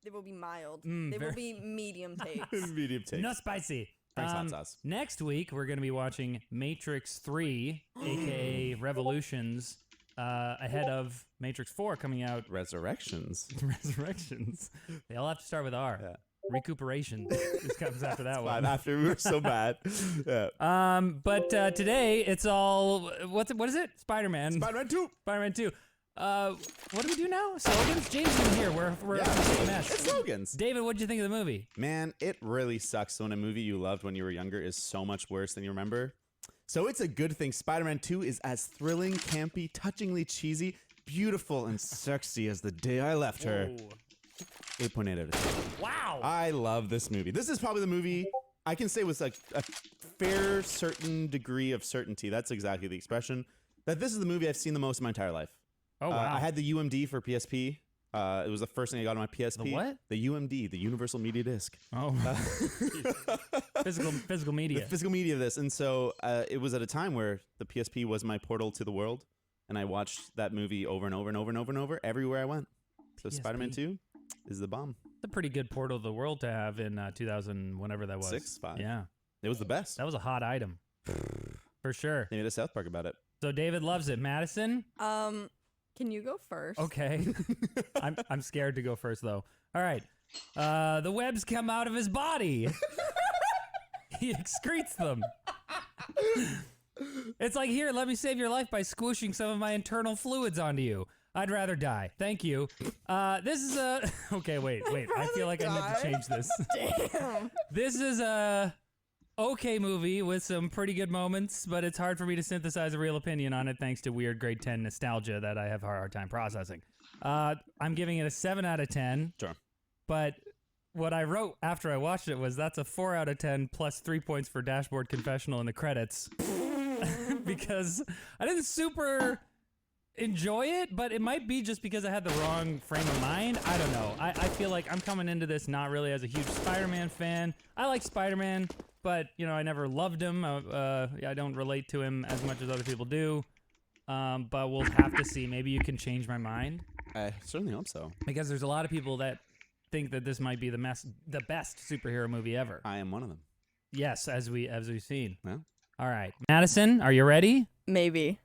They will be mild. They will be medium takes. Medium takes. Not spicy. Thanks, hot sauce. Next week, we're going to be watching Matrix 3, a.k.a. Revolutions, ahead of Matrix 4 coming out. Resurrections. Resurrections. They all have to start with R. Yeah. Recuperation. This comes after that one. After we were so bad. Yeah. But today, it's all... What is it? Spider-Man. Spider-Man 2. Spider-Man 2. What do we do now? Slogans? James isn't here. We're a mess. It's slogans. David, what did you think of the movie? Man, it really sucks when a movie you loved when you were younger is so much worse than you remember. So it's a good thing Spider-Man 2 is as thrilling, campy, touchingly cheesy, beautiful, and sexy as the day I left her. 8.8 out of 10. Wow. I love this movie. This is probably the movie I can say with like a fair certain degree of certainty. That's exactly the expression. That this is the movie I've seen the most in my entire life. Oh, wow. I had the UMD for PSP. It was the first thing I got on my PSP. The what? The UMD, the Universal Media Disc. Oh. Physical media. The physical media of this. And so it was at a time where the PSP was my portal to the world. And I watched that movie over and over and over and over and over everywhere I went. So PSP. Spider-Man 2 is the bomb. It's a pretty good portal to the world to have in 2000, whenever that was. 6, 5. Yeah. It was the best. That was a hot item. For sure. They made a South Park about it. So David loves it. Madison? Can you go first? Okay. I'm scared to go first, though. All right. The webs come out of his body. He excretes them. It's like, here, let me save your life by squooshing some of my internal fluids onto you. I'd rather die. Thank you. This is a... Okay, wait. I feel like I need to change this. Damn. This is a okay movie with some pretty good moments, but it's hard for me to synthesize a real opinion on it thanks to weird grade 10 nostalgia that I have a hard time processing. I'm giving it a 7 out of 10. Sure. But what I wrote after I watched it was that's a 4 out of 10 plus 3 points for Dashboard Confessional in the credits. Because I didn't super enjoy it, but it might be just because I had the wrong frame of mind. I don't know. I feel like I'm coming into this not really as a huge Spider-Man fan. I like Spider-Man, but, you know, I never loved him. I don't relate to him as much as other people do. But we'll have to see. Maybe you can change my mind. I certainly hope so. Because there's a lot of people that think that this might be the best superhero movie ever. I am one of them. Yes, as we've seen. Yeah. All right. Madison, are you ready? Maybe.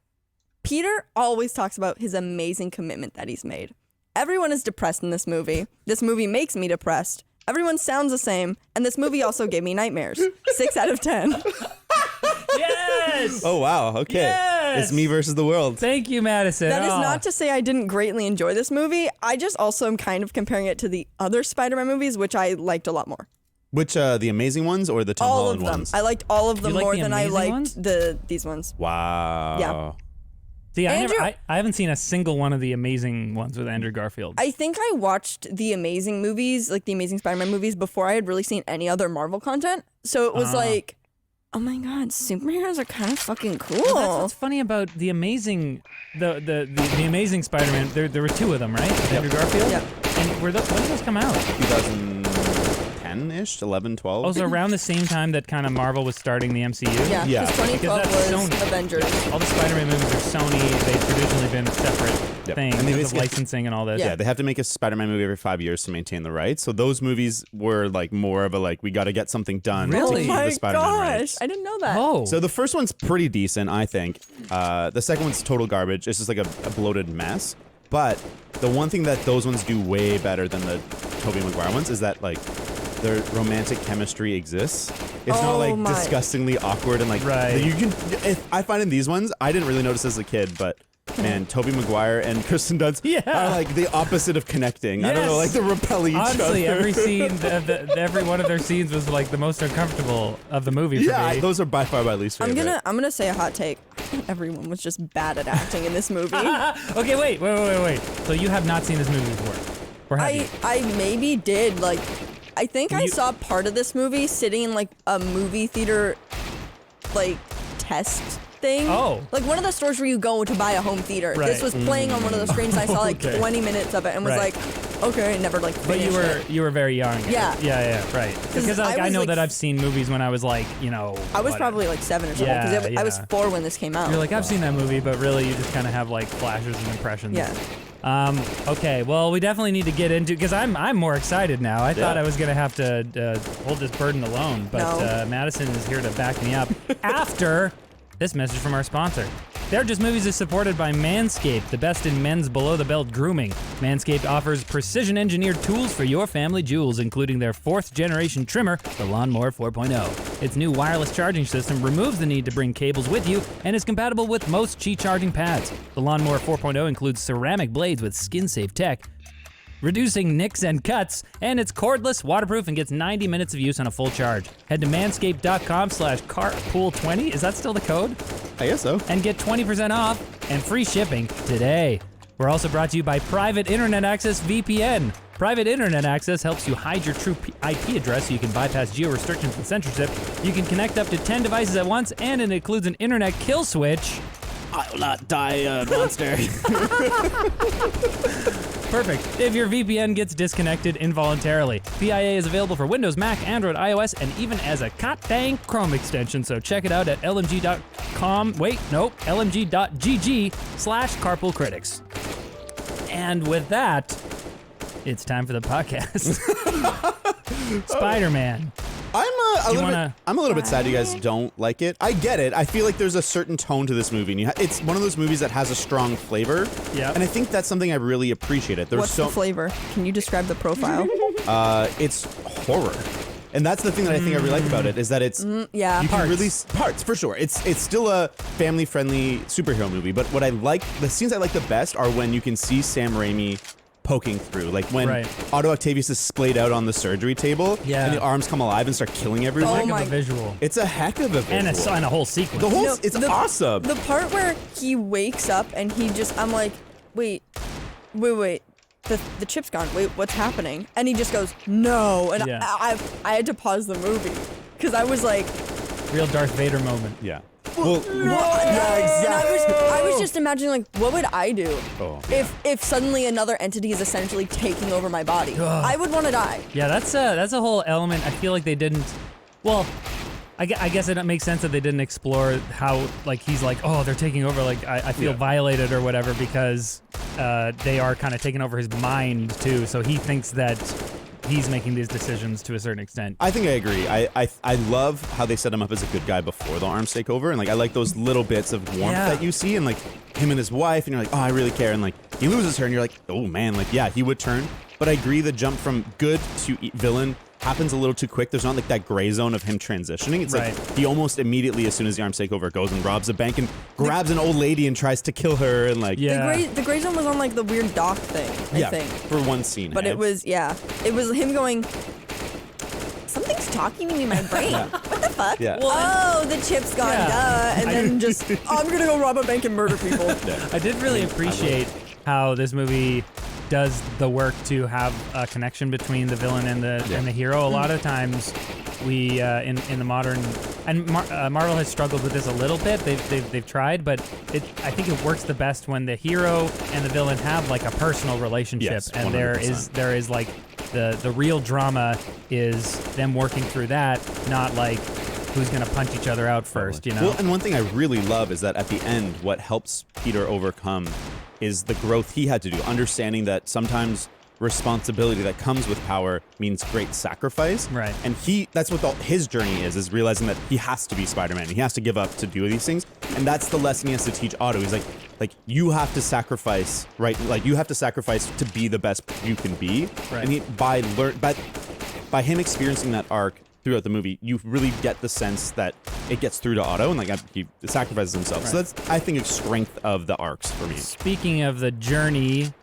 Peter always talks about his amazing commitment that he's made. Everyone is depressed in this movie. This movie makes me depressed. Everyone sounds the same, and this movie also gave me nightmares. 6 out of 10. Yes! Oh, wow. Okay. Yes! It's me versus the world. Thank you, Madison. That is not to say I didn't greatly enjoy this movie. I just also am kind of comparing it to the other Spider-Man movies, which I liked a lot more. Which, the amazing ones or the Tom All Holland of them. ones? I liked all of them You like more the than I amazing liked ones? these ones. Wow. Yeah. See, Andrew- I haven't seen a single one of the amazing ones with Andrew Garfield. I think I watched the Amazing movies, like the Amazing Spider-Man movies, before I had really seen any other Marvel content. So it was like, oh my god, superheroes are kind of fucking cool. Well, that's what's funny about the amazing, the Amazing Spider-Man. There were 2 of them, right? With Andrew Garfield. Yep. And when did those come out? 2010-ish, 11, 12. Also around the same time that kind of Marvel was starting the MCU. Yeah, Yeah. because 2012 Because was that's Sony. Avengers. All the Spider-Man movies are Sony. They've traditionally been a separate thing And they because of basically- licensing and all this. Yeah, they have to make a Spider-Man movie every 5 years to maintain the rights. So those movies were like more of a like, we got to get something done. Really? To Oh keep my the Spider-Man gosh, rights. I didn't know that. Oh. So the first one's pretty decent, I think. The second one's total garbage. It's just like a bloated mess. But the one thing that those ones do way better than the Tobey Maguire ones is that like their romantic chemistry exists. It's not like my. disgustingly awkward and like Right. you can. I find in these ones, I didn't really notice as a kid, but man, Tobey Maguire and Kristen Dunst are like the opposite of connecting. I don't know, like Yes. they repel each other. Honestly, every scene, every one of their scenes was like the most uncomfortable of the movie for Yeah, me. those are by far my least favorite. I'm gonna say a hot take. I think everyone was just bad at acting in this movie. Okay, wait. So you have not seen this movie before? Or have you? I maybe did. Like, I think I saw part of this movie sitting in like a movie theater, like test thing. Oh. Like one of the stores where you go to buy a home theater. Right. This was playing on one of the screens. And I saw like Okay. 20 minutes of it and was Right. like, okay, never like But finished it. you were very young. Yeah. Yeah, right. Because like, I I was, know like, that I've seen movies when I was like, you know. I was what, probably like 7 or something because Yeah, I was yeah. 4 when this came out. You're like, I've seen that movie, but really you just kind of have like flashes and impressions. Yeah. Okay, well, we definitely need to get into, because I'm more excited now. I thought I was gonna have to hold this burden alone, but No. Madison is here to back me up. After this message from our sponsor. They're Just Movies is supported by Manscaped, the best in men's below-the-belt grooming. Manscaped offers precision-engineered tools for your family jewels, including their 4th-generation trimmer, the Lawnmower 4.0. Its new wireless charging system removes the need to bring cables with you and is compatible with most Qi charging pads. The Lawnmower 4.0 includes ceramic blades with skin-safe tech, reducing nicks and cuts, and it's cordless, waterproof, and gets 90 minutes of use on a full charge. Head to manscaped.com/carpool20, is that still the code? I guess so. And get 20% off and free shipping today. We're also brought to you by Private Internet Access VPN. Private Internet Access helps you hide your true IP address so you can bypass geo-restrictions and censorship. You can connect up to 10 devices at once, and it includes an internet kill switch. I will not die, monster. Perfect. If your VPN gets disconnected involuntarily. PIA is available for Windows, Mac, Android, iOS, and even as a dang Chrome extension, so check it out at lmg.gg/carpoolcritics. And with that, it's time for the podcast. Spider-Man. I'm a little bit sad you guys don't like it. I get it. I feel like there's a certain tone to this movie. And it's one of those movies that has a strong flavor. Yeah. And I think that's something I really appreciated. There's What's the flavor? Can you describe the profile? It's horror. And that's the thing that I think I really like about it, is that it's Yeah. you Parts. can really parts for sure. It's still a family-friendly superhero movie, but what I like, the scenes I like the best are when you can see Sam Raimi poking through, like when Right. Otto Octavius is splayed out on the surgery table, Yeah. and the arms come alive and start killing everyone. Oh Heck my- of a visual. It's a heck of a visual. And a whole sequence. the whole No, it's the- awesome. The part where he wakes up and I'm like, wait. The chip's gone. Wait, what's happening? And he just goes, no. And Yeah. I had to pause the movie because I was like, Real Darth Vader moment. yeah. Well, and I was just imagining, like, what would I do Oh, if suddenly another entity is essentially taking over my body? I would want to die. Yeah, that's a whole element. I feel like they didn't. Well, I guess it makes sense that they didn't explore how, like, he's like, oh, they're taking over. Like, I feel violated or whatever because they are kind of taking over his mind too. So he thinks that he's making these decisions to a certain extent. I think I agree. I love how they set him up as a good guy before the arms take over, and like I like those little bits of warmth that you see, and like him and his wife, and you're like, oh, I really care, and like he loses her, and you're like, oh man, like yeah, he would turn. But I agree, the jump from good to villain happens a little too quick. There's not like that gray zone of him transitioning. It's Right. like he almost immediately, as soon as the arms take over, goes and robs a bank and grabs an old lady and tries to kill her, and like Yeah. The gray zone was on like the weird dock thing, I think. for one scene. But eh? it was him going, something's talking to me in my brain. What the fuck? Yeah. Oh, the chip's gone, duh. And then just, I'm gonna go rob a bank and murder people. I did really appreciate how this movie does the work to have a connection between the villain and the hero. A lot of times, we in the modern and Marvel has struggled with this a little bit. They've tried, but I think it works the best when the hero and the villain have like a personal relationship, Yes, and 100%. there is like the real drama is them working through that, not like who's gonna punch each other out first. You know. Well, and one thing I really love is that at the end, what helps Peter overcome is the growth he had to do, understanding that sometimes responsibility that comes with power means great sacrifice. Right. And that's what his journey is realizing that he has to be Spider-Man. He has to give up to do these things. And that's the lesson he has to teach Otto. He's like you have to sacrifice, right? Like you have to sacrifice to be the best you can be. Right. And by him experiencing that arc throughout the movie, you really get the sense that it gets through to Otto, and like he sacrifices himself. So that's, I think, a strength of the arcs for me. Speaking of the journey,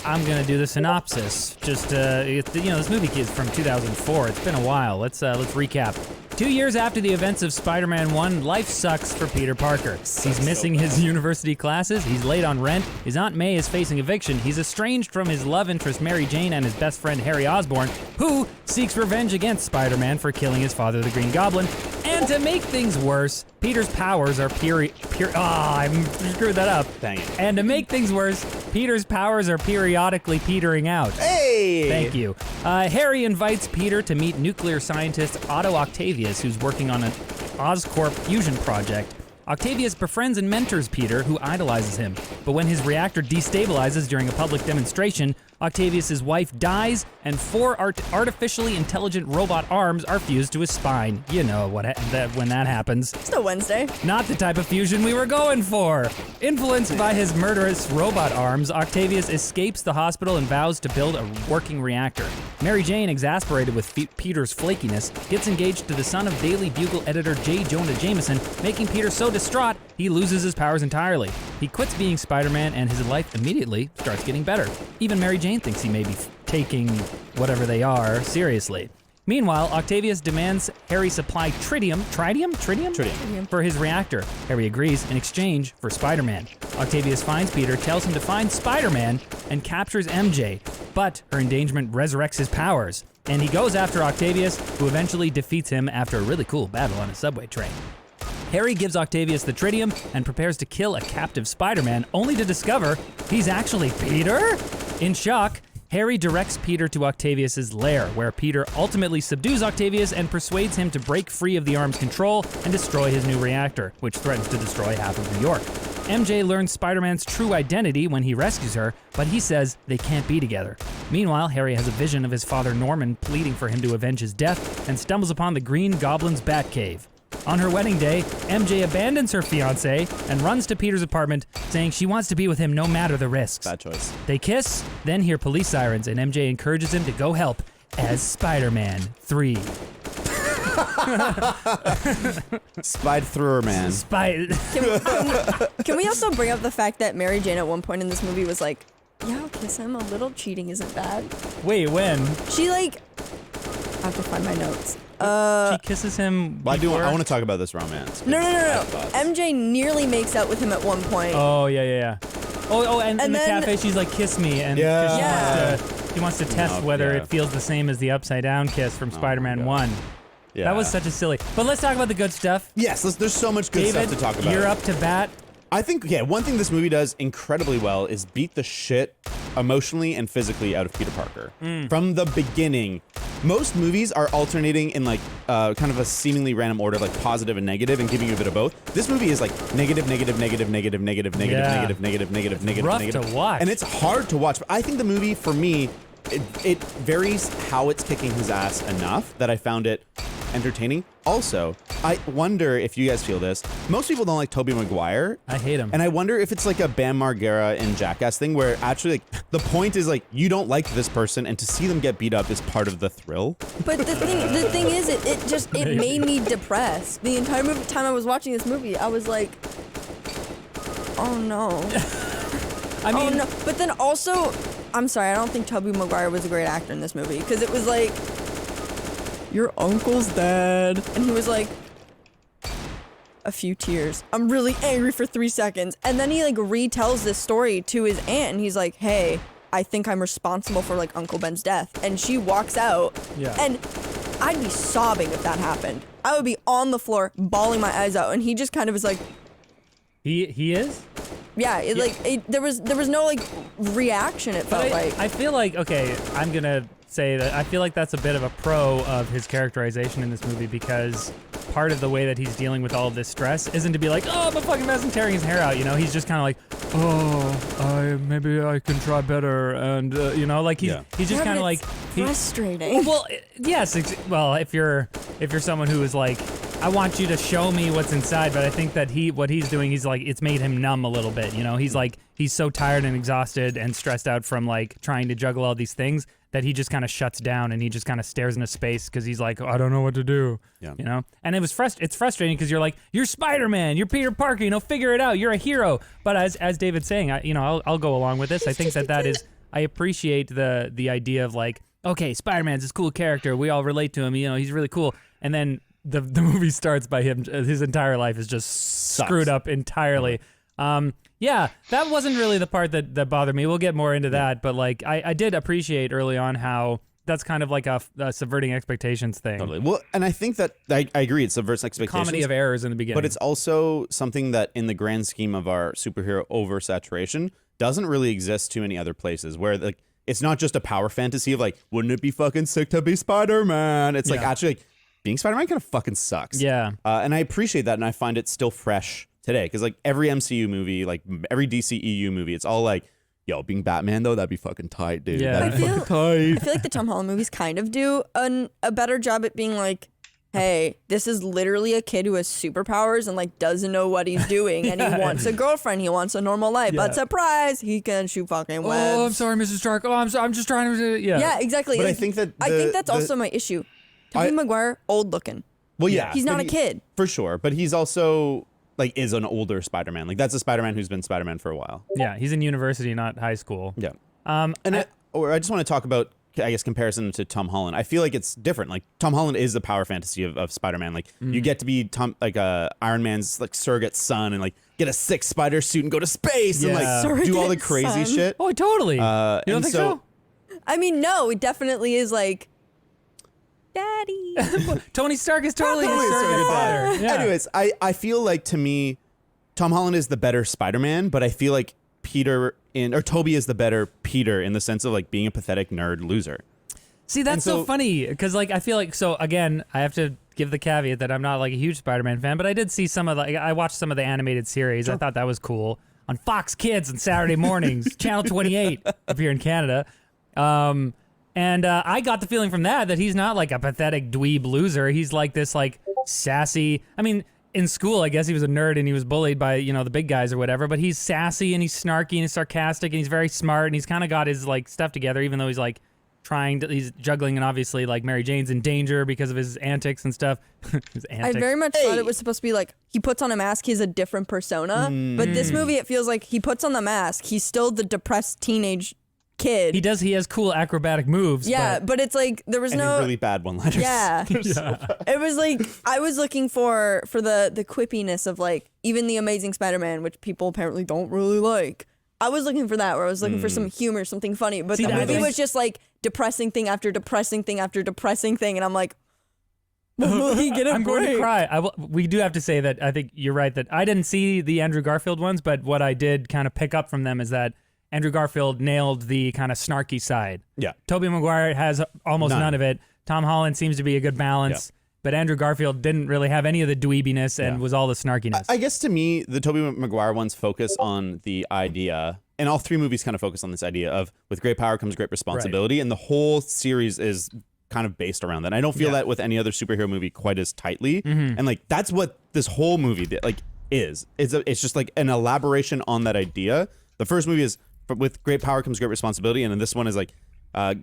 I'm gonna do the synopsis. Just this movie is from 2004. It's been a while. Let's recap. 2 years after the events of Spider-Man 1, life sucks for Peter Parker. He's missing his university classes, he's late on rent, his Aunt May is facing eviction, he's estranged from his love interest Mary Jane and his best friend Harry Osborn, who seeks revenge against Spider-Man for killing his father the Green Goblin. And to make things worse, Peter's powers are I screwed that up. Dang it. And to make things worse, Peter's powers are periodically petering out. Hey! Thank you. Harry invites Peter to meet nuclear scientist Otto Octavius, who's working on an Oscorp fusion project. Octavius befriends and mentors Peter, who idolizes him. But when his reactor destabilizes during a public demonstration, Octavius's wife dies, and 4 artificially intelligent robot arms are fused to his spine. You know when that happens. Still Wednesday. Not the type of fusion we were going for. Influenced by his murderous robot arms, Octavius escapes the hospital and vows to build a working reactor. Mary Jane, exasperated with Peter's flakiness, gets engaged to the son of Daily Bugle editor J. Jonah Jameson, making Peter so distraught he loses his powers entirely. He quits being Spider-Man and his life immediately starts getting better. Even Mary Jane thinks he may be taking whatever they are seriously. Meanwhile, Octavius demands Harry supply tritium for his reactor. Harry agrees in exchange for Spider-Man. Octavius finds Peter, tells him to find Spider-Man, and captures MJ. But her endangerment resurrects his powers, and he goes after Octavius, who eventually defeats him after a really cool battle on a subway train. Harry gives Octavius the tritium and prepares to kill a captive Spider-Man, only to discover he's actually Peter? In shock, Harry directs Peter to Octavius's lair, where Peter ultimately subdues Octavius and persuades him to break free of the arm's control and destroy his new reactor, which threatens to destroy half of New York. MJ learns Spider-Man's true identity when he rescues her, but he says they can't be together. Meanwhile, Harry has a vision of his father Norman pleading for him to avenge his death and stumbles upon the Green Goblin's Batcave. On her wedding day, MJ abandons her fiancé and runs to Peter's apartment, saying she wants to be with him no matter the risks. Bad choice. They kiss, then hear police sirens, and MJ encourages him to go help as Spider-Man 3. Spied through her, man. Can we also bring up the fact that Mary Jane at one point in this movie was like, yeah, I'll kiss him. A little cheating isn't bad. Wait, when? She I have to find my notes. She kisses him before? I want to talk about this romance. No. MJ nearly makes out with him at one point. Oh, yeah. Oh, and in the cafe, she's like, kiss me. And he wants to test whether it feels the same as the upside down kiss from Spider-Man 1. Yeah. That was such a silly. But let's talk about the good stuff. Yes, there's so much good David, stuff to talk about. You're up to bat. I think, one thing this movie does incredibly well is beat the shit emotionally and physically out of Peter Parker. From the beginning. Most movies are alternating in kind of a seemingly random order, like positive and negative, and giving you a bit of both. This movie is like negative. Rough to watch. And it's hard to watch, but I think the movie, for me, it varies how it's kicking his ass enough that I found it entertaining. Also, I wonder if you guys feel this. Most people don't like Tobey Maguire. I hate him. And I wonder if it's like a Bam Margera in Jackass thing where actually the point is you don't like this person, and to see them get beat up is part of the thrill. But the thing is, it made me depressed. The entire time I was watching this movie, I was like, oh no. I mean, oh no. But then also, I'm sorry, I don't think Tobey Maguire was a great actor in this movie, because it was like, your uncle's dead. And he was like, a few tears. I'm really angry for 3 seconds. And then he retells this story to his aunt, and he's like, hey, I think I'm responsible for Uncle Ben's death. And she walks out. Yeah. And I'd be sobbing if that happened. I would be on the floor, bawling my eyes out. And he just kind of is like, he is? yeah, there was no reaction, it felt like. I feel like, okay, I'm gonna say that I feel like that's a bit of a pro of his characterization in this movie, because part of the way that he's dealing with all of this stress isn't to be like, oh, I'm a fucking mess and tearing his hair out, he's just kind of like, oh, maybe I can try better, and he's just kind of like frustrating. Well, yes, well, if you're someone who is like, I want you to show me what's inside, but I think that what he's doing, he's like, it's made him numb a little bit, he's like, he's so tired and exhausted and stressed out from trying to juggle all these things that he just kind of shuts down and he just kind of stares into space because he's like, I don't know what to do, and it's frustrating because you're like, you're Spider-Man, you're Peter Parker, figure it out, you're a hero. But as David's saying, I'll go along with this. I think that is, I appreciate the idea of okay, Spider-Man's this cool character, we all relate to him, he's really cool, and then the movie starts by his entire life is just screwed up entirely. Yeah, that wasn't really the part that bothered me. We'll get more into that, but I did appreciate early on how that's kind of like a subverting expectations thing. Totally. Well, and I think that I agree, it subverts expectations. Comedy of errors in the beginning. But it's also something that in the grand scheme of our superhero oversaturation doesn't really exist too many other places, where it's not just a power fantasy of wouldn't it be fucking sick to be Spider-Man? It's actually being Spider-Man kind of fucking sucks. Yeah. And I appreciate that, and I find it still fresh today. Because like every MCU movie, like every DCEU movie, it's all like, yo, being Batman though, that'd be fucking tight, dude. Yeah. That'd be fucking I tight. feel like the Tom Holland movies kind of do a better job at being like, hey, this is literally a kid who has superpowers and like doesn't know what he's doing, and he wants a girlfriend, he wants a normal life, but surprise, he can shoot fucking webs. Oh, I'm sorry, Mrs. Stark. Oh, I'm just trying to. Yeah, exactly. But I Like, think that I think that's also my issue. Tobey Maguire, old looking. Well, yeah, He's but not a kid. for sure. But he's also like is an older Spider-Man. Like that's a Spider-Man who's been Spider-Man for a while. Yeah, he's in university, not high school. Yeah. And I just want to talk about, I guess, comparison to Tom Holland. I feel like it's different. Like Tom Holland is the power fantasy of Spider-Man. Like you get to be Iron Man's like surrogate son and like get a sick spider suit and go to space and like do all the Surrogate crazy son. shit. Oh, totally. You don't and think so? I mean, no, it definitely is like, Daddy. Tony Stark is totally his Totally a surrogate surrogate father. father. Yeah. Anyways, I feel like to me, Tom Holland is the better Spider-Man, but I feel like Toby is the better Peter in the sense of like being a pathetic nerd loser. See, that's And so so- funny because, like, I feel like again, I have to give the caveat that I'm not like a huge Spider-Man fan, but I did see some of I watched some of the animated series. I thought that was cool on Fox Kids on Saturday mornings, Channel 28 up here in Canada. And I got the feeling from that he's not like a pathetic dweeb loser. He's like this like sassy. I mean, in school, I guess he was a nerd and he was bullied by the big guys or whatever. But he's sassy and he's snarky and he's sarcastic and he's very smart and he's kind of got his like stuff together, even though he's like he's juggling, and obviously like Mary Jane's in danger because of his antics and stuff. His I antics. very much thought it was supposed to be like he puts on a mask, he's a different persona. But this movie, it feels like he puts on the mask, he's still the depressed teenage kid. He has cool acrobatic moves. Yeah, but it's like there was And no really bad one-liners. Yeah. It was like I was looking for the quippiness of like even the Amazing Spider-Man, which people apparently don't really like. I was looking for that, where I was looking for some humor, something funny. But See, the I movie think- was just like depressing thing after depressing thing after depressing thing, and I'm like, will he get a I'm going to break? cry. We do have to say that I think you're right that I didn't see the Andrew Garfield ones, but what I did kind of pick up from them is that Andrew Garfield nailed the kind of snarky side. Yeah. Tobey Maguire has almost none of it. Tom Holland seems to be a good balance, but Andrew Garfield didn't really have any of the dweebiness and was all the snarkiness. I guess to me, the Tobey Maguire ones focus on the idea, and all three movies kind of focus on this idea of with great power comes great responsibility, and the whole series is kind of based around that. And I don't feel that with any other superhero movie quite as tightly, and like that's what this whole movie like is. It's just like an elaboration on that idea. The first movie is with great power comes great responsibility, and then this one is like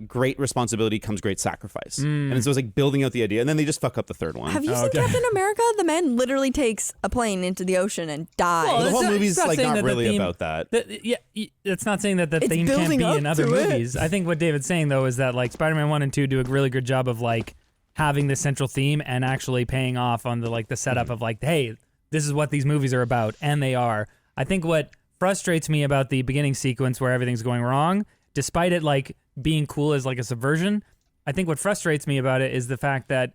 great responsibility comes great sacrifice, and so it's like building out the idea, and then they just fuck up the third one. Have you seen Captain America? The man literally takes a plane into the ocean and dies. the it's whole not- movie's it's not like saying not that the really theme- about that. It's not saying that the It's theme can't building be up in other to it. movies. I think what David's saying though is that like Spider-Man 1 and 2 do a really good job of like having the central theme and actually paying off on the setup of like, hey, this is what these movies are about, and they are. I think what frustrates me about the beginning sequence where everything's going wrong, despite it like being cool as like a subversion, I think what frustrates me about it is the fact that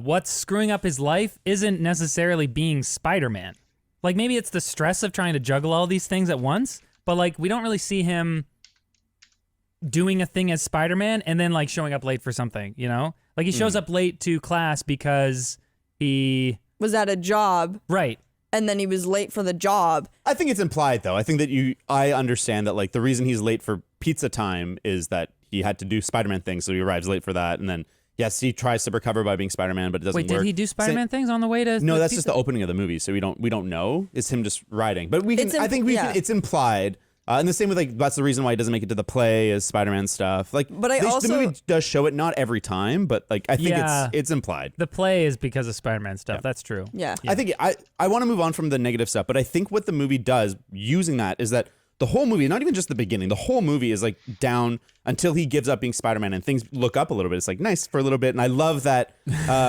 what's screwing up his life isn't necessarily being Spider-Man. Like maybe it's the stress of trying to juggle all these things at once, but like we don't really see him doing a thing as Spider-Man and then like showing up late for something, Like he shows up late to class because he Was at a job, right. and then he was late for the job. I think it's implied though. I think that I understand that like the reason he's late for pizza time is that he had to do Spider-Man things, so he arrives late for that, and then yes, he tries to recover by being Spider-Man, but it doesn't Wait, work. did he do Spider-Man things on the way to No, the that's pizza? just the opening of the movie, so we don't know. It's him just riding, but we can. It's I think we yeah. can, it's implied. And the same with like that's the reason why he doesn't make it to the play as Spider-Man stuff. Like, But I the also- movie does show it, not every time, but like I think Yeah. it's implied. The play is because of Spider-Man stuff. That's true. Yeah. I think I want to move on from the negative stuff, but I think what the movie does using that is that the whole movie, not even just the beginning, the whole movie is like down until he gives up being Spider-Man and things look up a little bit. It's like nice for a little bit. And I love that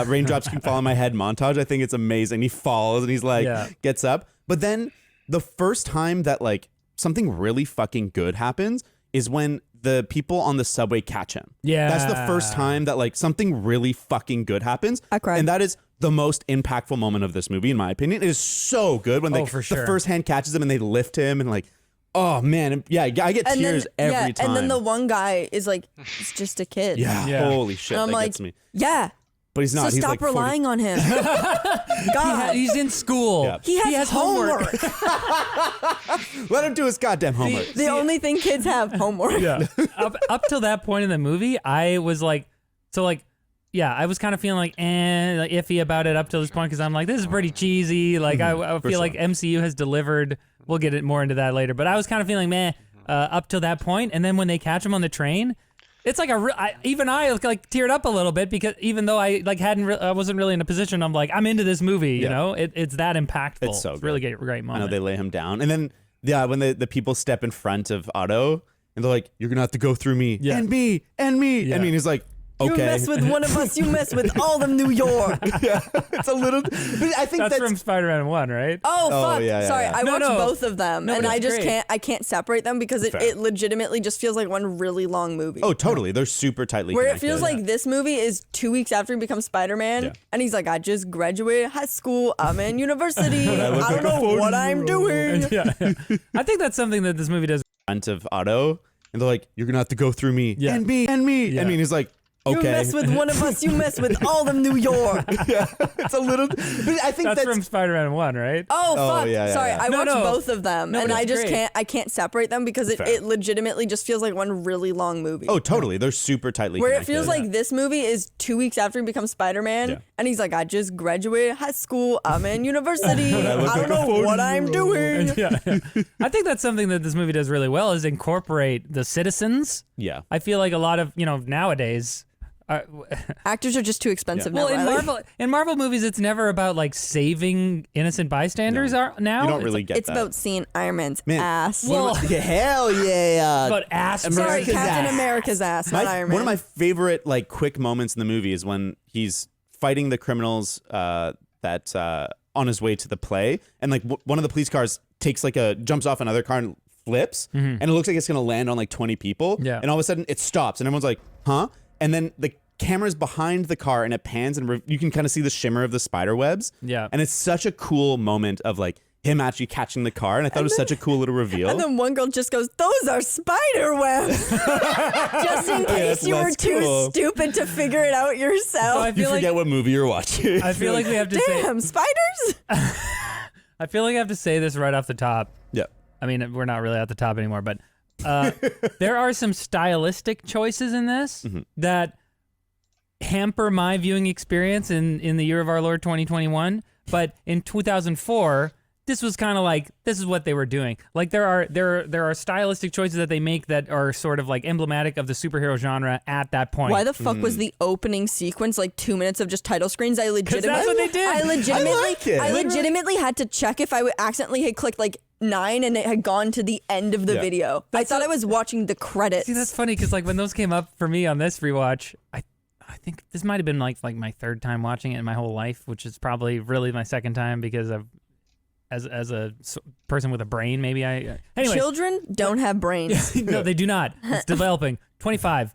raindrops can fall on my head montage. I think it's amazing. He falls and he's like, gets up. But then the first time that like something really fucking good happens is when the people on the subway catch him. Yeah. That's the first time that like something really fucking good happens. I cried. And that is the most impactful moment of this movie, in my opinion. It is so good when for the sure. first hand catches him and they lift him and like, oh man, yeah, I get And tears then, every time. And then the one guy is like, it's just a kid. yeah, Yeah. holy shit, And I'm that like, gets me. yeah, but he's not. So He's stop like 40. relying on him. God. He's in school. Yeah. He has homework. Let him do his goddamn homework. The only thing kids have, homework. Yeah. up till that point in the movie, I was like, yeah, I was kind of feeling like iffy about it up till this point because I'm like, this is pretty cheesy. Like I feel like MCU has delivered. We'll get more into that later, but I was kind of feeling meh up till that point, and then when they catch him on the train, it's like even I like teared up a little bit because even though I like I wasn't really in a position, I'm like I'm into this movie. You know, it's that impactful. It's so really great moment. I know they lay him down, and then when the people step in front of Otto, and they're like, "You're gonna have to go through me and me and me." Yeah. I mean, he's like. You Okay. mess with one of us, you mess with all of New York. Yeah, it's a little. But I think that's from Spider-Man 1, right? Oh fuck! yeah, Sorry, yeah. I watched no. both of them, No, and but I it's just great. can't separate them because it legitimately just feels like one really long movie. Oh, totally. They're super tightly Where connected. it feels like this movie is 2 weeks after he becomes Spider-Man, Yeah. and he's like, I just graduated high school, I'm in university, I look don't like a know what I'm doing. Yeah. I think that's something that this movie does. front of Otto, and they're like, "You're gonna have to go through me Yeah. and me and me." Yeah. I mean, he's like, "Okay." You mess with one of us, you mess with all of New York. Yeah, it's a little. But I think That's from Spider-Man 1, right? Oh fuck! yeah, Sorry, yeah. I No, watched no. both of them, No, and but I it's just great. can't separate them because Fair. it legitimately just feels like one really long movie. Oh, totally. They're super tightly Where it connected. feels like this movie is 2 weeks after he becomes Spider-Man, Yeah. and he's like, I just graduated high school, I'm in university, I look I don't like a know what I'm 40-year-old. doing. Yeah. I think that's something that this movie does really well is incorporate the citizens. Yeah. I feel like a lot of, nowadays. Actors are just too expensive Well, now. in Marvel movies, it's never about like saving innocent bystanders. Now You don't It's really like- get it's that. about seeing Iron Man's Man, ass. Well, Yeah, hell yeah. about ass. Sorry, America's Captain ass. America's ass, not Iron Man. One of my favorite like quick moments in the movie is when he's fighting the criminals that on his way to the play, and like one of the police cars jumps off another car and flips, and it looks like it's gonna land on like 20 people. Yeah. And all of a sudden it stops, and everyone's like, "Huh?" And then the camera's behind the car, and it pans, and you can kind of see the shimmer of the spider webs. Yeah. And it's such a cool moment of like him actually catching the car, and I thought it was such a cool little reveal. And then one girl just goes, "Those are spider webs," just in case you were that's too cool. stupid to figure it out yourself. I you feel forget like what movie you're watching. I feel like we have to say. Damn, spiders! I feel like I have to say this right off the top. Yeah. I mean, we're not really at the top anymore, but there are some stylistic choices in this that hamper my viewing experience in the year of our Lord 2021. But in 2004, this was kind of like this is what they were doing. Like there are stylistic choices that they make that are sort of like emblematic of the superhero genre at that point. Why the fuck was the opening sequence like 2 minutes of just title screens? I legitimately, that's what they did. I legitimately, I like it. I legitimately had to check if I would accidentally had clicked like 9 and it had gone to the end of the Yeah. video. I thought I was watching the credits. See, that's funny because like when those came up for me on this rewatch, I think this might have been like my third time watching it in my whole life, which is probably really my second time because of as a person with a brain, maybe I. Anyway, Children don't have brains. no, they do not. It's developing. 25.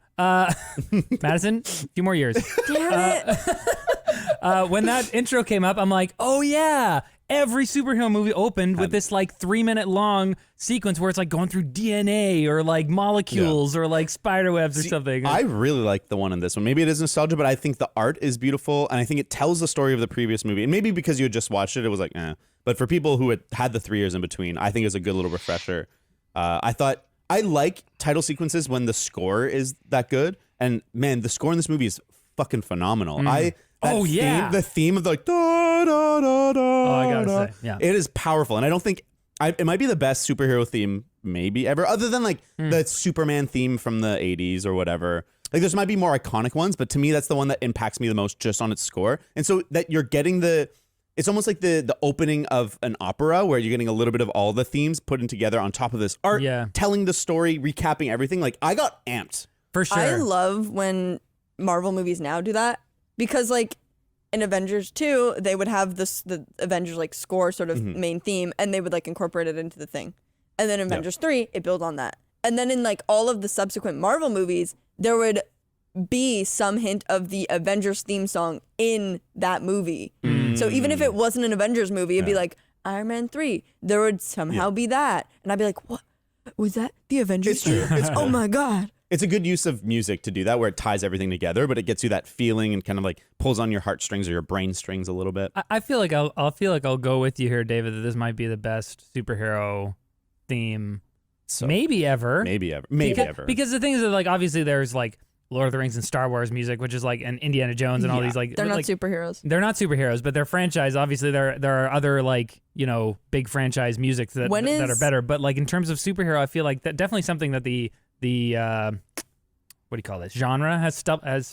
Madison, a few more years. Damn it. When that intro came up, I'm like, oh yeah. Every superhero movie opened with this like 3-minute long sequence where it's like going through DNA or like molecules or like spider webs or something. I really like the one in this one. Maybe it is nostalgia, but I think the art is beautiful, and I think it tells the story of the previous movie. And maybe because you had just watched it, it was like, eh. But for people who had the 3 years in between, I think it's a good little refresher. I thought I like title sequences when the score is that good, and man, the score in this movie is fucking phenomenal. The theme of the like da da da da. Oh, I gotta say, yeah. It is powerful, and I don't think it might be the best superhero theme maybe ever, other than like the Superman theme from the 80s or whatever. Like there might be more iconic ones, but to me that's the one that impacts me the most just on its score. And so that you're getting it's almost like the opening of an opera where you're getting a little bit of all the themes put in together on top of this art, telling the story, recapping everything. Like I got amped. For sure. I love when Marvel movies now do that because like in Avengers 2, they would have the Avengers like score sort of main theme and they would like incorporate it into the thing. And then in Avengers 3, it built on that. And then in like all of the subsequent Marvel movies, there would be some hint of the Avengers theme song in that movie. So even if it wasn't an Avengers movie, it'd be like Iron Man 3. There would somehow be that. And I'd be like, what? Was that the Avengers? It's true. Oh my God. It's a good use of music to do that, where it ties everything together, but it gets you that feeling and kind of like pulls on your heartstrings or your brain strings a little bit. I feel like I'll go with you here, David, that this might be the best superhero theme maybe ever. Because the thing is that, like, obviously there's like Lord of the Rings and Star Wars music, which is like, and Indiana Jones and all these, like, they're not like, superheroes. They're not superheroes, but they're franchise. Obviously, there are other, like, you know, big franchise music that are better. But like in terms of superhero, I feel like that definitely something that the what do you call this genre has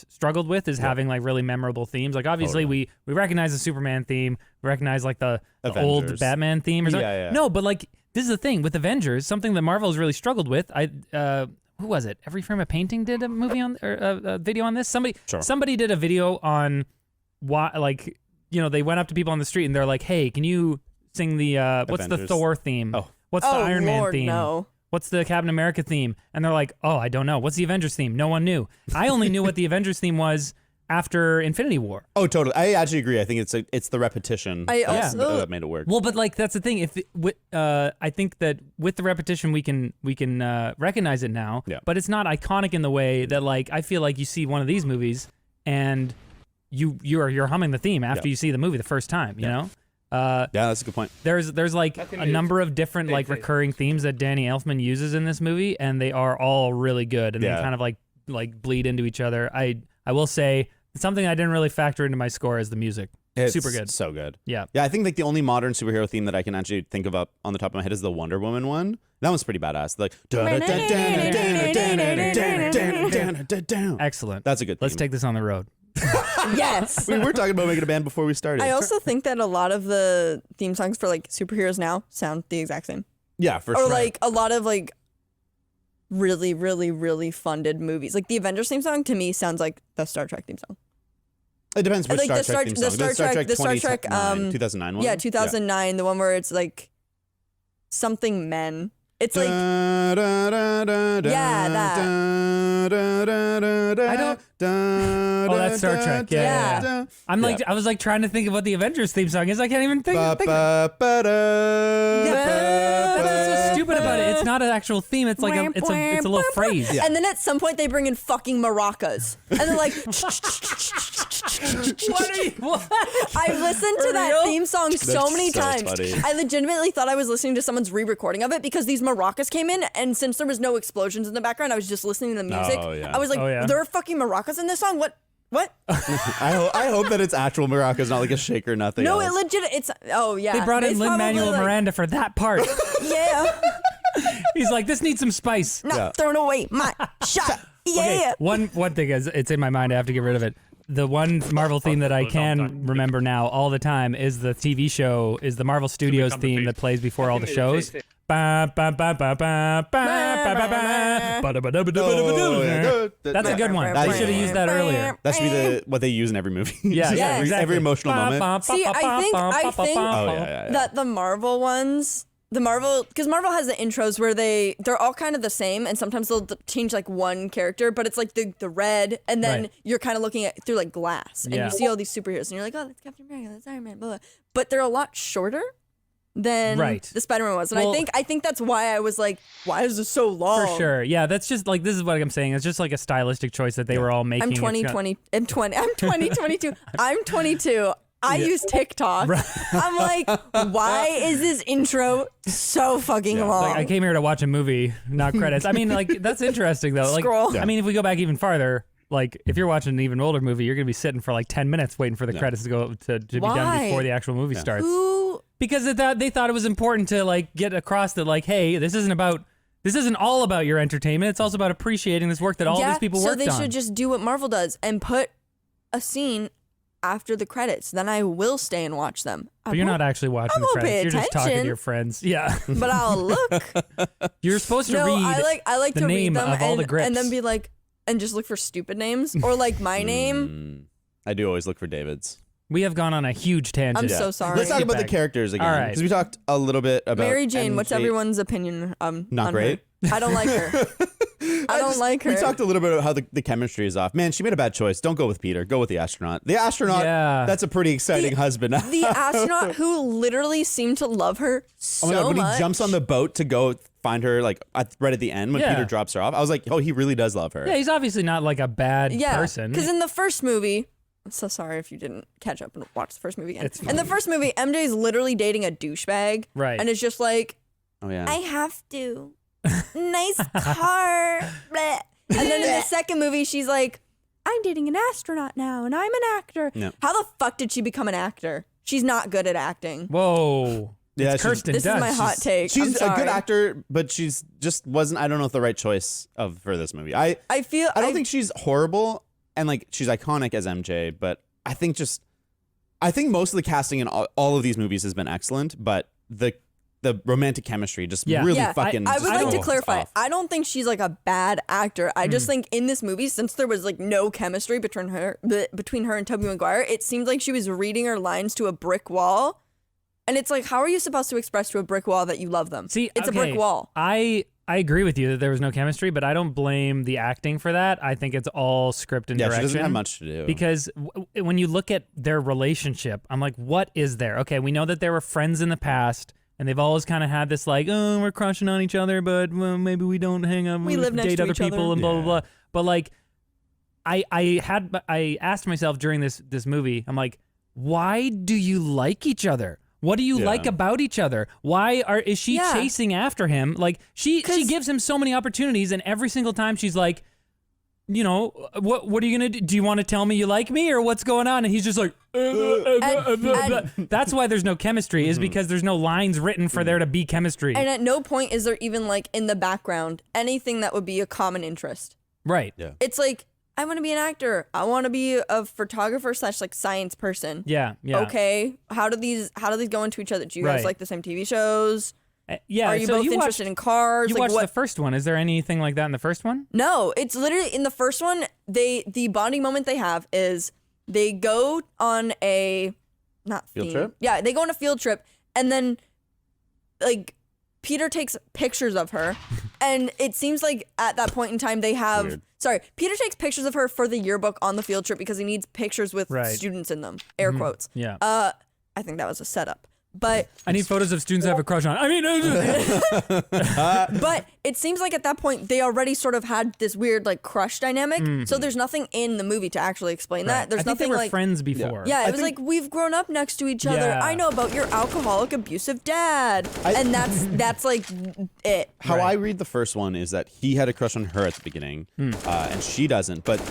struggled with is having like really memorable themes. Like obviously we recognize the Superman theme, we recognize like the old Batman theme or something. Yeah. No, but like this is the thing with Avengers, something that Marvel has really struggled with. Who was it? Every Frame a Painting did a movie on or a video on this. Somebody did a video on why, like, you know, they went up to people on the street and they're like, "Hey, can you sing the what's the Thor theme? Oh. What's the Iron Man Lord, theme? No. What's the Captain America theme?" And they're like, "Oh, I don't know. What's the Avengers theme?" No one knew. I only knew what the Avengers theme was after Infinity War. Oh, totally. I actually agree. I think it's the repetition that made it work. Well, but like that's the thing. I think that with the repetition we can recognize it now. Yeah. But it's not iconic in the way that, like, I feel like you see one of these movies and you're humming the theme after you see the movie the first time. You know. Yeah, that's a good point. There's like a number of different like recurring themes that Danny Elfman uses in this movie, and they are all really good, and they kind of like bleed into each other. I will say something I didn't really factor into my score is the music. It's super good. So good. Yeah. Yeah, I think like the only modern superhero theme that I can actually think of up on the top of my head is the Wonder Woman one. That one's pretty badass. Like Excellent. That's a good theme. Let's take this on the road. Yes. We were talking about making a band before we started. I also think that a lot of the theme songs for like superheroes now sound the exact same. Yeah, for or sure. Or like a lot of like really, really, really funded movies. Like the Avengers theme song to me sounds like the Star Trek theme song. It depends which like Star Trek theme song. The Star Trek 2009 one? Yeah, 2009, the one where it's like something men. It's like yeah, that. I don't. Oh, that's Star Trek. Yeah. I'm like, I was like trying to think of what the Avengers theme song is. I can't even think. That's what's so stupid about it. It's not an actual theme. It's like it's a little phrase. Yeah. And then at some point they bring in fucking maracas, and they're like. What? I've listened to that theme song so many times. Funny. I legitimately thought I was listening to someone's re-recording of it because these maracas came in, and since there was no explosions in the background, I was just listening to the music. Oh, yeah. I was like, there are fucking maracas in this song? What? I hope that it's actual maracas, not like a shaker, nothing No, else. it's yeah. They brought in Lin-Manuel Miranda for that part. Yeah. He's like, this needs some spice. Not throwing away my shot. Yeah. Okay, one thing is, it's in my mind. I have to get rid of it. The one Marvel theme that I can remember now all the time is the TV show, is the Marvel Studios theme that plays before all the shows. That's a good one. They should have used that earlier. That should be what they use in every movie. Yeah, exactly. Every emotional moment. See, I think that the Marvel ones, because Marvel has the intros where they're all kind of the same, and sometimes they'll change like one character, but it's like the red, and then you're kind of looking at through like glass, and you see all these superheroes, and you're like, oh, that's Captain America, that's Iron Man, blah, blah. But they're a lot shorter than the Spider-Man was, and I think that's why I was like, why is this so long? For sure, yeah, that's just like, this is what I'm saying. It's just like a stylistic choice that they were all making. I'm 2022. I'm 22. I use TikTok. I'm like, why is this intro so fucking long? Like, I came here to watch a movie, not credits. I mean, like, that's interesting though. Like, Scroll. I mean, if we go back even farther, like, if you're watching an even older movie, you're gonna be sitting for like 10 minutes waiting for the credits to go to be done before the actual movie starts. Because they thought it was important to like get across that, like, hey, this isn't all about your entertainment. It's also about appreciating this work that all these people worked on. So they should just do what Marvel does and put a scene after the credits. Then I will stay and watch them. But you're not actually watching the credits. You're just talking to your friends. Yeah. But I'll look. You're supposed to read I like the to name read them of all the grips. and then be like, and just look for stupid names or like my name. I do always look for David's. We have gone on a huge tangent. I'm so sorry. Let's talk about the characters again. All right. Because we talked a little bit about Mary Jane. MJ. What's everyone's opinion? Not great. I don't like her. I don't like her. We talked a little bit about how the chemistry is off. Man, she made a bad choice. Don't go with Peter. Go with the astronaut. The astronaut, Yeah. that's a pretty exciting husband. The astronaut who literally seemed to love her so Oh my God, when much. he jumps on the boat to go find her, like right at the end when Yeah. Peter drops her off, I was like, oh, he really does love her. Yeah, he's obviously not like a bad person. Because in the first movie, I'm so sorry if you didn't catch up and watch the first movie again. It's In the first movie, MJ's literally dating a douchebag. Right. And it's just like, Oh yeah. I have to. Nice car. Bleh. And then in the second movie, she's like, I'm dating an astronaut now and I'm an actor. No. How the fuck did she become an actor? She's not good at acting. Whoa. Yeah, It's Kirsten This Dunst. is my hot take. I'm She's a sorry. good actor, but she's just wasn't. I don't know if the right choice for this movie. I don't think she's horrible, and like she's iconic as MJ, but I think most of the casting in all of these movies has been excellent, but the romantic chemistry just really fucking. I would just like to goes clarify. off. I don't think she's like a bad actor. I just think in this movie, since there was like no chemistry between her and Tobey Maguire, it seemed like she was reading her lines to a brick wall. And it's like, how are you supposed to express to a brick wall that you love them? See, it's a brick wall. I agree with you that there was no chemistry, but I don't blame the acting for that. I think it's all script and Yeah, direction. she doesn't have much to do. Because when you look at their relationship, I'm like, what is there? Okay, we know that they were friends in the past, and they've always kind of had this like, oh, we're crushing on each other, but well, maybe we don't hang out. We live next date to other each people other. and blah blah Yeah. blah. But like, I asked myself during this movie, I'm like, why do you like each other? What do you like about each other? Why is she chasing after him? Like she gives him so many opportunities, and every single time she's like, you know, what are you gonna do? Do you want to tell me you like me or what's going on? And he's just like, that's why there's no chemistry, is because there's no lines written for there to be chemistry. And at no point is there even like in the background anything that would be a common interest. Right. Yeah. It's like, I want to be an actor. I want to be a photographer / like science person. Yeah. Yeah. Okay. How do these go into each other? Do you guys Right. like the same TV shows? Yeah. Are you so both you interested watched, in cars? You like watched what? the first one. Is there anything like that in the first one? No, it's literally in the first one. The bonding moment they have is they go on a Field trip? Yeah, they go on a field trip, and then like Peter takes pictures of her, and it seems like at that point in time they have. Weird. Sorry, Peter takes pictures of her for the yearbook on the field trip because he needs pictures with Right. students in them. Air quotes. Yeah. I think that was a setup. But I need photos of students I have a crush on. I mean, but it seems like at that point they already sort of had this weird like crush dynamic. So there's nothing in the movie to actually explain that. There's I think nothing they were like friends before. yeah, I it was think- like we've grown up next to each other. Yeah. I know about your alcoholic, abusive dad, and that's like it. How Right. I read the first one is that he had a crush on her at the beginning, and she doesn't. But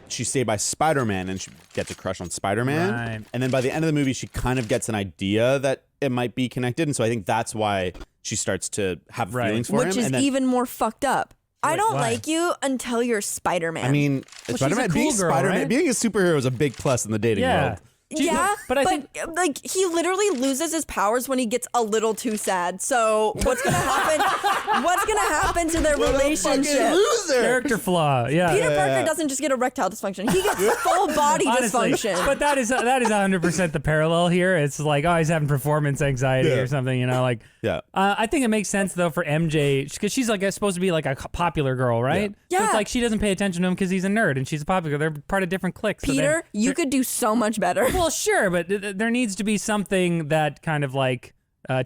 she's saved by Spider-Man, and she gets a crush on Spider-Man. Right. And then by the end of the movie, she kind of gets an idea that it might be connected, and so I think that's why she starts to have Right. feelings for Which him. is and then, even more fucked up. I don't why? like you until you're Spider-Man. I mean, she's Spider-Man a cool being girl, Spider-Man, right? being a superhero is a big plus in the dating Yeah. world. yeah, but I think like he literally loses his powers when he gets a little too sad. So what's gonna happen? What's gonna happen to their relationship? Loser. character flaw. Yeah. Peter Parker doesn't just get erectile dysfunction; he gets full body Honestly, dysfunction. but that is 100% the parallel here. It's like, oh, he's having performance anxiety Yeah. or something, you know, like. Yeah. I think it makes sense though for MJ because she's like supposed to be like a popular girl, right? Yeah. So it's like she doesn't pay attention to him because he's a nerd and she's a popular. They're part of different cliques. so Peter, you could do so much better. well, sure, but there needs to be something that kind of like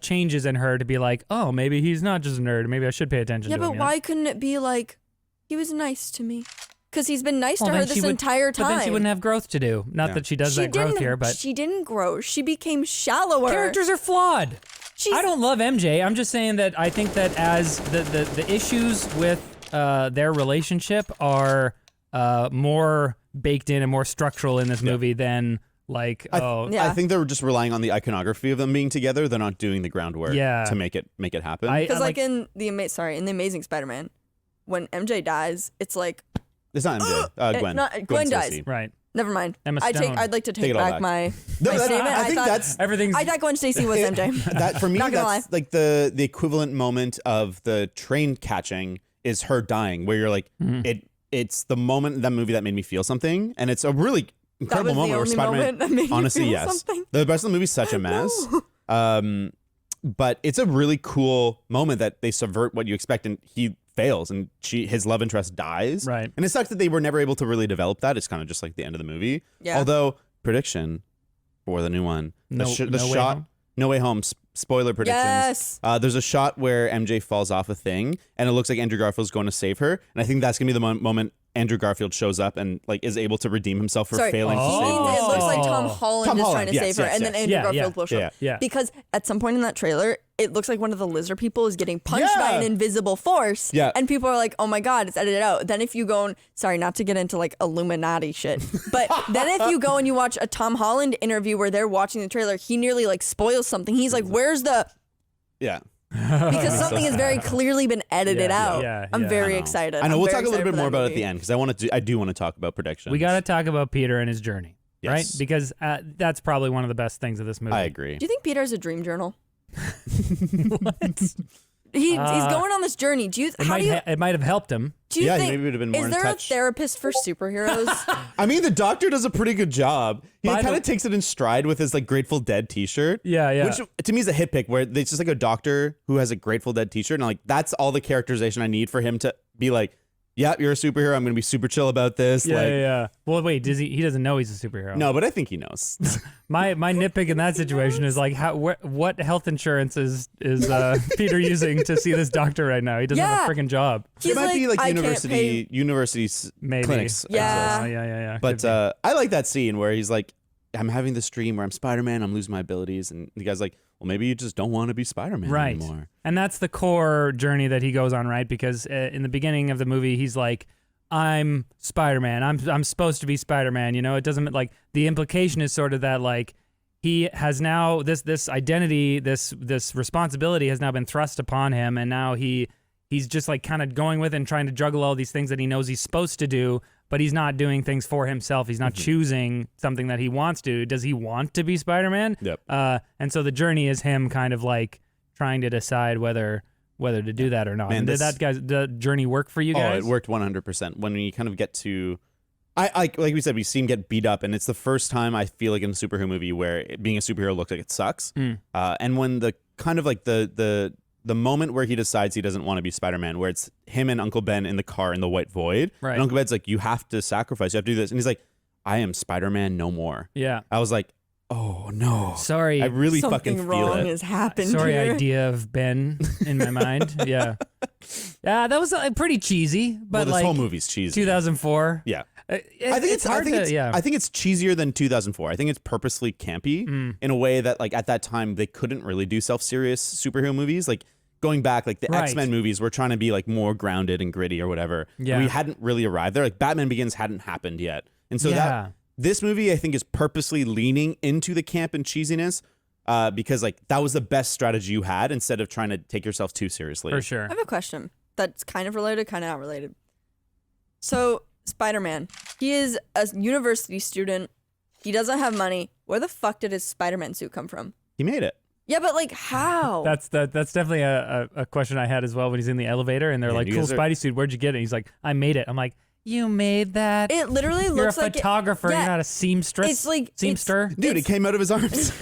changes in her to be like, oh, maybe he's not just a nerd. Maybe I should pay attention Yeah, to him. but you know? why couldn't it be like he was nice to me? Because he's been nice Well, to her then this she would- entire time. But then she wouldn't have growth to do. Not Yeah. that she does She that growth didn't- here, but she didn't grow. She became shallower. characters are flawed. She's- I don't love MJ. I'm just saying that I think that as the issues with their relationship are more baked in and more structural in this movie than like Yeah. I think they were just relying on the iconography of them being together. They're not doing the groundwork Yeah. to make it happen. Because I like in the Amazing Spider-Man, when MJ dies, it's like it's not MJ. Gwen. Gwen dies. Stacy. right. never mind. Emma Stone. I'd like to Take take it all back back. my No, that- statement. I think thought, that's Everything's I thought Gwen Stacy was MJ. that for me. Not gonna That's lie. like the equivalent moment of the train catching is her dying, where you're like it's the moment in that movie that made me feel something, and it's a really incredible was the moment where only Spider-Man. moment that made you honestly, feel yes. something? The rest of the movie's such a mess. But it's a really cool moment that they subvert what you expect, and he fails and his love interest dies. Right. And it sucks that they were never able to really develop that. It's kind of just like the end of the movie. Yeah. Although, prediction for the new one. No Way shot. Home? No Way Home. Spoiler predictions. Yes. There's a shot where MJ falls off a thing, and it looks like Andrew Garfield's going to save her. And I think that's gonna be the moment Andrew Garfield shows up and like is able to redeem himself for failing to He save means her. it looks like Tom Holland is trying to yes, save her, yes, and then yes. Andrew Yeah, Garfield yeah, will show up. yeah. Because at some point in that trailer, it looks like one of the lizard people is getting punched by Yeah. an invisible force. Yeah. And people are like, oh my God, it's edited out. Then if you go and, sorry, not to get into like Illuminati shit, but then if you go and you watch a Tom Holland interview where they're watching the trailer, he nearly like spoils something. He's like, where's the, Yeah. because something has very clearly been edited out. I'm yeah. very I know. excited. I know. I'm We'll very talk a little excited bit for more that about it at movie. the end because I do want to talk about predictions. We got to talk about Peter and his journey, Yes. right? Because that's probably one of the best things of this movie. I agree. Do you think Peter has a dream journal? What? He's going on this journey. Do you? It might have helped him. Do you Yeah, he think? maybe would have been more is in there touch. a therapist for superheroes? I mean, the Doctor does a pretty good job. He By kind the- of takes it in stride with his like Grateful Dead T-shirt. Yeah, yeah. Which to me is a hit pick, where it's just like a doctor who has a Grateful Dead T-shirt, and like that's all the characterization I need for him to be like, "Yeah, you're a superhero. I'm gonna be super chill about this." Yeah, like, yeah. Well, wait, he doesn't know he's a superhero. no, but I think he knows. My nitpick in that situation is like what health insurance is Peter using to see this doctor right now? He doesn't have a Yeah. freaking job. It might be like I can't pay. university Maybe. clinics. Yeah. Yeah. But I like that scene where he's like, I'm having this dream where I'm Spider-Man, I'm losing my abilities, and the guy's like, well, maybe you just don't want to be Spider-Man right. anymore. And that's the core journey that he goes on, right? Because in the beginning of the movie, he's like, I'm Spider-Man. I'm supposed to be Spider-Man. You know, it doesn't like the implication is sort of that like he has now this identity, this responsibility has now been thrust upon him, and now he's just like kind of going with it and trying to juggle all these things that he knows he's supposed to do, but he's not doing things for himself. He's not choosing something that he wants to. Does he want to be Spider-Man? Yep. And so the journey is him kind of like trying to decide whether to do that or not. Man, And did the journey work for you guys? Oh, it worked 100%. When we kind of get to, like we said, we see him get beat up, and it's the first time I feel like in a superhero movie where being a superhero looks like it sucks. And when the kind of like the moment where he decides he doesn't want to be Spider-Man, where it's him and Uncle Ben in the car in the white void, Right. and Uncle Ben's like, you have to sacrifice, you have to do this, and he's like, I am Spider-Man no more. Yeah. I was like, oh no. Sorry. I really Something fucking wrong feel it. has happened Sorry here. idea of Ben in my mind. Yeah. Yeah, that was pretty cheesy, Well, but this like whole movie's cheesy. 2004. Yeah. I think it's hard to, yeah. I think it's cheesier than 2004. I think it's purposely campy in a way that like at that time they couldn't really do self-serious superhero movies. Like going back, like the Right. X-Men movies were trying to be like more grounded and gritty or whatever. Yeah. And we hadn't really arrived there. Like Batman Begins hadn't happened yet. And so Yeah. that this movie I think is purposely leaning into the camp and cheesiness because like that was the best strategy you had instead of trying to take yourself too seriously. For sure. I have a question that's kind of related, kind of not related. So, Spider-Man, he is a university student. He doesn't have money. Where the fuck did his Spider-Man suit come from? He made it. Yeah, but like how? That's definitely a question I had as well when he's in the elevator and they're Man, like, you cool guys are- Spidey suit, where'd you get it? He's like, I made it. I'm like, you made that? It literally You're looks a like photographer. yeah, You're not a seamstress. it's like- seamster. Dude, it came out of his arms.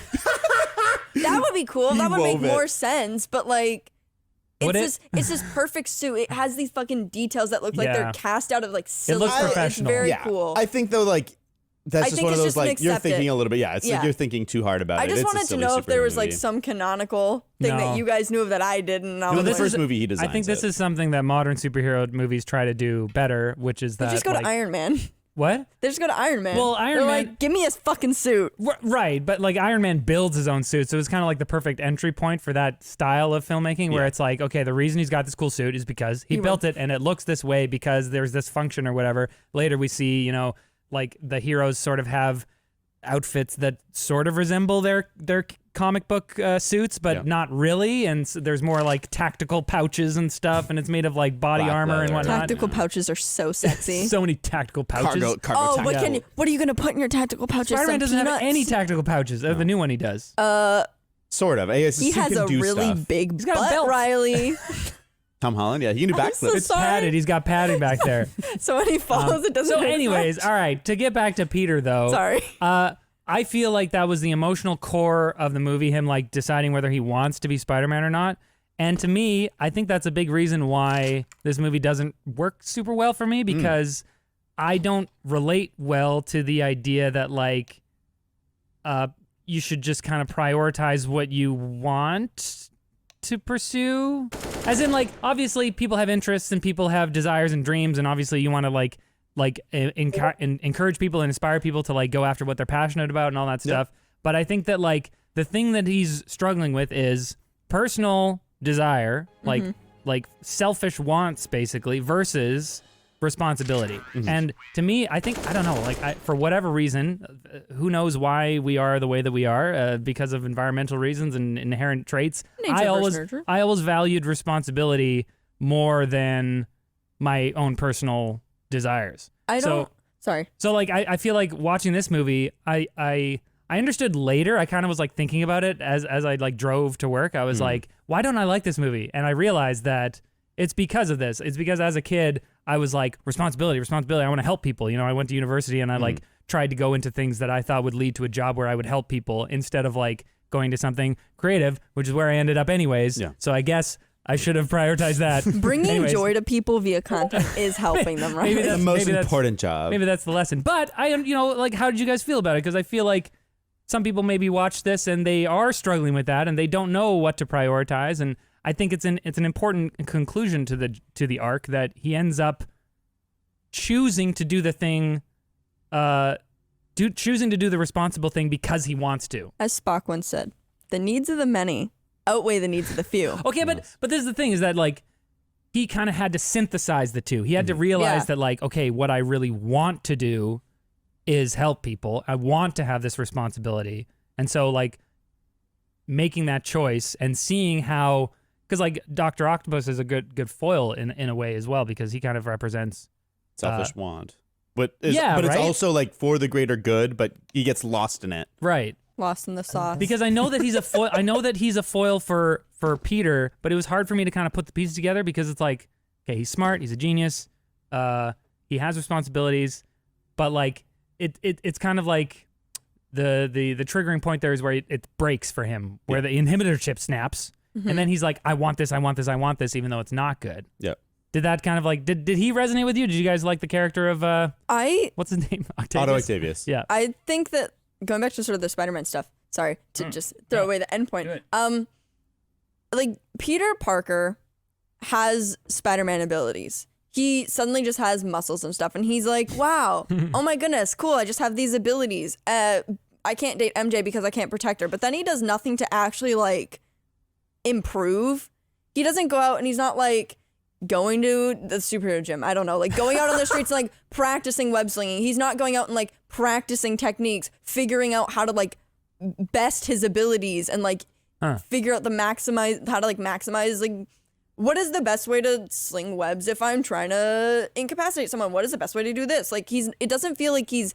that would be cool. He That would make wove it. more sense. But like, Would it's this perfect suit. It has these fucking details that look like Yeah. they're cast out of like looks silicone. It's professional. very yeah. cool. I think though, like that's I just think one of it's those just an like you're accept it. thinking a little bit. Yeah, it's Yeah. like you're thinking too hard about I it. just It's a wanted to silly know if there superhero was like movie. some canonical thing No. that you guys knew of that I didn't. I No, was the like, first movie he designs. I think this is something that modern superhero movies try to do better, which is they that just go like, to Iron Man. what? They just go to Iron Man. Well, Iron They're Man- like, give me his fucking suit. Right, but like Iron Man builds his own suit, so it's kind of like the perfect entry point for that style of filmmaking where Yeah. it's like, okay, the reason he's got this cool suit is because he built it and it looks this way because there's this function or whatever. Later we see, you know, like the heroes sort of have outfits that sort of resemble their comic book suits, but Yeah. not really, and so there's more like tactical pouches and stuff, and it's made of like body Black armor and leather. whatnot. Tactical pouches are so sexy. So many tactical pouches. cargo Oh, tactical. what can you? What are you gonna put in your tactical pouches? Spider-Man Some doesn't have peanuts? any tactical pouches. The new one he does. Sort of. His He suit has can a do really stuff. big got a butt, belt. Riley. Tom Holland, yeah, he can do I'm so backflips. It's sorry. padded. He's got padding back there. So when he falls, it doesn't. So, hurt anyways, much. all right. To get back to Peter, though, Sorry. I feel like that was the emotional core of the movie. Him like deciding whether he wants to be Spider-Man or not. And to me, I think that's a big reason why this movie doesn't work super well for me, because I don't relate well to the idea that like you should just kind of prioritize what you want to pursue. As in, like, obviously people have interests and people have desires and dreams, and obviously you want to encourage people and inspire people to like go after what they're passionate about and all that stuff. But I think that like the thing that he's struggling with is personal desire, like selfish wants basically, versus responsibility. And to me, I think, I don't know, like for whatever reason, who knows why we are the way that we are, because of environmental reasons and inherent traits. I always valued responsibility more than my own personal desires. Sorry. So like I feel like watching this movie, I understood later. I kind of was like thinking about it as I like drove to work. I was like, why don't I like this movie? And I realized that it's because of this. It's because as a kid, I was like, responsibility. I want to help people. You know, I went to university and I like tried to go into things that I thought would lead to a job where I would help people instead of like going to something creative, which is where I ended up anyways. Yeah. So I guess I should have prioritized that. Bringing joy to people via content is helping them, right? Maybe the most important job. Maybe that's the lesson. But I am, like, how did you guys feel about it? Because I feel like some people maybe watch this and they are struggling with that and they don't know what to prioritize. And I think it's an important conclusion to the arc that he ends up choosing to do the thing, choosing to do the responsible thing because he wants to. As Spock once said, the needs of the many outweigh the needs of the few. Okay, but this is the thing, is that like he kind of had to synthesize the two. He had to realize that like, okay, what I really want to do is help people. I want to have this responsibility. And so like making that choice and seeing how, because like Dr. Octopus is a good foil in a way as well, because he kind of represents selfish want. But it's also like for the greater good, but he gets lost in it. Right. Lost in the sauce. Because I know that he's a foil. I know that he's a foil for Peter, but it was hard for me to kind of put the pieces together, because it's like, okay, he's smart, he's a genius, he has responsibilities, but like it's kind of like the triggering point there is where it breaks for him, where the inhibitor chip snaps, and then he's like, I want this, even though it's not good. Yeah. Did that kind of like did he resonate with you? Did you guys like the character of what's his name? Otto Octavius. Yeah. I think that going back to sort of the Spider-Man stuff, sorry to just throw away the end point. Like Peter Parker has Spider-Man abilities. He suddenly just has muscles and stuff, and he's like, wow, oh my goodness, cool, I just have these abilities. I can't date MJ because I can't protect her. But then he does nothing to actually like improve. He doesn't go out and he's not like going to the superhero gym. I don't know, like going out on the streets and like practicing web slinging. He's not going out and like practicing techniques, figuring out how to like best his abilities and like figure out how to maximize like what is the best way to sling webs if I'm trying to incapacitate someone? What is the best way to do this? Like it doesn't feel like he's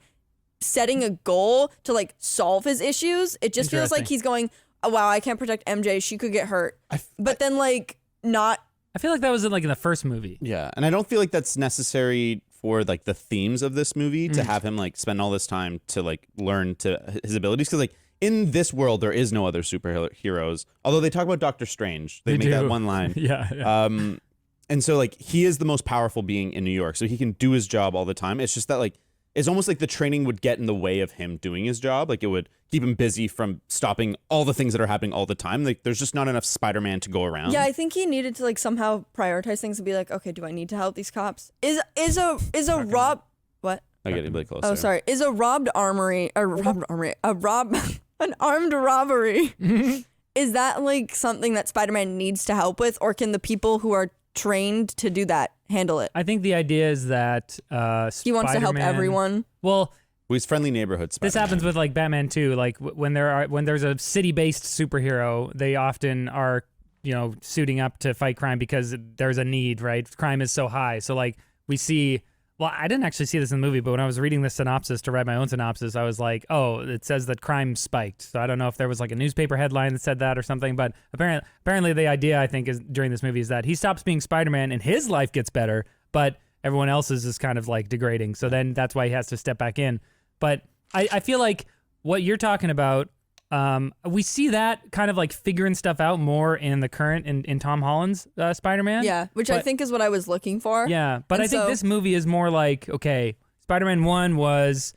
setting a goal to like solve his issues. It just feels like he's going, oh wow, I can't protect MJ, she could get hurt. But then like not. I feel like that was in the first movie. Yeah, and I don't feel like that's necessary for like the themes of this movie to have him like spend all this time to like learn to his abilities, because like in this world there is no other superheroes. Although they talk about Doctor Strange, they make that one line. Yeah. And so like he is the most powerful being in New York, so he can do his job all the time. It's just that like it's almost like the training would get in the way of him doing his job. Like it would keep him busy from stopping all the things that are happening all the time. Like there's just not enough Spider-Man to go around. Yeah, I think he needed to like somehow prioritize things and be like, okay, do I need to help these cops? Is a rob what? I get a bit closer. Oh, sorry. Is a robbed armory an armed robbery? Is that like something that Spider-Man needs to help with, or can the people who are trained to do that handle it? I think the idea is that he wants to help everyone. Well, he's friendly neighborhood Spider-Man. This happens with like Batman too. Like when there's a city-based superhero, they often are, suiting up to fight crime because there's a need, right? Crime is so high. So like we see, well, I didn't actually see this in the movie, but when I was reading the synopsis to write my own synopsis, I was like, oh, it says that crime spiked. So I don't know if there was like a newspaper headline that said that or something, but apparently the idea, I think, is during this movie is that he stops being Spider-Man and his life gets better, but everyone else's is kind of like degrading. So then that's why he has to step back in. But I feel like what you're talking about We see that kind of like figuring stuff out more in the current in Tom Holland's Spider-Man. Yeah, which I think is what I was looking for. Yeah, but And I think so- this movie is more like, okay, Spider-Man 1 was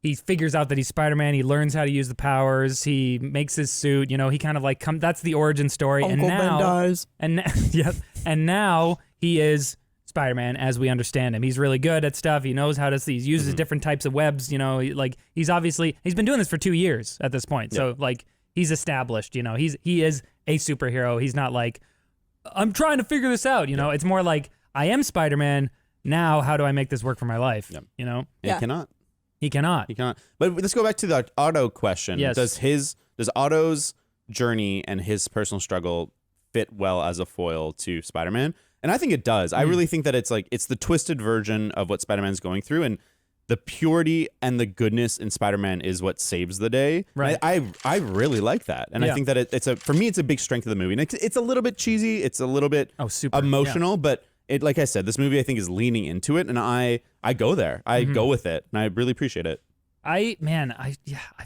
he figures out that he's Spider-Man, he learns how to use the powers, he makes his suit, you know, he kind of like that's the origin story. Uncle Ben dies. Yep. And now he is Spider-Man as we understand him. He's really good at stuff. He knows how to he uses different types of webs, you know, like he's been doing this for 2 years at this point. So like he's established, you know. He is a superhero. He's not like I'm trying to figure this out, you know. It's more like I am Spider-Man. Now how do I make this work for my life? You know? He cannot. He cannot. He cannot. But let's go back to the Otto question. Yes. Does Otto's journey and his personal struggle fit well as a foil to Spider-Man? And I think it does. I really think that it's the twisted version of what Spider-Man's going through, and the purity and the goodness in Spider-Man is what saves the day. Right. I really like that, and I think that for me it's a big strength of the movie. And it's a little bit cheesy. It's a little bit super emotional, but like I said, this movie I think is leaning into it, and I go there. I go with it, and I really appreciate it. I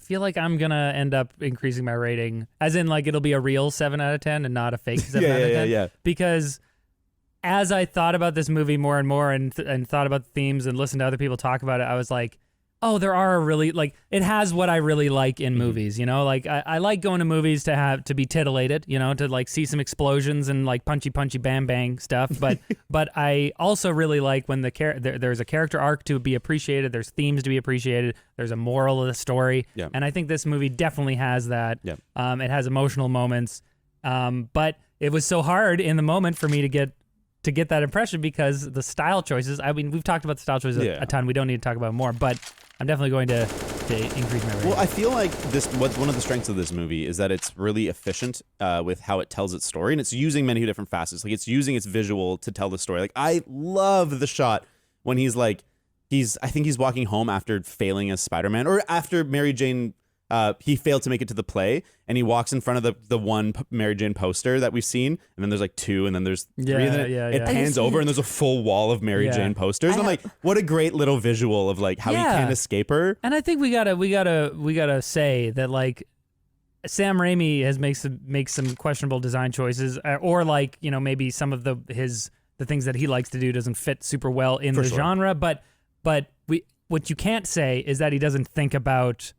feel like I'm gonna end up increasing my rating, as in like it'll be a real 7 out of 10 and not a fake 7 out of 10. Yeah. Because as I thought about this movie more and more and thought about the themes and listened to other people talk about it, I was like, oh, there are really like it has what I really like in movies, you know? Like I like going to movies to be titillated, you know, to like see some explosions and like punchy bang bang stuff, but I also really like when there's a character arc to be appreciated, there's themes to be appreciated, there's a moral of the story. Yeah. And I think this movie definitely has that. Yeah. It has emotional moments. But it was so hard in the moment for me to get that impression because the style choices, I mean, we've talked about the style choices a ton. We don't need to talk about it more, but I'm definitely going to increase my rating. Well, I feel like one of the strengths of this movie is that it's really efficient with how it tells its story, and it's using many different facets. Like it's using its visual to tell the story. Like I love the shot when I think he's walking home after failing as Spider-Man, or after Mary Jane. He failed to make it to the play, and he walks in front of the one Mary Jane poster that we've seen, and then there's like 2, and then there's 3, and then it pans over, and there's a full wall of Mary Jane posters. And I'm like, what a great little visual of like how he can't escape her. And I think we gotta say that like Sam Raimi has makes some questionable design choices, or like, you know, maybe some of the things that he likes to do doesn't fit super well in the genre. But what you can't say is that he doesn't think about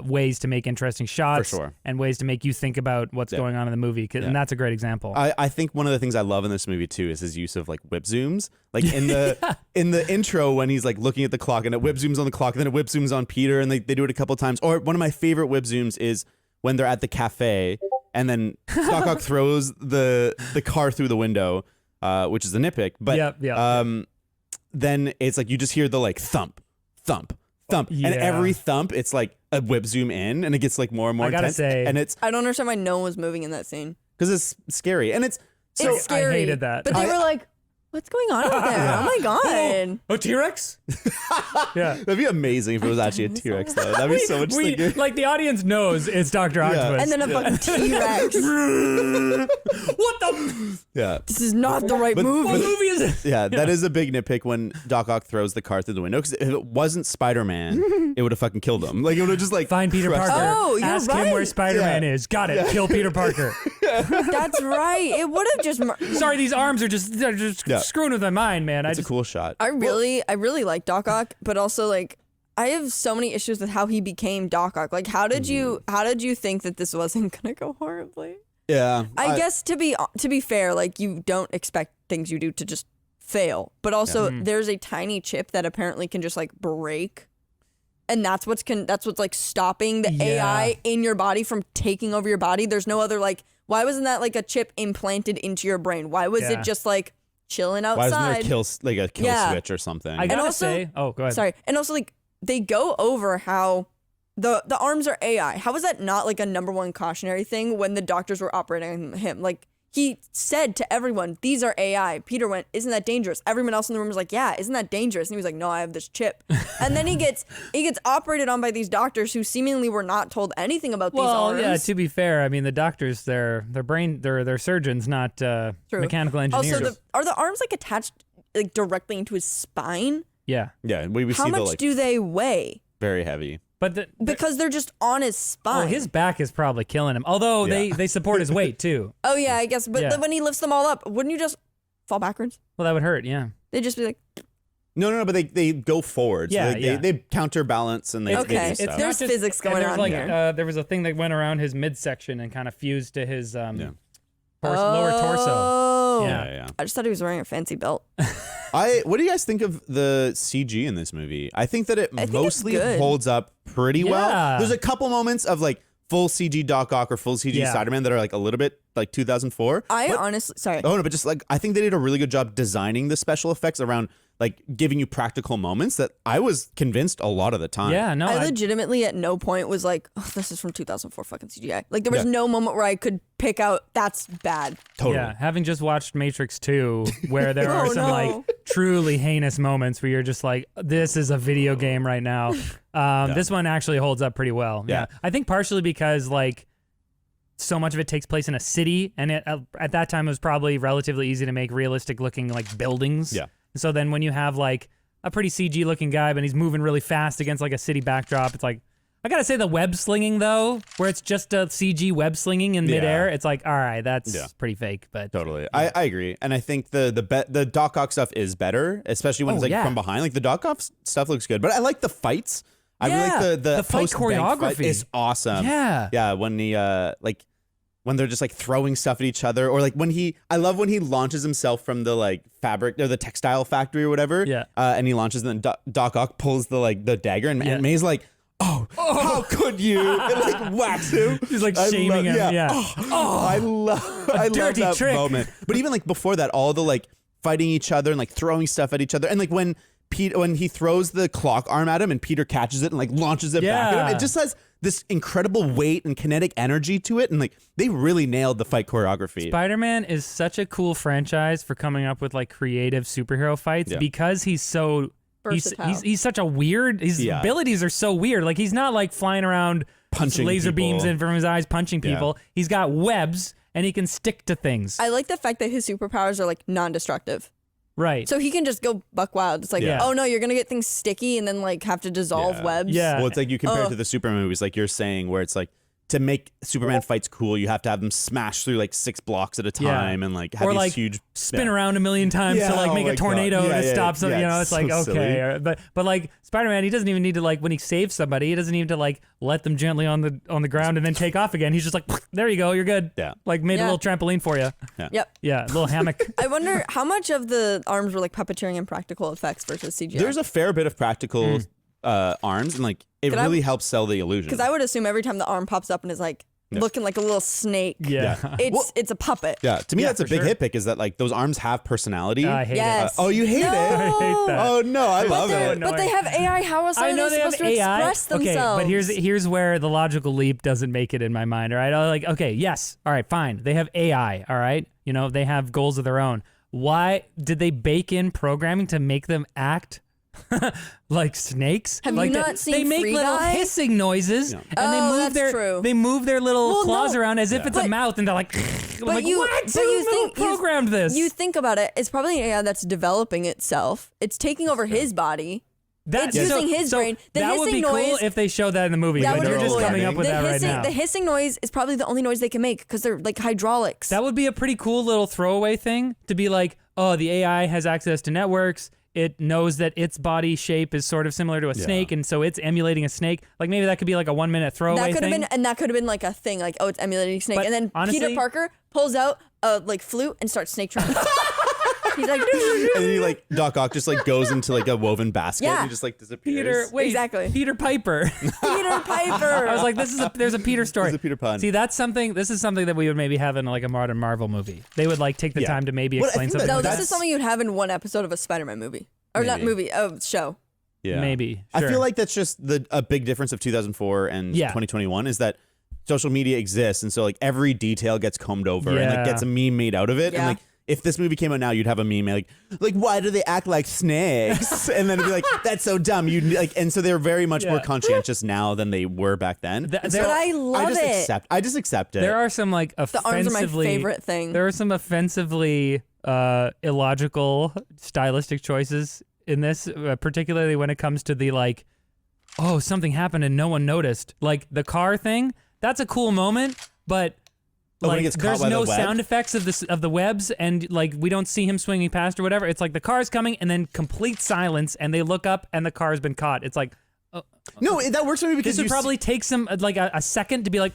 ways to make interesting shots and ways to make you think about what's going on in the movie, and that's a great example. I think one of the things I love in this movie too is his use of like whip zooms, like in the intro when he's like looking at the clock and it whip zooms on the clock and then it whip zooms on Peter, and they do it a couple of times. Or one of my favorite whip zooms is when they're at the cafe and then Doc Ock throws the car through the window, which is a nitpick, but then it's like you just hear the like thump and every thump it's like a whip zoom in, and it gets like more and more intense. And I don't understand why no one was moving in that scene. Because it's scary, and it's scary. I hated that. But they were like, what's going on out there? Oh my god. Oh, T-Rex? Yeah. That'd be amazing if it was actually a T-Rex though. That'd be so much thicker. Like the audience knows it's Dr. Octopus. And then a fucking T-Rex. What the? Yeah. This is not the right movie. What movie is it? Yeah, that is a big nitpick when Doc Ock throws the car through the window, because if it wasn't Spider-Man, it would have fucking killed him. Like it would have just like find Peter Parker. Oh, you're Ask him where right. Spider-Man is. Got it. Kill Peter Parker. That's right. It would have just. Sorry, these arms are just screwing with my mind, man. It's a cool shot. I really like Doc Ock, but also like I have so many issues with how he became Doc Ock. Like how did you think that this wasn't gonna go horribly? Yeah. I guess to be fair, like you don't expect things you do to just fail, but also there's a tiny chip that apparently can just like break. And that's what's like stopping the AI in your body from taking over your body. There's no other like, why wasn't that like a chip implanted into your brain? Why was it just like chilling outside? Why wasn't there a kill switch or something? I gotta say, oh, go ahead. Sorry, and also like they go over how the arms are AI. How is that not like a number one cautionary thing when the doctors were operating on him? Like he said to everyone, these are AI. Peter went, isn't that dangerous? Everyone else in the room was like, yeah, isn't that dangerous? And he was like, no, I have this chip. And then he gets operated on by these doctors who seemingly were not told anything about these arms. Yeah, to be fair, I mean the doctors, they're surgeons, not mechanical engineers. Also, are the arms like attached like directly into his spine? Yeah. Yeah, we How see much do they weigh? very heavy. But because they're just on his spine. well, his back is probably killing him. Although they support his weight too. Oh yeah, I guess. But Yeah. when he lifts them all up, wouldn't you just fall backwards? Well, that would hurt. Yeah. They'd just be like, No, but they go forward. So Yeah, they counterbalance and they Okay. they do It's stuff. There's physics going there's on like, here. there was a thing that went around his midsection and kind of fused to his oh. lower torso. yeah. I just thought he was wearing a fancy belt. What do you guys think of the CG in this movie? I think that it think it's mostly good. holds up pretty well. Yeah. There's a couple moments of like full CG Doc Ock or full CG Yeah. Spider-Man that are like a little bit like 2004. Honestly, sorry. Oh no, but just like I think they did a really good job designing the special effects around like giving you practical moments that I was convinced a lot of the time. Yeah, no, I legitimately at no point was like, oh, this is from 2004 fucking CGI. Like there was Yeah. no moment where I could pick out that's bad. Totally. Yeah, having just watched Matrix 2, where there are Oh, some no. like truly heinous moments where you're just like, this is a video game right now. This one actually holds up pretty well. Yeah. I think partially because like so much of it takes place in a city, and at that time it was probably relatively easy to make realistic looking like buildings. Yeah. So then when you have like a pretty CG looking guy, but he's moving really fast against like a city backdrop, it's like, I gotta say the web slinging though, where it's just a CG web slinging in midair, it's like, all right, that's pretty fake, but Totally. I agree. And I think the Doc Ock stuff is better, especially when it's like from behind. Like the Doc Ock stuff looks good, but I like the fights. I really like the fight post-bank choreography fight is awesome. Yeah. Yeah, when he like when they're just like throwing stuff at each other, or like I love when he launches himself from the like fabric or the textile factory or whatever. Yeah. And he launches, and then Doc Ock pulls the dagger, and Aunt May's like, oh, how could you? And like whacks him. He's like shaming him. Yeah. I love dirty that trick. moment. But even like before that, all the like fighting each other and like throwing stuff at each other, and like when he throws the clock arm at him and Peter catches it and like launches it back at him, it just has this incredible weight and kinetic energy to it, and like they really nailed the fight choreography. Spider-Man is such a cool franchise for coming up with like creative superhero fights because he's so Versatile. he's such a weird. His abilities are so weird. Like he's not like flying around Punching laser people. beams in from his eyes, punching people. He's got webs and he can stick to things. I like the fact that his superpowers are like non-destructive. Right. So he can just go buck wild. It's like, oh no, you're gonna get things sticky and then like have to dissolve webs. Yeah. Well, it's like you compare it to the Superman movies, like you're saying, where it's like to make Superman fights cool, you have to have them smash through like 6 blocks at a time and like have or these like huge spin around a million times to like oh make my a tornado God. to stop something. Yeah, You know, it's so like silly. okay, but like Spider-Man, he doesn't even need to like when he saves somebody, he doesn't even to like let them gently on the ground and then take off again. He's just like, there you go, you're good. Yeah. Like made a Yeah. little trampoline for you. Yep. Yeah, a little hammock. I wonder how much of the arms were like puppeteering and practical effects versus CGI. There's a fair bit of practical arms, and like it Could I- really helps sell the illusion. Because I would assume every time the arm pops up and is like looking like a little snake, Yeah. it's a puppet. Yeah, to me that's a for big sure. hit pick is that like those arms have personality. I hate Yes. Oh, you hate No. it? I hate that. Oh no, I love it. But they have AI. How else I are know they they have supposed to AI. express themselves? Okay, but here's where the logical leap doesn't make it in my mind. All right, I'm like, okay, yes, all right, fine. They have AI. All right, you know, they have goals of their own. Why did they bake in programming to make them act like snakes? Have you like not they seen make Free little Guy? hissing noises, and Oh, that's true. they move their little Well, claws no, around as if it's a but- mouth, and they're like, I'm like, what? but Who you think programmed this? You think about it. It's probably an AI that's developing itself. It's taking over his body. That- It's using his brain. The that would be hissing cool noise- if they showed that in the movie. That But would you're be just cool. coming up with the that right hissing, now. The hissing noise is probably the only noise they can make because they're like hydraulics. That would be a pretty cool little throwaway thing to be like, oh, the AI has access to networks. It knows that its body shape is sort of similar to a snake, and so it's emulating a snake. Like maybe that could be like a 1 minute throwaway that could have thing. been, and that could have been like a thing, like it's emulating a snake, But and then honestly- Peter Parker pulls out a like flute and starts snake drumming. He's like, And then he like Doc Ock just like goes into like a woven basket Yeah. and he just like disappears. Peter, wait, Exactly. Peter Piper. Peter Piper. I was like, there's a Peter story. There's a Peter pun. See, this is something that we would maybe have in like a modern Marvel movie. They would like take the time to maybe Well, I explain think that- something. no, like this that. is something you'd have in one episode of a Spider-Man movie, or not Maybe. movie, show. Yeah. Maybe. I Sure. feel like that's just a big difference of 2004 and 2021 is that social media exists, and so like every detail gets combed over and like Yeah. gets a meme made out of it. Yeah. And like if this movie came out now, you'd have a meme like why do they act like snakes? And then it'd be like that's so dumb. You like, and so they're very much more conscientious now than they were back then. And so But I love it. I just accept it. There are some like The arms are my offensively favorite thing. There are some offensively illogical stylistic choices in this, particularly when it comes to the like oh, something happened and no one noticed. Like the car thing, that's a cool moment, but when he like gets caught there's by no the web? sound effects of the webs, and like we don't see him swinging past or whatever. It's like the car's coming and then complete silence, and they look up and the car's been caught. It's like, No, that works for me because this would probably take some like a second to be like.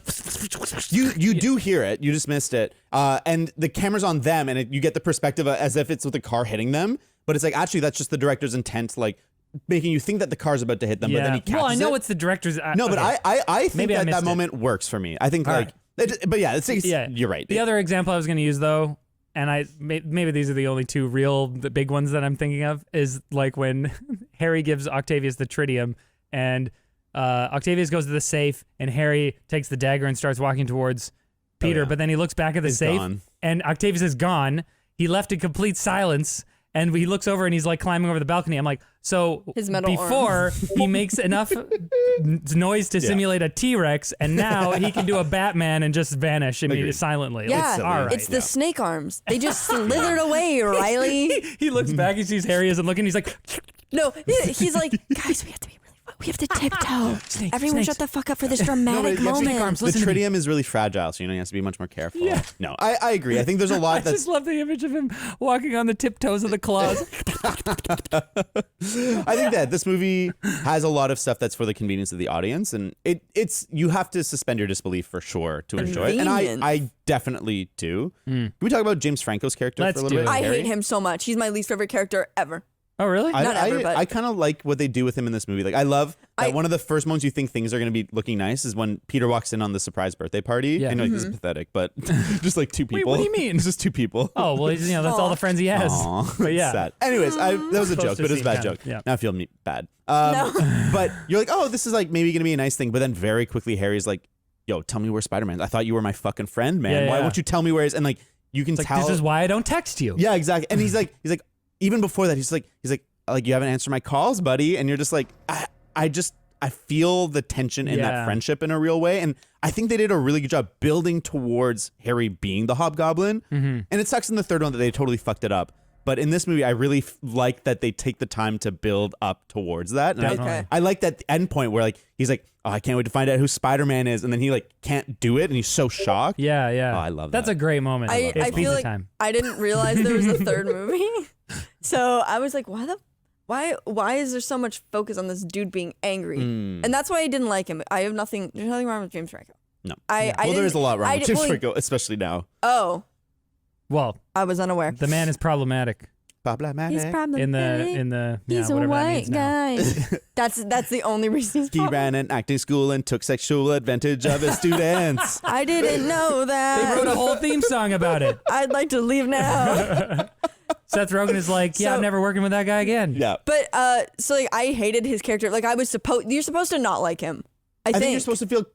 you do hear it. You just missed it. And the camera's on them, and you get the perspective as if it's with the car hitting them. But it's like actually that's just the director's intent, like making you think that the car's about to hit them, but then he catches well, I know it. it's the director's. No, but okay. I think Maybe I that missed it. moment works for me. I think All like, but yeah, you're right. The other example I was going to use though, and maybe these are the only two the big ones that I'm thinking of, is like when Harry gives Octavius the tritium, and Octavius goes to the safe, and Harry takes the dagger and starts walking towards Peter, yeah. but then he looks back at the He's safe, gone. and Octavius is gone. He left in complete silence. And he looks over and he's like climbing over the balcony. I'm like, so His metal before he makes enough noise to simulate a T-Rex, and now he can do a Batman and just vanish immediately silently. Yeah, silly. all right. it's the snake arms. They just slithered away, Riley. He looks back, he sees Harry isn't looking. He's like, No, he's like, guys, we have to be we have to tiptoe. Everyone snakes. shut the fuck up for this dramatic you have to be moment. the tritium is really fragile, so he has to be much more careful. Yeah. No, I agree. I think there's a lot I that's just love the image of him walking on the tiptoes of the claws. I think that this movie has a lot of stuff that's for the convenience of the audience, and it's you have to suspend your disbelief for sure to enjoy it, and I definitely do. Can we talk about James Franco's character Let's for a little do bit? it. I Harry? hate him so much. He's my least favorite character ever. Oh, really? Not ever, but- I kind of like what they do with him in this movie. Like, I love that I- one of the first moments you think things are going to be looking nice is when Peter walks in on the surprise birthday party. Yeah. I know this is pathetic, but just like two people. what do you mean? It's just two people. Oh, well, that's all the friends he has. Aw, But yeah. sad. Anyways, that was a Supposed joke, to but it was a seem bad kind of- joke. yeah. Now I feel bad. No. But you're like, oh, this is like maybe going to be a nice thing. But then very quickly, Harry's like, yo, tell me where Spider-Man is. I thought you were my fucking friend, man. Yeah, Why yeah. won't you tell me where he is? And like, you can It's like, tell. this is why I don't text you. Yeah, exactly. And he's like, even before that, he's like, you haven't answered my calls, buddy. And you're just like, I feel the tension in that Yeah. friendship in a real way. And I think they did a really good job building towards Harry being the Hobgoblin. Mm-hmm. And it sucks in the third one that they totally fucked it up. But in this movie, I really like that they take the time to build up towards that. And Definitely. Okay. I like that end point where like he's like, oh, I can't wait to find out who Spider-Man is. And then he like can't do it. And he's so shocked. Yeah, yeah. Oh, I love That's that. a great moment. I It's feel pizza like time. I didn't realize there was a third movie. So I was like, why is there so much focus on this dude being angry? And that's why I didn't like him. There's nothing wrong with James Franco. No. I Well, there is a lot wrong I with didn't- James well, Franco, especially now. Oh, Well, I was unaware. the man is problematic He's probably in the he's a whatever that white means now. guy. that's the only reason he's He probably. ran an acting school and took sexual advantage of his students. I didn't know They that. wrote a whole theme song about it. I'd like to leave now. Seth Rogen is like, yeah, So- I'm never working with that guy again. Yeah. But so like I hated his character. Like you're supposed to not like him. I I think think you're supposed to feel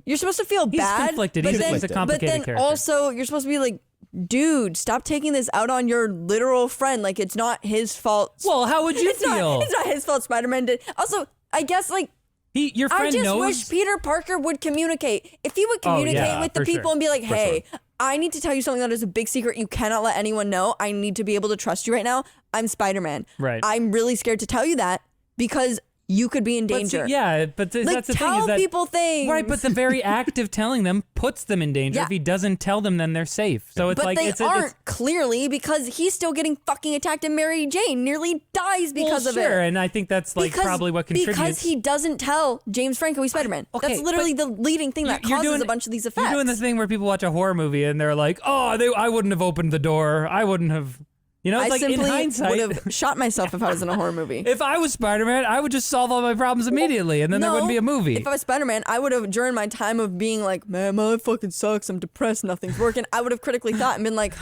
you're supposed to feel He's bad. conflicted. But He's then, a complicated but then character. also you're supposed to be like, dude, stop taking this out on your literal friend. Like it's not his fault. Well, how would you it's feel? It's not his fault. Spider-Man did. Also, I guess like. Your I friend just knows. wish Peter Parker would communicate. If he would Oh, communicate yeah, with the for people sure. and be like, For hey, I need to tell you something that is a big secret. You cannot let anyone know. I need to be able to trust you right now. I'm Spider-Man. Right. I'm really scared to tell you that because you could be in But see, danger. yeah, but Like, that's the thing tell is that people things. right. But the very act of telling them puts them in danger. Yeah. If he doesn't tell them, then they're safe. So it's But like they it's aren't clearly because he's still getting fucking attacked and Mary Jane nearly dies because of sure, it. and I think that's like probably what contributes. Because he doesn't tell James Franco he's Spider-Man. Okay, That's literally the leading thing that You're causes doing- a bunch of these effects. You're doing the thing where people watch a horror movie and they're like, "Oh, I wouldn't have opened the door. I wouldn't have." You know, it's I like in simply hindsight, would have shot myself if I was in a horror movie. if I was Spider-Man, I would just solve all my problems immediately, and then there wouldn't be a movie. If I was Spider-Man, I would have, during my time of being like, man, my life fucking sucks, I'm depressed, nothing's working, I would have critically thought and been like,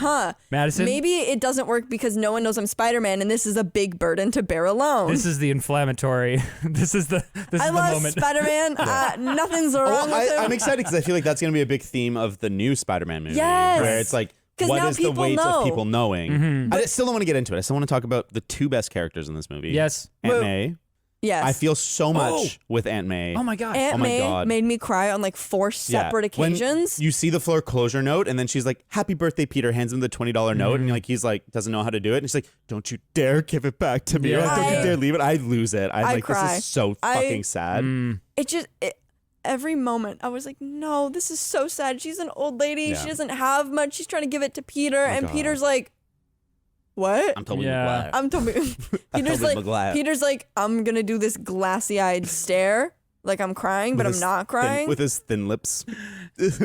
Madison? maybe it doesn't work because no one knows I'm Spider-Man and this is a big burden to bear alone. This is the inflammatory. This is the I love moment. Spider-Man. Nothing's wrong with him. I'm excited because I feel like that's going to be a big theme of the new Spider-Man movie. Yes. Where it's like, 'Cause what now is the people weight know. of people knowing? Mm-hmm. I still don't want to get into it. I still want to talk about the two best characters in this movie. Yes. Aunt May Yes. I feel so much with Aunt May. Oh my gosh. Aunt Oh my May God. made me cry on like 4 separate occasions. When you see the foreclosure note, and then she's like, "Happy birthday, Peter," hands him the $20 note, and he's like, doesn't know how to do it, and she's like, "Don't you dare give it back to me! Yeah. Like, don't you dare leave it!" I lose it. I'm I like, cry. this is so fucking sad. Every moment I was like, no, this is so sad. She's an old lady. Yeah. She doesn't have much. She's trying to give it to Peter, and God. Peter's like, what? I'm totally Yeah. glad. I'm Toby. Peter's totally like, glad. Peter's like, I'm gonna do this glassy-eyed stare, like I'm crying, but I'm not crying. With his thin lips. He's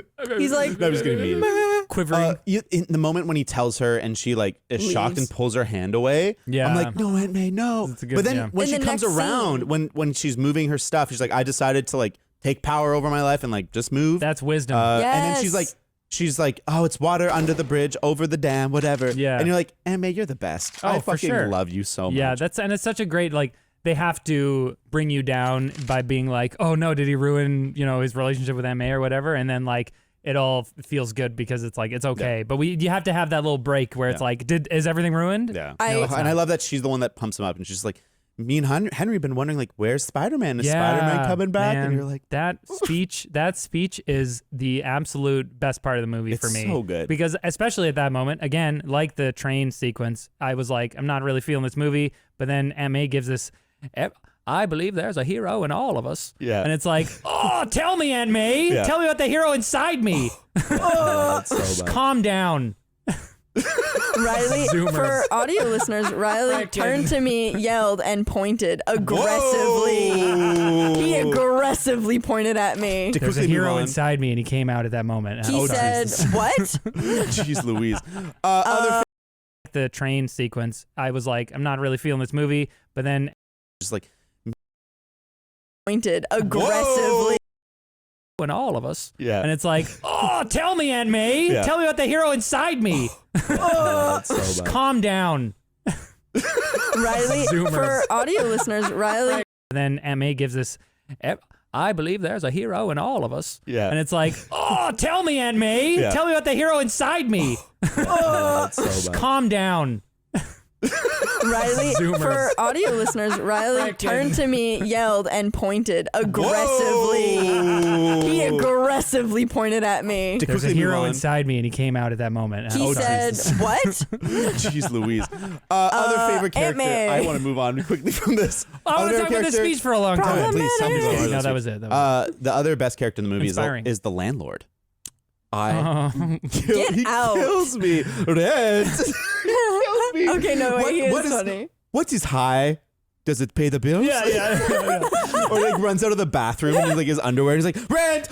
like, No, I'm just kidding. Mean. Quivering. In the moment when he tells her and she like is shocked Leaves. and pulls her hand away, Yeah. I'm like, no, Aunt May, no. That's a good- But then yeah. when In she the comes next around, scene- when she's moving her stuff, she's like, I decided to like take power over my life and like just move. That's wisdom. And then Yes. she's like, oh, it's water under the bridge, over the dam, whatever. Yeah. And you're like, Aunt May, you're the best. Oh, I for fucking sure. love you so much. Yeah, and it's such a great, like, they have to bring you down by being like, oh no, did he ruin, his relationship with Aunt May or whatever? And then like it all feels good because it's like, it's okay. But you have to have that little break where it's like, is everything ruined? Yeah. I- And I love that she's the one that pumps him up and she's like, me and Henry been wondering like, where's Spider-Man? Is Spider-Man coming back? Man, And you're like, that speech is the absolute best part of the movie for It's me. so good. Because especially at that moment, again, like the train sequence, I was like, I'm not really feeling this movie. But then Aunt May gives this, I believe there's a hero in all of us. Yeah. And it's like, oh, tell me, Aunt May. Yeah. Tell me about the hero inside me. that's so bad. Calm down. Riley, Zoomers. for audio listeners, Riley turned to me, yelled, and pointed aggressively. Whoa. He aggressively pointed at me. To There's a quickly move hero on. inside me, and he came out at that moment. He said, what? Jeez Louise. Other The train sequence, I was like, I'm not really feeling this movie. But then just like, Pointed aggressively. in all of us. yeah. And it's like, oh, tell me, Aunt May. Yeah. Tell me about the hero inside me. that's so bad. Calm down. Riley, Zoomers. for audio listeners, Riley Then Aunt May gives this, I believe there's a hero in all of us. Yeah. And it's like, oh, tell me, Aunt May. Yeah. Tell me about the hero inside me. That's so bad. Calm down. Riley, Zoomers. for audio listeners, Riley turned to me, yelled, and pointed aggressively. Whoa. He aggressively pointed at me. To There's a quickly move hero on. inside me, and he came out at that moment. He said, Jesus. what? Jeez Louise. Other favorite character. Aunt May. I want to move on quickly from this. I want Other to talk about this character- speech for a long time. Please, tell me Problematic. more. No, that was it. That was The other best character in the movie Inspiring. is the landlord. Get He out. kills me. Rent. Kills me. Okay, no, wait, he is what funny. What's his high? Does it pay the bills? yeah. Or like runs out of the bathroom and he's like his underwear and he's like, rent.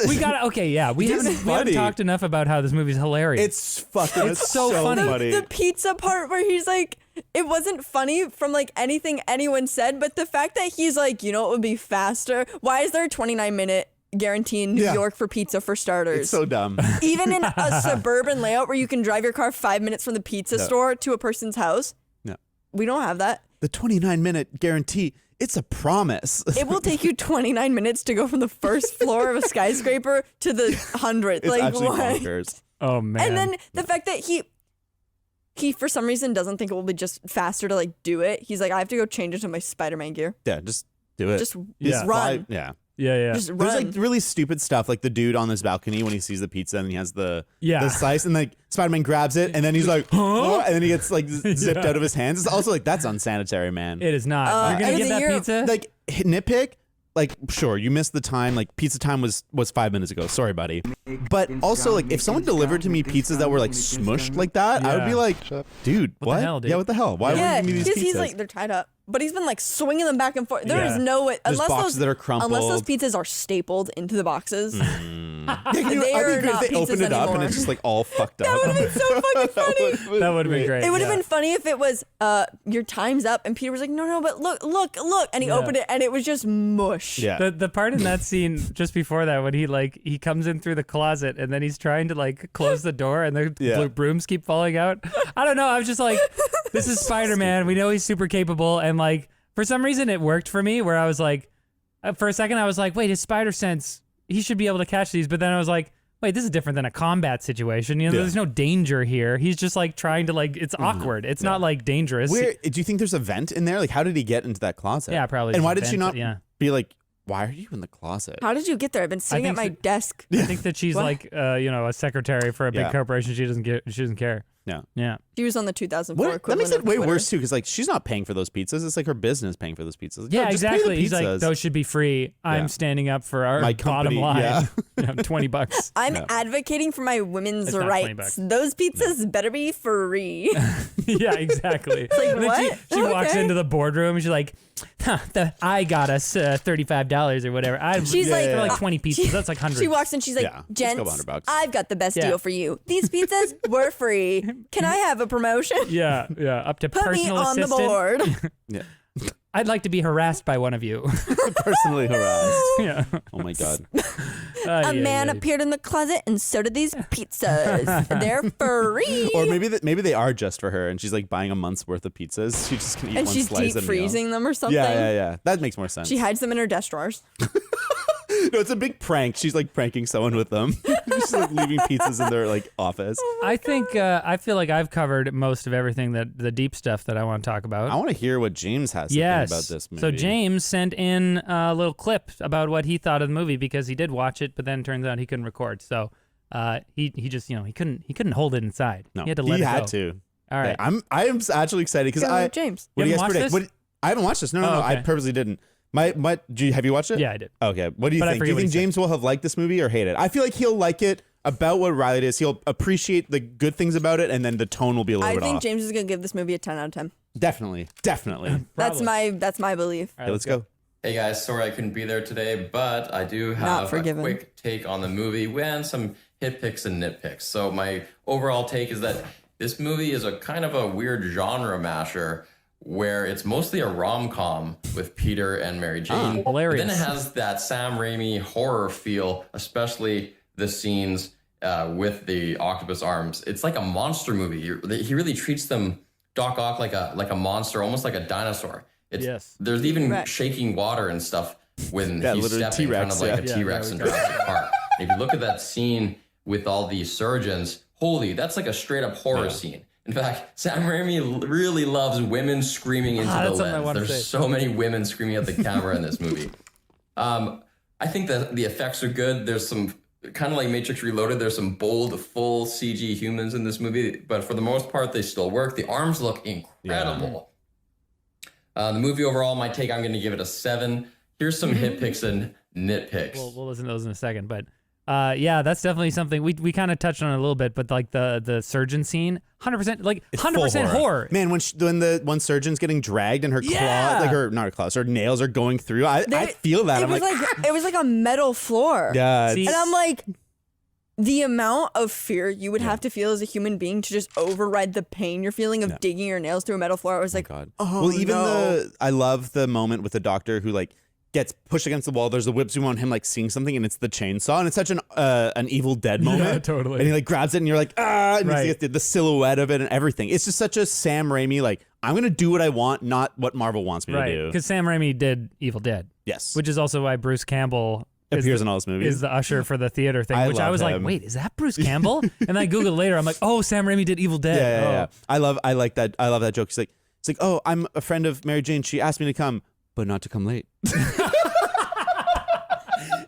We got okay. Yeah, we He's haven't funny. talked enough about how this movie's hilarious. It's fucking. It's so funny. The pizza part where he's like, it wasn't funny from like anything anyone said, but the fact that he's like, what would be faster? Why is there a 29-minute guarantee in New Yeah. York for pizza for starters? It's so dumb. Even in a suburban layout where you can drive your car 5 minutes from the pizza store to a person's house, No. we don't have that. The 29-minute guarantee. It's a promise. It will take you 29 minutes to go from the first floor of a skyscraper to the 100th. It's like actually what? bonkers. oh man. And then the fact that he for some reason doesn't think it will be just faster to like do it. He's like, I have to go change into my Spider-Man gear. Yeah, just do it. Just Yeah. run. Yeah. yeah. Just There's run. like really stupid stuff, like the dude on this balcony when he sees the pizza and he has the Yeah. slice, and like Spider-Man grabs it and then he's like, huh? And then he gets like zipped out of his hands. It's also like that's unsanitary, man. It is not. You're gonna and get that you're- pizza. Like nitpick, like sure you missed the time. Like pizza time was 5 minutes ago. Sorry, buddy. But also like if someone delivered to me pizzas that were like smushed like that, I would be Yeah. like, dude, what? the hell, dude? Yeah, what the hell? Why would Yeah, you give me these because pizzas? he's like they're tied up, but he's been like swinging them back and forth. There is Yeah. no way There's unless boxes those that are crumpled. unless those pizzas are stapled into the boxes. Yeah, They I'd be are great not if they opened pizzas it up and anymore. it's just like all fucked up. That would have been so fucking funny. That would have been great. It would have yeah. been funny if it was your time's up and Peter was like, no, but look, and he Yeah. opened it and it was just mush. Yeah. The part in that scene just before that when he comes in through the closet and then he's trying to like close the door and the Yeah. brooms keep falling out. I don't know. I was just like, this is Spider-Man. We know he's super capable, and like for some reason it worked for me where I was like, for a second I was like, wait, his spider sense, he should be able to catch these. But then I was like, wait, this is different than a combat situation. You know, there's no danger here. He's just like trying to like, it's awkward. It's not like dangerous. Where do you think there's a vent in there? Like, how did he get into that closet? Yeah, probably. And why did she not be like, why are you in the closet? How did you get there? I've been sitting at my desk. I think that she's like, a secretary for a big corporation. She doesn't care. Yeah. Yeah. She was on the 2004 That equivalent makes it of way Twitter. worse too, because like she's not paying for those pizzas. It's like her business paying for those pizzas. Like, Yeah, no, just pay the exactly. He's like, pizzas. those should be free. I'm standing up for our My bottom company, line. yeah. $20. I'm advocating for my women's It's not $20. rights. Those pizzas better be free. Yeah, exactly. like, And then what? She walks Okay. into the boardroom and she's like, I got us $35 or whatever. She's like, for like 20 pizzas. That's like hundreds. She walks in, she's like, Yeah, let's go gents, $100. I've got the best Yeah. deal for you. These pizzas were free. Can I have a promotion? Yeah. Up to Put me personal on the assistant. board. Yeah. I'd like to be harassed by one of you. Personally harassed. Yeah. Oh my god. A man appeared in the closet, and so did these pizzas. They're free. Or maybe they are just for her, and she's like buying a month's worth of pizzas. She's just gonna eat And one she's slice deep a meal. freezing them or something. Yeah. That makes more sense. She hides them in her desk drawers. No, it's a big prank. She's like pranking someone with them. She's like leaving pizzas in their like office. I think I feel like I've covered most of everything that the deep stuff that I want to talk about. I want to hear what James has to think about this movie. So James sent in a little clip about what he thought of the movie because he did watch it, but then it turns out he couldn't record. So he just he couldn't hold it inside. No, he had to let it go. to. All right. I am actually excited because Go, James. What do you You guys haven't predict? watched this? I haven't watched this. No, Oh, I okay. purposely didn't. Have you watched it? Yeah, I did. Okay. What do you But I think? Do forget you what he think said. James will have liked this movie or hate it? I feel like he'll like it about what Riley does. He'll appreciate the good things about it, and then the tone will be a little I bit think off. James is gonna give this movie a 10 out of 10. Definitely. That's Probably. my belief. All right, Okay, let's go. Hey guys, sorry I couldn't be there today, but I do Not have a forgiven. quick take on the movie and some hit picks and nitpicks. So my overall take is that this movie is a kind of a weird genre masher where it's mostly a rom-com with Peter and Mary Jane. hilarious. But then it has that Sam Raimi horror feel, especially the scenes with the octopus arms. It's like a monster movie. He really treats them, Doc Ock, like a monster, almost like a dinosaur. Yes. There's even Right. shaking water and stuff when Yeah, he's literally stepping, kind T-Rex, of like a yeah. T-Rex in Jurassic Park. If you look at that scene with all the surgeons, holy, that's like a straight up horror scene. In fact, Sam Raimi really loves women screaming into that's the something I lens. wanted to There's say. so many women screaming at the camera in this movie. I think that the effects are good. There's some kind of like Matrix Reloaded. There's some bold, full CG humans in this movie, but for the most part, they still work. The arms look incredible. The movie overall, my take, I'm going to give it a 7. Here's some hit picks and nitpicks. We'll listen to those in a second, but yeah, that's definitely something we kind of touched on it a little bit. But like the surgeon scene, 100%, like It's full 100% horror. Man, when the one surgeon's getting dragged and her Yeah. claws, not her claws, her nails are going through. I feel that. It I'm was like, it was like a metal floor. yeah. See, And I'm like, the amount of fear you would have to feel as a human being to just override the pain you're feeling of digging your nails through a metal floor. I was like, God. oh, Well, even no. I love the moment with the doctor who like gets pushed against the wall. There's a whip zoom on him like seeing something, and it's the chainsaw, and it's such an Evil Dead moment. totally. And he like grabs it, and you're like, ah, and Right. you get the silhouette of it and everything. It's just such a Sam Raimi like, I'm gonna do what I want, not what Marvel wants me to right? do. Because Sam Raimi did Evil Dead, Yes, which is also why Bruce Campbell appears in all his movies. is the usher for the theater thing. I Which I love was like, him. wait, is that Bruce Campbell? And then I googled it later. I'm like, oh, Sam Raimi did Evil Dead. Yeah. Oh. I like that. I love that joke. It's like, oh, I'm a friend of Mary Jane. She asked me to come, but not to come late.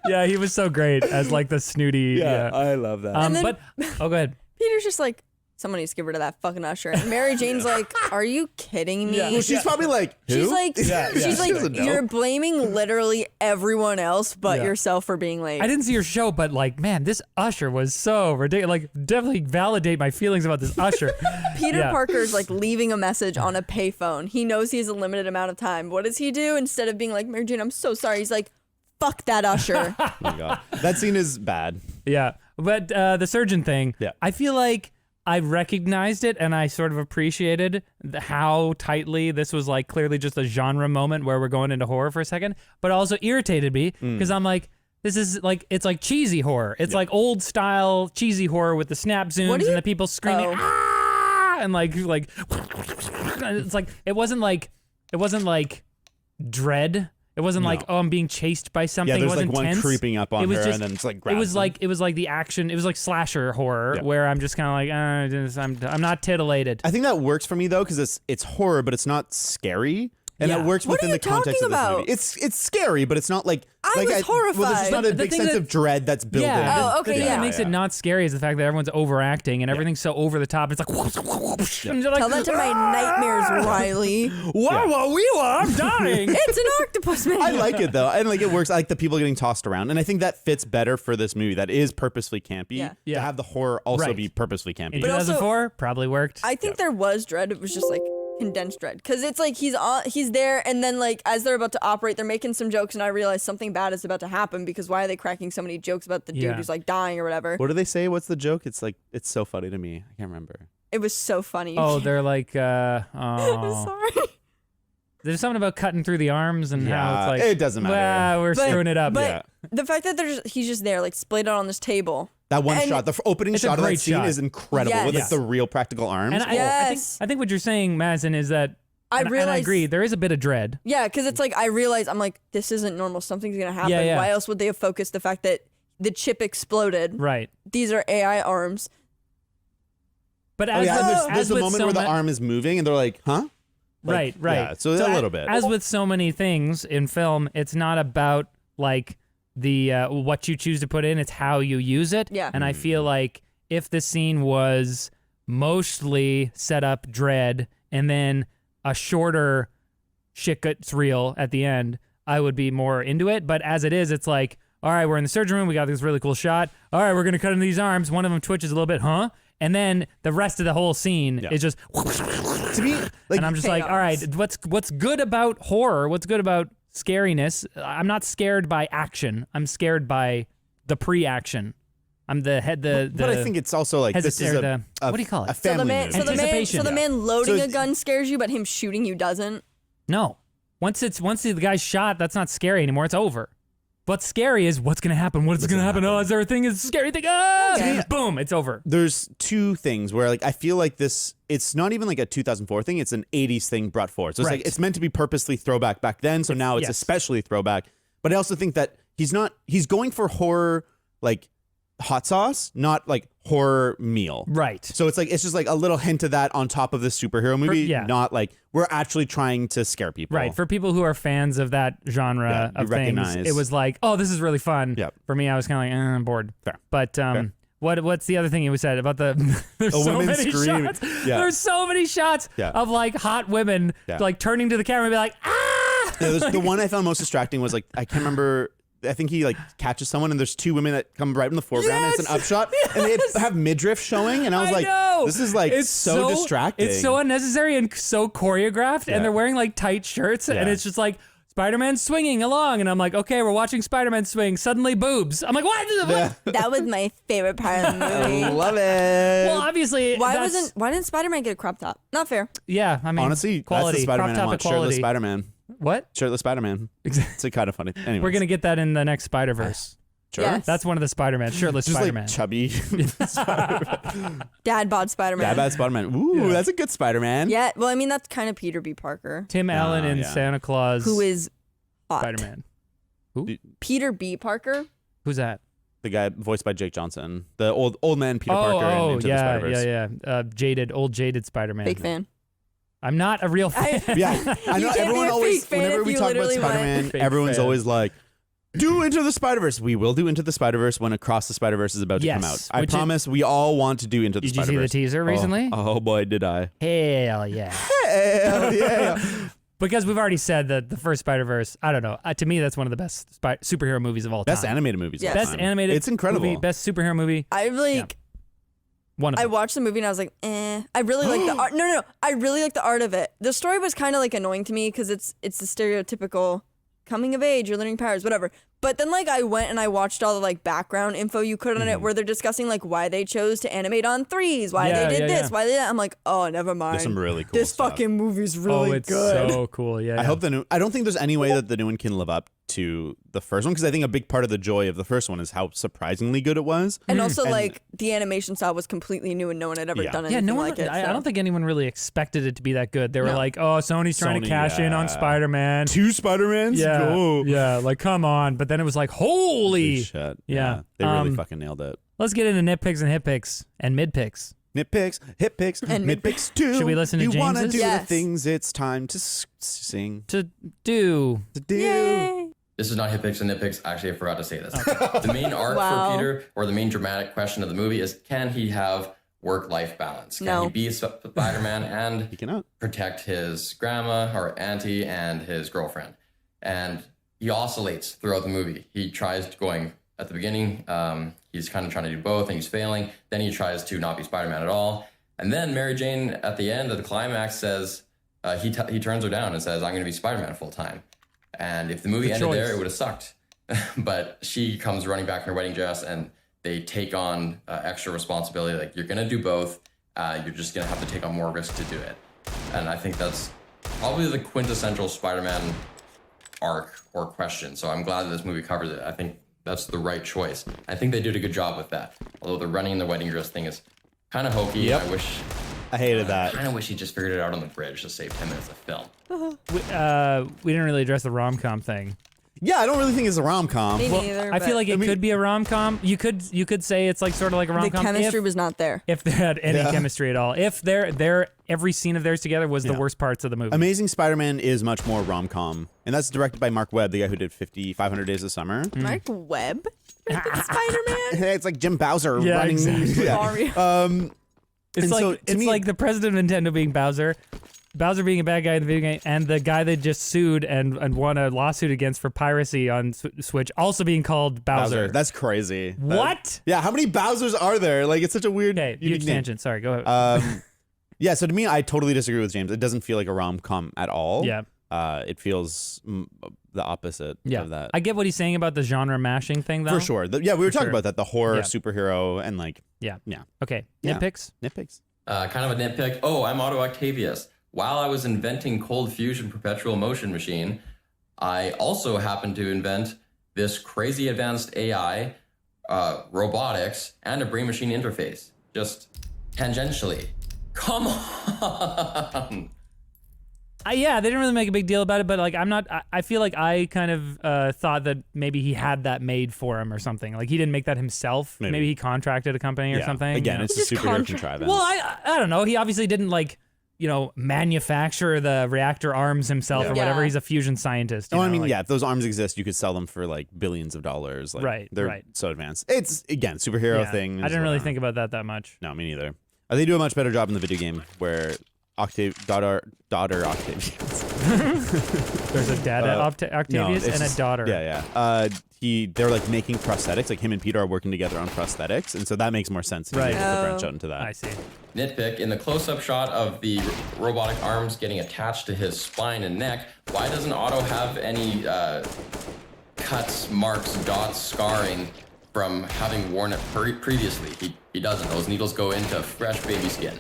Yeah, he was so great as like the snooty. Yeah. I love that. And then- But oh, go ahead. Peter's just like, someone needs to get rid of that fucking usher. And Mary Jane's like, are you kidding me? well, she's probably like, who? She's like, she's She like, doesn't know. you're blaming literally everyone else but Yeah. yourself for being late. I didn't see your show, but like, man, this usher was so ridiculous. Like, definitely validate my feelings about this usher. Peter Yeah. Parker's like leaving a message on a payphone. He knows he has a limited amount of time. What does he do? Instead of being like, Mary Jane, I'm so sorry, he's like, fuck that usher. Oh my God. That scene is bad. Yeah, but the surgeon thing, Yeah. I feel like I recognized it and I sort of appreciated how tightly this was like clearly just a genre moment where we're going into horror for a second, but also irritated me because I'm like, this is like, it's like cheesy horror. It's like old style cheesy horror with the snap zooms and the people screaming, ah, and like, it's like, it wasn't like Dread. It wasn't like, oh, I'm being chased by something. Yeah, there's it wasn't like one tense. creeping up on It was her, just- and then it's like It grabs was them. like the action. It was like slasher horror, Yeah. where I'm just kind of like, I'm not titillated. I think that works for me though, because it's horror, but it's not scary. And Yeah. that works What within are the you context talking of this about? movie. It's scary, but it's not like I was Well, there's horrified. just not a The big thing sense that- of dread that's built Yeah. in. Oh, okay, The thing yeah. that makes it not scary is the fact that everyone's overacting and everything's so over the top. It's like, and you're like, Tell that to my nightmares, Riley. I'm dying. It's an octopus man. I like it though, and like it works. I like the people getting tossed around, and I think that fits better for this movie that is purposefully campy. Yeah. To Yeah. have the horror also Right. be purposely campy. In But also- 2004, probably worked. I think there was dread. It was just like condensed dread, because it's like he's there, and then like as they're about to operate, they're making some jokes, and I realize something bad is about to happen, because why are they cracking so many jokes about the dude Yeah. who's like dying or whatever? What do they say? What's the joke? It's like it's so funny to me. I can't remember. It was so funny. Oh, they're like, I'm oh. sorry. There's something about cutting through the arms and how it's like, it doesn't matter. Well, we're But- screwing it up. But Yeah. the fact that he's just there, like splayed out on this table. That one And shot, the opening it's a shot of that great scene shot. is incredible Yes. with like Yes. the real practical arms. And Yes. I think what you're saying, Madison, is that I and I realize- agree. There is a bit of dread. Yeah, because it's like I realize I'm like, this isn't normal. Something's gonna happen. Yeah, yeah. Why else would they have focused the fact that the chip exploded? Right. These are AI arms. But Oh, as yeah, with, there's as a with moment so where the ma- arm is moving, and they're like, "Huh?" Like, right. Yeah, so a little bit. As with so many things in film, it's not about like the what you choose to put in, it's how you use it. Yeah. And I feel like if the scene was mostly set up dread and then a shorter shit gets real at the end, I would be more into it. But as it is, it's like, all right, we're in the surgery room, we got this really cool shot. All right, we're gonna cut into these arms. One of them twitches a little bit, huh? And then the rest of the whole scene Yeah. is just To me, like, and I'm just like, all right, what's good about horror? What's good about scariness? I'm not scared by action. I'm scared by the pre-action. I'm the head. but I think it's also like this is a what do you call it? a family movie. So the Anticipation. man loading So a gun scares you, but him shooting you doesn't. No, once the guy's shot, that's not scary anymore. It's over. What's scary is what's gonna happen. What's gonna happen? Oh, is there a thing? Is a scary thing? Ah! Okay. Boom! It's over. There's two things where like I feel like this it's not even like a 2004 thing, it's an 80s thing brought forward. So it's Right. like it's meant to be purposely throwback back then, so now it's yes. especially throwback. But I also think that he's going for horror like hot sauce, not like horror meal. Right. So it's just like a little hint of that on top of the superhero movie, yeah. not like we're actually trying to scare people. Right. For people who are fans of that genre Yeah, you of things, recognize. it was like, oh, this is really fun. Yep. For me, I was kind of like, I'm bored. Fair. But what's the other thing you said about the? There's A so woman many screaming. shots. Yeah. There's so many shots Yeah. of like hot women Yeah. like turning to the camera and be like, ah. The one I found most distracting was like I can't remember. I think he like catches someone and there's two women that come right in the foreground and it's an Yes! upshot and they have midriff showing and I was like, know. this is like It's so distracting. It's so unnecessary and so choreographed, Yeah. and they're wearing like tight shirts, and Yeah. it's just like Spider-Man swinging along, and I'm like, okay, we're watching Spider-Man swing. Suddenly, boobs. I'm like, what? Yeah. That was my favorite part of the movie. I love it. Well, obviously, Why that's- didn't Spider-Man get a crop top? Not fair. Yeah, I mean, Honestly, quality, that's the Spider-Man crop I top want. equality. Shirtless Spider-Man. What? Shirtless Spider-Man. Exactly. It's a kind of funny. Anyways. We're gonna get that in the next Spider-Verse. Sure. Yes. That's one of the Spider-Man, shirtless Just Spider-Man. like chubby. Dad bod Spider-Man. Bad Spider-Man. Ooh, Yeah. that's a good Spider-Man. Yeah, well, I mean, that's kind of Peter B. Parker, Tim Allen in yeah. Santa Claus. who is hot. Spider-Man? Peter B. Parker? Who's that? The guy voiced by Jake Johnson. The old man Peter Parker in Into the yeah, Spider-Verse. yeah. Old jaded Spider-Man. Fake fan. I'm not a real fan. Yeah, I know You can't everyone be a always, fake fan whenever if we you talk about literally want- Spider-Man, Fake everyone's fan. always like, do Into the Spider-Verse. We will do Into the Spider-Verse when Across the Spider-Verse is about to come out. Yes, I which promise we all want to do Into the Did you see Spider-Verse. the teaser Oh, recently? Oh, boy, did I. Hell yeah. Hell yeah. Because we've already said that the first Spider-Verse, I don't know. To me, that's one of the best superhero movies of all time. Best animated movies of all Best time. animated It's incredible. movie, best superhero movie. I like. One of I them. watched the movie and I was like, eh. I really like the art. No. I really like the art of it. The story was kind of like annoying to me because it's the stereotypical coming of age, you're learning powers, whatever. But then like I went and I watched all the like background info you could on it where they're discussing like why they chose to animate on threes, why Yeah, they did yeah, this, yeah. why they did that. I'm like, oh, never mind. There's some really cool This stuff. fucking movie's really oh, it's good. so cool. Yeah. I hope the new. I don't think there's any way that the new one can live up to the first one, because I think a big part of the joy of the first one is how surprisingly good it was. And also, like, the animation style was completely new and no one had ever done anything no one, like it. I so. don't think anyone really expected it to be that good. They were like, oh, Sony's trying to cash in on Spider-Man. 2 Spider-Mans? Yeah, Go. yeah, like, come on. But then it was like, holy shit. Yeah. They really fucking nailed it. Let's get into nitpicks and hit picks and mid picks. Nitpicks, hit picks, And mid picks too. Should we listen to You want to James's? do Yes. the things it's time to sing. To do. To do. Yay. This is not hit picks and nitpicks. Actually, I forgot to say this. The main arc Wow. for Peter, or the main dramatic question of the movie, is can he have work-life balance? Can No. he be Spider-Man and He cannot. protect his grandma or auntie and his girlfriend? And he oscillates throughout the movie. He tries going at the beginning. He's kind of trying to do both, and he's failing. Then he tries to not be Spider-Man at all. And then Mary Jane, at the end of the climax, says he turns her down and says, "I'm going to be Spider-Man full time." And if the movie ended there, it would have sucked. But she comes running back in her wedding dress, and they take on extra responsibility. Like, you're going to do both. You're just going to have to take on more risk to do it. And I think that's probably the quintessential Spider-Man arc or question. So I'm glad that this movie covers it. I think that's the right choice. I think they did a good job with that. Although the running in the wedding dress thing is kind of hokey. Yep. I hated that. I kind of wish he just figured it out on the bridge to save 10 minutes of film. We didn't really address the rom-com thing. Yeah, I don't really think it's a rom-com. Me Well, neither. I feel like it mean- could be a rom-com. You could say it's like sort of like a the rom-com. chemistry was not there. if there had any chemistry at all. If their every scene of theirs together was the worst parts of the movie. Amazing Spider-Man is much more rom-com. And that's directed by Mark Webb, the guy who did 500 Days of Summer. Mark Webb? Spider-Man? It's like Jim Bowser Yeah, running. exactly. Sorry. It's and like so, to it's me- like the president of Nintendo being Bowser being a bad guy in the video game, and the guy they just sued and won a lawsuit against for piracy on Switch also being called Bowser. That's crazy. What? Yeah, how many Bowsers are there? Like, it's such a weird. Okay, unique huge name. tangent. Sorry, go ahead. Yeah, so to me, I totally disagree with James. It doesn't feel like a rom-com at all. Yeah. It feels the opposite Yeah, of that. I get what he's saying about the genre mashing thing, though. For sure. Yeah, we were talking sure. about that. The horror Yeah. superhero and like, Yeah. yeah. Okay. Yeah. Nitpicks. Nitpicks. Kind of a nitpick. Oh, I'm Otto Octavius. While I was inventing cold fusion perpetual motion machine, I also happened to invent this crazy advanced AI, robotics, and a brain machine interface. Just tangentially. Come on. Yeah, they didn't really make a big deal about it, but like I feel like I kind of thought that maybe he had that made for him or something. Like he didn't make that himself. Maybe he contracted a company or Yeah. something. Again, you know? it's a Just superhero contrivance. Well, I don't know. He obviously didn't like, manufacture the reactor arms himself or whatever. Yeah. He's a fusion scientist. No, you I know, mean, like- yeah, if those arms exist, you could sell them for like billions of dollars. Like, Right, They're right. so advanced. It's, again, superhero yeah. thing. I didn't really think about that much. No, me neither. They do a much better job in the video game where daughter Octavius. There's a dad at Octavius it's and a just- daughter. Yeah. They're like making prosthetics. Like him and Peter are working together on prosthetics, and so that makes more sense. Right. To branch out into that. I see. Nitpick, in the close-up shot of the robotic arms getting attached to his spine and neck, why doesn't Otto have any cuts, marks, dots, scarring from having worn it previously? He doesn't. Those needles go into fresh baby skin.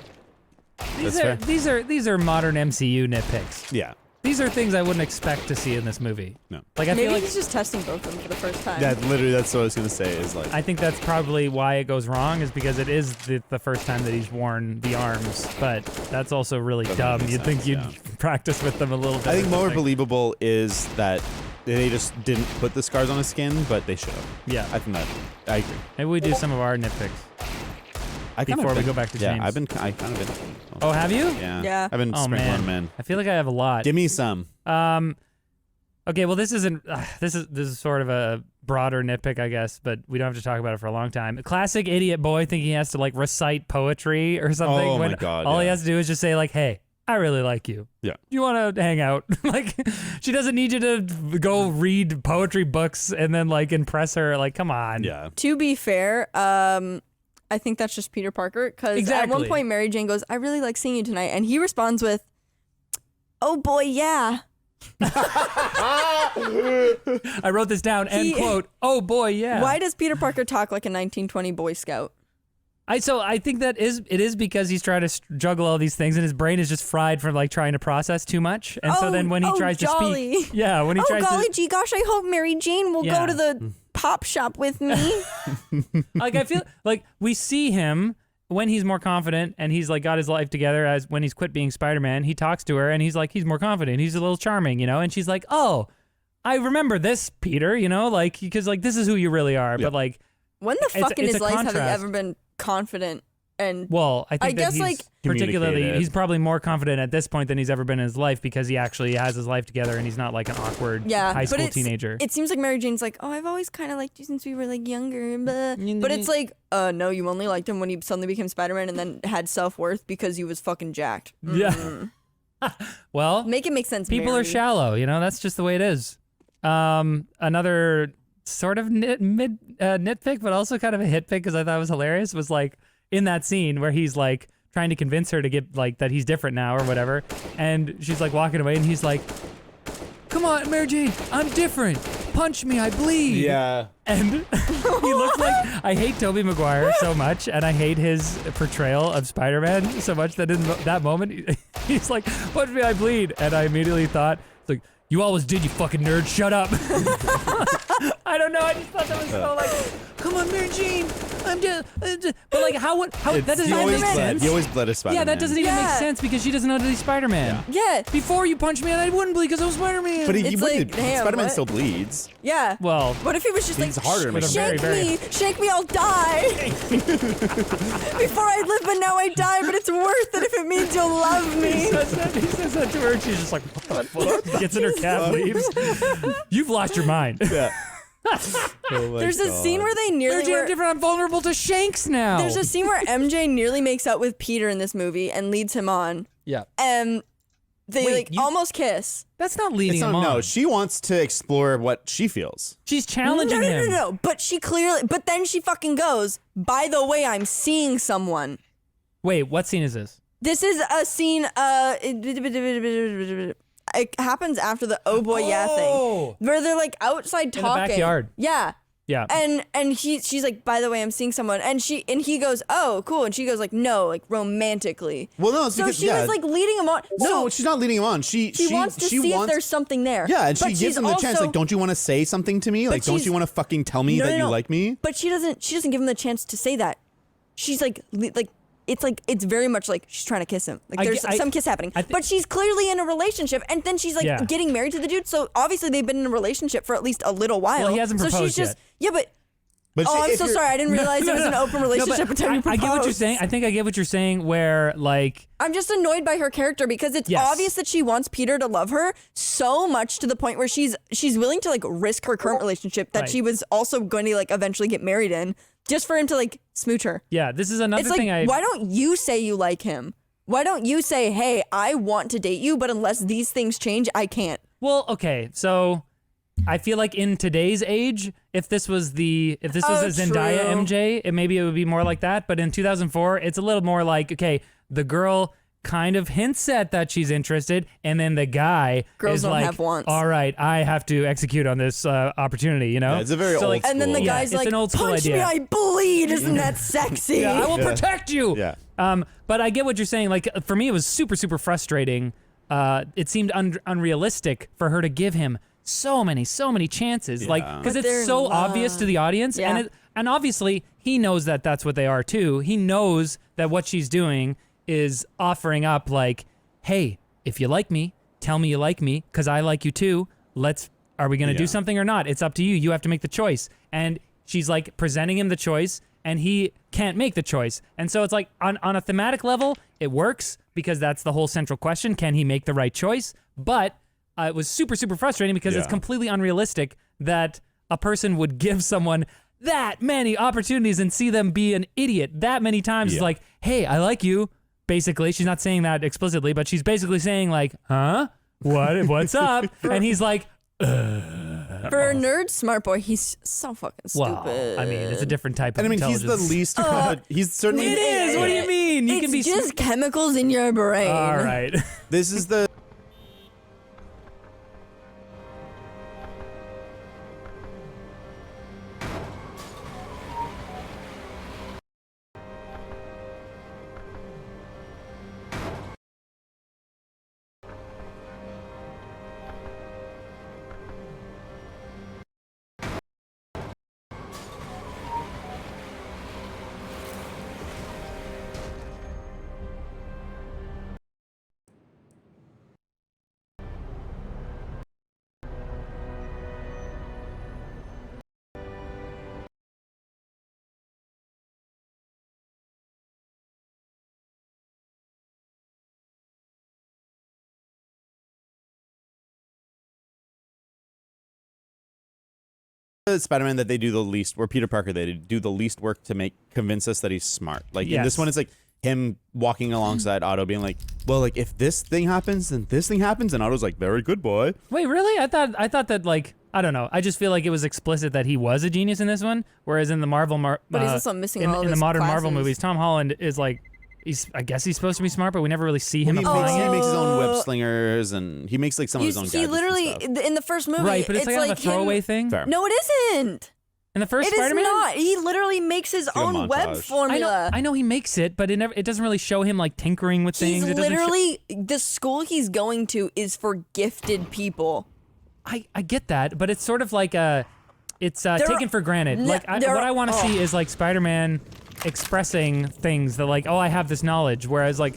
These That's are modern MCU nitpicks. Yeah. These are things I wouldn't expect to see in this movie. No. Like I Maybe feel like he's just testing both of them for the first time. That's what I was gonna say. Is like I think that's probably why it goes wrong, is because it is the first time that he's worn the arms. But that's also really dumb. make You'd sense, think you'd yeah. practice with them a little bit. I think or more something. believable is that they just didn't put the scars on his skin, but they should have. Yeah. I think that I agree. Maybe we do some of our nitpicks. Before we go back to yeah, James. I kind of been. Oh, have you? Yeah. Yeah. I've been Oh sprinkling man. them in. I feel like I have a lot. Give me some. Okay, well this isn't this is sort of a broader nitpick, I guess, but we don't have to talk about it for a long time. Classic idiot boy thinking he has to like recite poetry or something. Oh, my when God, all he yeah. has to do is just say like, "Hey, I really like you. Yeah. You want to hang out?" Like, she doesn't need you to go read poetry books and then like impress her. Like, come on. Yeah. To be fair, I think that's just Peter Parker, because at Exactly. one point Mary Jane goes, "I really like seeing you tonight," and he responds with, "Oh boy, yeah." I wrote this down. End quote. Oh boy, yeah. Why does Peter Parker talk like a 1920 Boy Scout? I think that it is because he's trying to juggle all these things and his brain is just fried from like trying to process too much. And so then when he tries to speak, when he tries golly to, gee gosh, I hope Mary Jane will go to the pop shop with me. like I feel like we see him when he's more confident and he's like got his life together, as when he's quit being Spider-Man, he talks to her and he's like, he's more confident. He's a little charming, you know? And she's like, oh, I remember this, Peter, you know, like, because like, this is who you really are. But like, when the fuck in it's his a life have you contrast. ever been confident? And well, I think I that guess, he's like, particularly, communicated. he's probably more confident at this point than he's ever been in his life because he actually has his life together and he's not like an awkward high school teenager. It seems like Mary Jane's like, oh, I've always kind of liked you since we were like younger. But it's like, no, you only liked him when he suddenly became Spider-Man and then had self-worth because he was fucking jacked. Yeah. Well, Make it make sense, people Mary. are shallow, you know, that's just the way it is. Another sort of nitpick, but also kind of a hit pick because I thought it was hilarious, was like in that scene where he's like trying to convince her to get like that he's different now or whatever, and she's like walking away and he's like, come on, Mary Jane, I'm different. Punch me, I bleed. Yeah. And he looks like, I hate Tobey Maguire so much, and I hate his portrayal of Spider-Man so much that in that moment, he's like, punch me, I bleed. And I immediately thought, like, you always did, you fucking nerd, shut up. I don't know, I just thought that was so like, come on, Mary Jane, I'm just, but like, how that doesn't even make sense. He always bled as Spider-Man. Yeah, that doesn't even make sense because she doesn't know that he's Spider-Man. Yeah. Before you punch me, and I wouldn't bleed because I was Spider-Man. But he It's wouldn't. like, damn, Spider-Man what? still bleeds. Yeah. Well, What if he was just He's like, harder to make shake very, shake me, I'll die. Before I live, but now I die, but it's worth it if it means you'll love me. He says that to her, and she's just like, what the fuck? Gets in her cab, leaves. You've lost your mind. Yeah. Oh my There's a God. scene where they nearly Mary Jane, I'm different. I'm vulnerable to Shanks now. There's a scene where MJ nearly makes out with Peter in this movie and leads him on. Yeah. And they Wait, you- almost kiss. That's not leading It's him not, on. no, she wants to explore what she feels. She's challenging him. No. But she clearly, but then she fucking goes, by the way, I'm seeing someone. Wait, what scene is this? This is a scene, it happens after the oh boy yeah Oh. thing. Where they're like outside the talking. backyard. Yeah. Yeah. And she's like, by the way, I'm seeing someone, and he goes, oh, cool, and she goes like, no, like romantically. Well, no, it's So because, she was like leading him on. no, So she's not leading him on. She wants to see if there's something there. Yeah, and But she she's gives him the chance. also- Like, don't you want to say something to me? Like, don't she's- you want to fucking tell me that you like me? But she doesn't give him the chance to say that. She's like it's very much like she's trying to kiss him. Like there's some kiss happening. But she's clearly in a relationship, and then she's like Yeah. getting married to the dude. So obviously they've been in a relationship for at least a little while. Well, he hasn't so proposed she's just yet. yeah, but. But Oh, I'm if so you're- sorry. I didn't realize it was an open relationship until you I proposed. get what you're saying. I think I get what you're saying where, like, I'm just annoyed by her character because it's Yes. obvious that she wants Peter to love her so much to the point where she's willing to like risk her current relationship that Right. she was also going to like eventually get married in just for him to like smooch her. yeah, this is another It's like, thing why don't you say you like him? Why don't you say, hey, I want to date you, but unless these things change, I can't. Well, okay, so I feel like in today's age, if this was a Zendaya true. MJ, maybe it would be more like that. But in 2004, it's a little more like, okay, the girl kind of hints at that she's interested, and then the guy Girls is don't like, have wants. all right, I have to execute on this opportunity, you know? Yeah, it's a very So, old like, And then the school. guy's it's like, an old school punch me, idea. I bleed. Isn't that sexy? Yeah, I will protect you. Yeah. But I get what you're saying. Like, for me, it was super, super frustrating. It seemed unrealistic for her to give him so many chances. Like, because But they're it's so in obvious love. to the audience. Yeah. And obviously, he knows that that's what they are, too. He knows that what she's doing is offering up, like, hey, if you like me, tell me you like me, because I like you, too. Are we going to do Yeah. something or not? It's up to you. You have to make the choice. And she's, like, presenting him the choice, and he can't make the choice. And so it's like, on a thematic level, it works because that's the whole central question. Can he make the right choice? But it was super, super frustrating because it's Yeah. completely unrealistic that a person would give someone that many opportunities and see them be an idiot that many times. It's Yeah. like, hey, I like you. Basically, she's not saying that explicitly, but she's basically saying like, huh? What's up? And he's like, For a nerd smart boy, he's so fucking well, stupid. I mean, it's a different type of And I mean, he's the intelligence. least. He's certainly. It is. What do you mean? You it's can be just chemicals in your brain. all right. This is the. Spider-Man that they do the least, or Peter Parker, they do the least work to convince us that he's smart. Like in this one, it's like him walking alongside Otto being like, well, like if this thing happens, then this thing happens. And Otto's like, very good, boy. Wait, really? I thought that like, I don't know. I just feel like it was explicit that he was a genius in this one. Whereas in the but he's also missing all of in the his modern classes. Marvel movies, Tom Holland is like, I guess he's supposed to be smart, but we never really see him He applying it. makes his own web slingers, and he makes like some of his own gadgets. He literally, and stuff. in the first movie, Right, but it's like kind of a throwaway thing. Fair. No, it isn't. In the first It is Spider-Man? not. He literally makes his a own web montage. formula. I know he makes it, but it doesn't really show him like tinkering with things. He's It doesn't literally the school he's going to is for gifted people. I get that, but it's sort of like it's taken for granted. What I want to see is like Spider-Man expressing things that like, oh, I have this knowledge, whereas like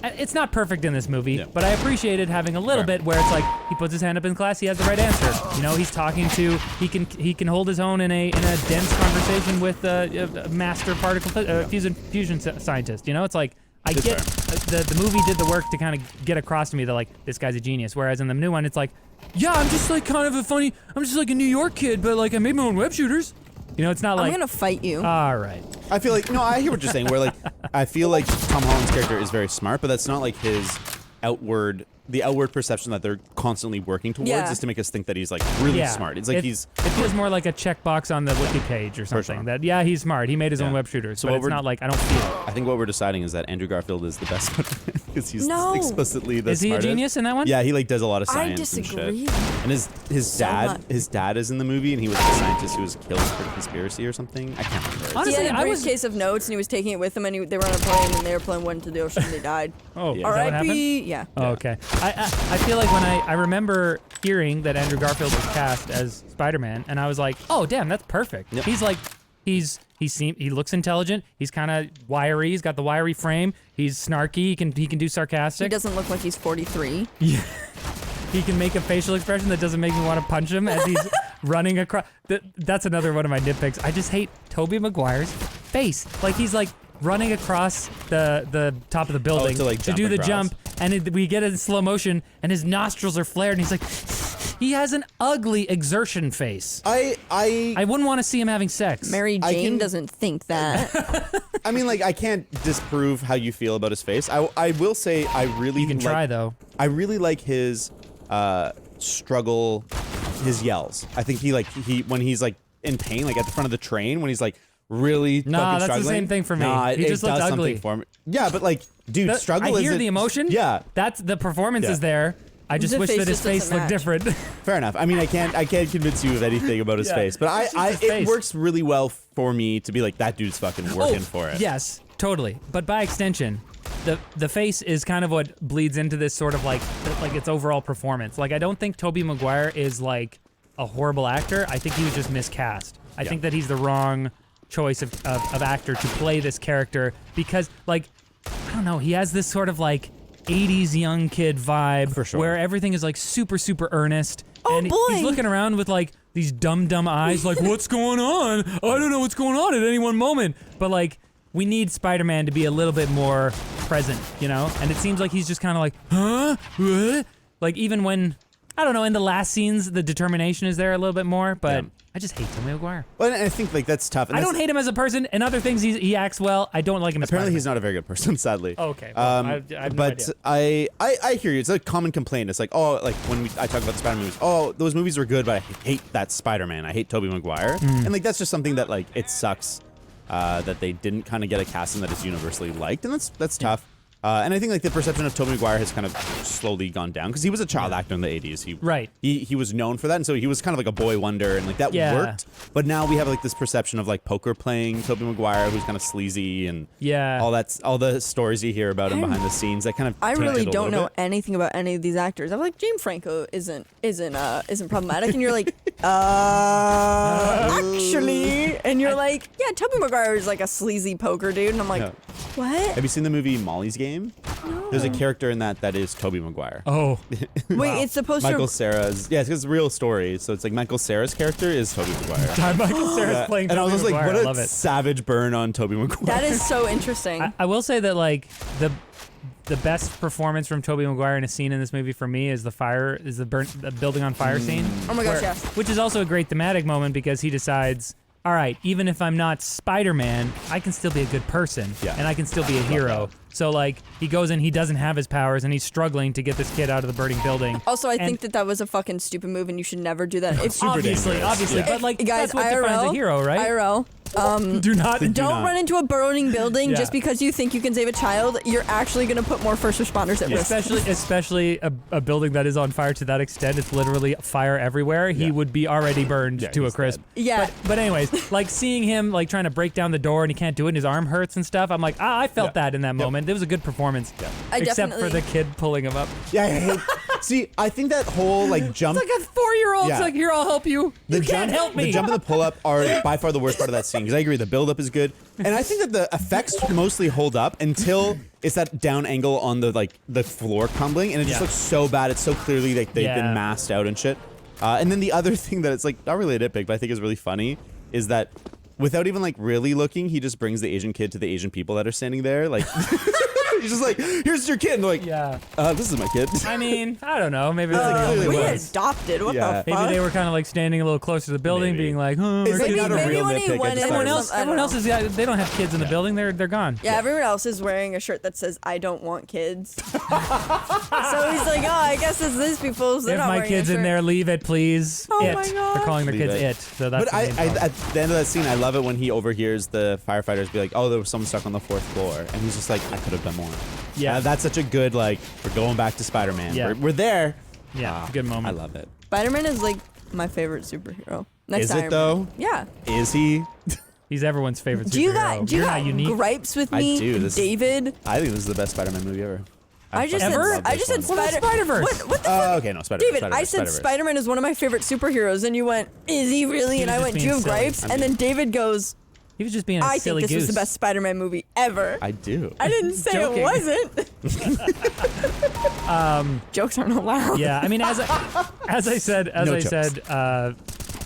it's not perfect in this movie, but I appreciated having a little bit where it's like he puts his hand up in class, he has the right answer. You know, he's talking to, he can hold his own in a dense conversation with a master particle fusion scientist. You know, it's like I get the movie did the work to kind of get across to me that like this guy's a genius, whereas in the new one it's like, yeah, I'm just like I'm just like a New York kid, but like I made my own web shooters. You know, it's not like I'm gonna fight you. All right. I feel like, no, I hear what you're saying, where like, I feel like Tom Holland's character is very smart, but that's not like the outward perception that they're constantly working towards is to make us think that he's like really smart. It's like it feels more like a checkbox on the wiki page or something. sure. That he's smart. He made his own web shooters. So but it's not like I don't feel it. I think what we're deciding is that Andrew Garfield is the best Spider-Man because he's No. explicitly the Is he smartest. a genius in that one? Yeah, he like does a lot of I science and disagree. shit. And his dad is in the movie, and he was the scientist who was killed for conspiracy or something. I can't remember. Honestly, he had a I was briefcase of notes, and he was taking it with him, and they were on a plane, and the airplane went into the ocean, and they died. Oh, Yeah. is that what happened? R.I.P. Yeah. Oh, okay. I feel like when I remember hearing that Andrew Garfield was cast as Spider-Man, and I was like, oh damn, that's perfect. Yep. He's like, he looks intelligent. He's kind of wiry. He's got the wiry frame. He's snarky. He can do sarcastic. He doesn't look like he's 43. Yeah. He can make a facial expression that doesn't make me want to punch him as he's running across. That's another one of my nitpicks. I just hate Tobey Maguire's face. Like he's like running across the top of the building to do the across. jump, and we get it in slow motion, and his nostrils are flared, and he's like, he has an ugly exertion face. I wouldn't want to see him having sex. Mary Jane doesn't think that. I mean, like, I can't disprove how you feel about his face. I will say I really You can try though. I really like his struggle, his yells. I think he when he's like in pain, like at the front of the train, when he's like really fucking Nah, that's the struggling. same thing for me. Nah, He it just does looks something ugly. for me. Yeah, but like, dude, struggle I is hear the emotion. Yeah, That's the performance Yeah. is there. I just The wish face that his just face doesn't looked match. different. fair enough. I mean, I can't convince you of anything about his Yeah, face, but it's just his it face. works really well for me to be like, that dude's fucking working for it. Yes, totally. But by extension, the face is kind of what bleeds into this sort of like its overall performance. Like I don't think Tobey Maguire is like a horrible actor. I think he was just miscast. I think that he's the wrong choice of actor to play this character because like I don't know, he has this sort of like 80s young kid vibe For sure. where everything is like super earnest. Oh, and boy. he's looking around with like these dumb eyes like what's going on? I don't know what's going on at any one moment. But like we need Spider-Man to be a little bit more present, you know? And it seems like he's just kind of like, huh? What? Like even when I don't know, in the last scenes the determination is there a little bit more, but Yeah. I just hate Tobey Maguire. Well, and I think like that's tough. And I that's- don't hate him as a person. In other things, he acts well. I don't like him as Apparently, Spider-Man. he's not a very good person, sadly. Oh, okay. Well, I have no but idea. I hear you. It's a common complaint. It's like, oh, like when I talk about the Spider-Man movies, oh, those movies were good, but I hate that Spider-Man. I hate Tobey Maguire. And like that's just something that like it sucks that they didn't kind of get a casting that is universally liked, and that's tough. And I think like the perception of Tobey Maguire has kind of slowly gone down because he was a child actor in the 80s. Right. He was known for that, and so he was kind of like a boy wonder, and like that Yeah. worked. But now we have like this perception of like poker playing Tobey Maguire, who's kind of sleazy, and Yeah. all the stories you hear about him behind the snes. That kind of I taint really it a don't little know bit. anything about any of these actors. I'm like, James Franco isn't problematic, and you're like, actually, and you're like, yeah, Tobey Maguire is like a sleazy poker dude, and I'm like, Yeah. what? Have you seen the movie Molly's Game? No. There's a character in that is Tobey Maguire. Oh. Wait, it's supposed Michael to. Cera's, yeah, it's a real story. So it's like Michael Cera's character is Tobey Maguire. Michael Cera's Yeah. playing And I was Tobey just like, Maguire. what I love a it. savage burn on Tobey Maguire. That is so interesting. I will say that like the best performance from Tobey Maguire in a scene in this movie for me is the building on fire scene. Oh my gosh, yes. Which is also a great thematic moment because he decides, all right, even if I'm not Spider-Man, I can still be a good person. Yeah. And I can still be a hero. So, like, he goes in, he doesn't have his powers, and he's struggling to get this kid out of the burning building. Also, I think that was a fucking stupid move, and you should never do that. If, Obviously, Yeah. but, like, guys, that's what IRL, defines a hero, right? IRL. Do not. Don't run into a burning building Yeah. just because you think you can save a child. You're actually going to put more first responders at risk. Especially a building that is on fire to that extent. It's literally fire everywhere. He would be already burned to a he's crisp. dead. Yeah. But anyways, like seeing him like trying to break down the door and he can't do it and his arm hurts and stuff. I'm like, I felt that in that moment. It was a good performance. I Except definitely- for the kid pulling him up. Yeah. See, I think that whole like jump. It's like a 4-year-old's Yeah. like, here, I'll help you. You can't help me. The jump and the pull up are by far the worst part of that scene because I agree the build up is good, and I think that the effects mostly hold up until it's that down angle on the floor crumbling, and it just looks so bad. It's so clearly like they've been masked out and shit. And then the other thing that it's like not really a nitpick, but I think is really funny is that without even like really looking, he just brings the Asian kid to the Asian people that are standing there, like. He's just like, here's your kid. And they're like, this is my kid. I mean, I don't know. Maybe it's like clearly we was. adopted. What Yeah. the fuck? maybe they were kind of like standing a little closer to the building, Maybe. being like, It's like maybe not a real when he nitpick. went in everyone or else, something, I don't everyone else is. They don't have kids in the building. They're gone. Yeah, everyone else is wearing a shirt that says "I don't want kids." So he's like, "Oh, I guess it's these people's." They're If not my wearing kid's a in shirt. there, leave it, please. Oh it. my They're gosh. calling their Leave kids it. it. So that's. But the main problem. at the end of that scene, I love it when he overhears the firefighters be like, "Oh, there was someone stuck on the 4th floor," and he's just like, "I could have done more." Yeah. That's such a good like. We're going back to Spider-Man. Yeah. We're there. Yeah, good moment. I love it. Spider-Man is like my favorite superhero. Next Is to it Iron though? Man. Yeah. Is he? He's everyone's favorite superhero. Do you got You're not unique. gripes with I me, do. David? I think this is the best Spider-Man movie ever. I just fucking Ever? love I this just said one. What about Spider. Spider-Verse? What the fuck? Okay, no, Spider-Man. David, I said Spider-Man is one of my favorite superheroes, and you went, "Is he really?" He And was I just went, "Do being you have silly. gripes?" And then David goes, He was just being a "I silly think this goose. was the best Spider-Man movie ever." I do. I didn't say Joking. it wasn't. Jokes aren't allowed. Yeah, I mean, as I said, No jokes.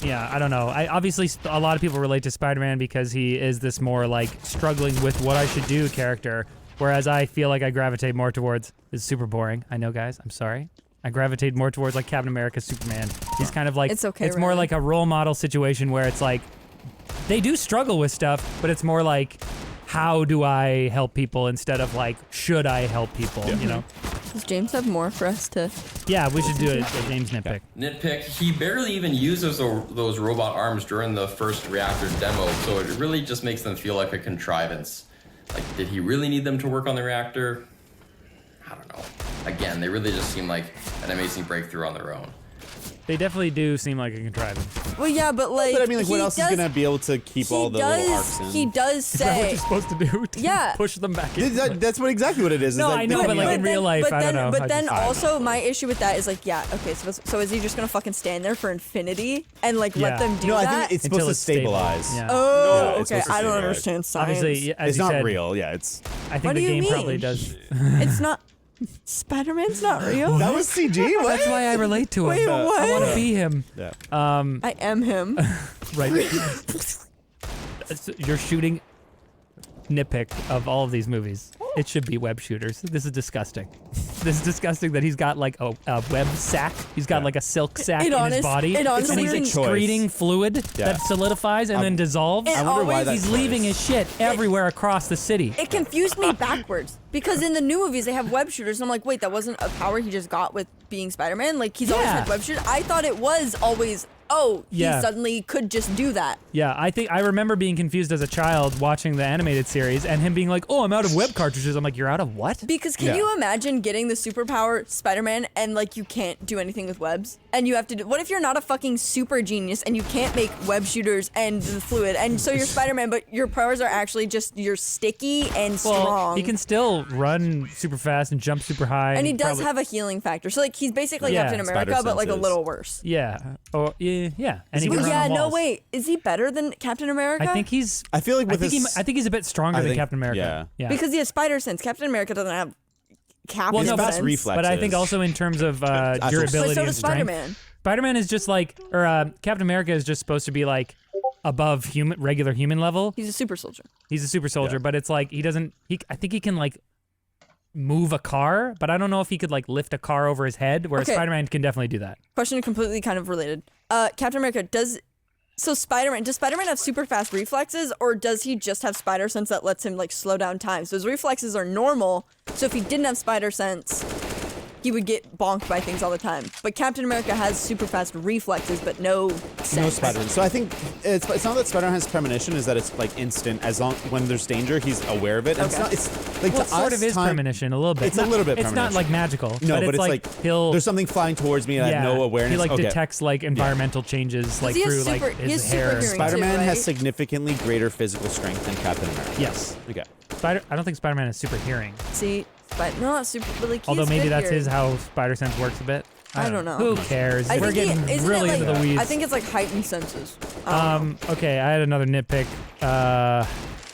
yeah, I don't know. Obviously a lot of people relate to Spider-Man because he is this more like struggling with what I should do character, whereas I feel like I gravitate more towards. It's super boring. I know, guys. I'm sorry. I gravitate more towards like Captain America, Superman. He's kind of like It's okay, It's more Ryan. like a role model situation where it's like they do struggle with stuff, but it's more like how do I help people instead of like should I help people? You know? Does James have more for us to? Yeah, we should do a James nitpick. Nitpick, he barely even uses those robot arms during the first reactor demo, so it really just makes them feel like a contrivance. Like, did he really need them to work on the reactor? I don't know. Again, they really just seem like an amazing breakthrough on their own. They definitely do seem like a contrivance. Well, yeah, but like. But I mean, like, what he else does, is gonna be able to keep all the little arcs in? He does Is that what say. you're supposed to do? To Yeah. push them back in? That's what exactly what it is. No, is that I know, they- but like in real life, but I then, don't know. But then I also my issue with that is like, yeah, okay, so is he just gonna fucking stand there for infinity and like Yeah. let them do No, I that? think it's Until supposed to it's stable. stabilize. Yeah. Oh, Yeah, it's okay. supposed to I don't stabilize. understand science. Obviously, as It's you not said, real. Yeah, it's. I think What the do you game mean? probably does. It's not. Spider-Man's not real. That was CG. What? That's why I relate to him. Wait, I what? want to be him. Yeah. I am him. Right. You're shooting nitpick of all of these movies. It should be web shooters. This is disgusting. This is disgusting that he's got like a web sack. He's got like a silk sack in his body. it honestly and he's didn't- excreting fluid Yeah. that solidifies and then dissolves. It I wonder why always- that's He's leaving his shit everywhere across the city. It confused me backwards because in the new movies they have web shooters and I'm like, wait, that wasn't a power he just got with being Spider-Man? Like he's always Yeah. had web shooters. I thought it was always, he Yeah. suddenly could just do that. Yeah, I remember being confused as a child watching the animated series and him being like, "Oh, I'm out of web cartridges." I'm like, "You're out of what?" Because can Yeah. you imagine getting the superpower Spider-Man and like you can't do anything with webs? And you have to do, what if you're not a fucking super genius and you can't make web shooters and the fluid and so you're Spider-Man but your powers are actually just you're sticky and strong. Well, he can still run super fast and jump super high. and he does probably- have a healing factor. So like he's basically Yeah. Captain Spider America but like a senses. little worse. Yeah. Oh, yeah. And he he can run Yeah, on no walls. wait. Is he better than Captain America? I think he's. I feel like with I his. think he's a bit stronger I than think- Captain America. yeah. because he has spider sense. Captain America doesn't have Captain Well, no, but- fast sense. reflex. But I think also in terms of But durability But so and does strength, Spider-Man. Spider-Man is just like, or Captain America is just supposed to be like above regular human level. He's a super soldier. He's a super soldier, Yeah. but it's like he doesn't. I think he can like move a car, but I don't know if he could like lift a car over his head, whereas Okay. Spider-Man can definitely do that. Question completely kind of related. Captain America, does Spider-Man have super fast reflexes, or does he just have spider sense that lets him like slow down time? So his reflexes are normal, so if he didn't have spider sense, he would get bonked by things all the time. But Captain America has super fast reflexes, but no sense. No Spider-Man. So I think it's not that Spider-Man has premonition, is that it's like instant. As long when there's danger, he's aware of it. And Okay. it's like Well, to it sort us, of is premonition a little bit. It's a little bit It's not premonition. like magical. No, but it's like he'll. there's something flying towards me and I have no awareness. He like Okay. detects like environmental changes like he has through super- like he has his hair. super hearing. Spider-Man too, has right? significantly greater physical strength than Captain America. Yes. Okay. I don't think Spider-Man has super hearing. See, but no, not super. But like, he Although has maybe good that's hearing. his how spider sense works a bit. I don't know. Who cares? I We're think getting isn't really it like, into the weeds. I think it's like heightened senses. I don't know. Okay, I had another nitpick.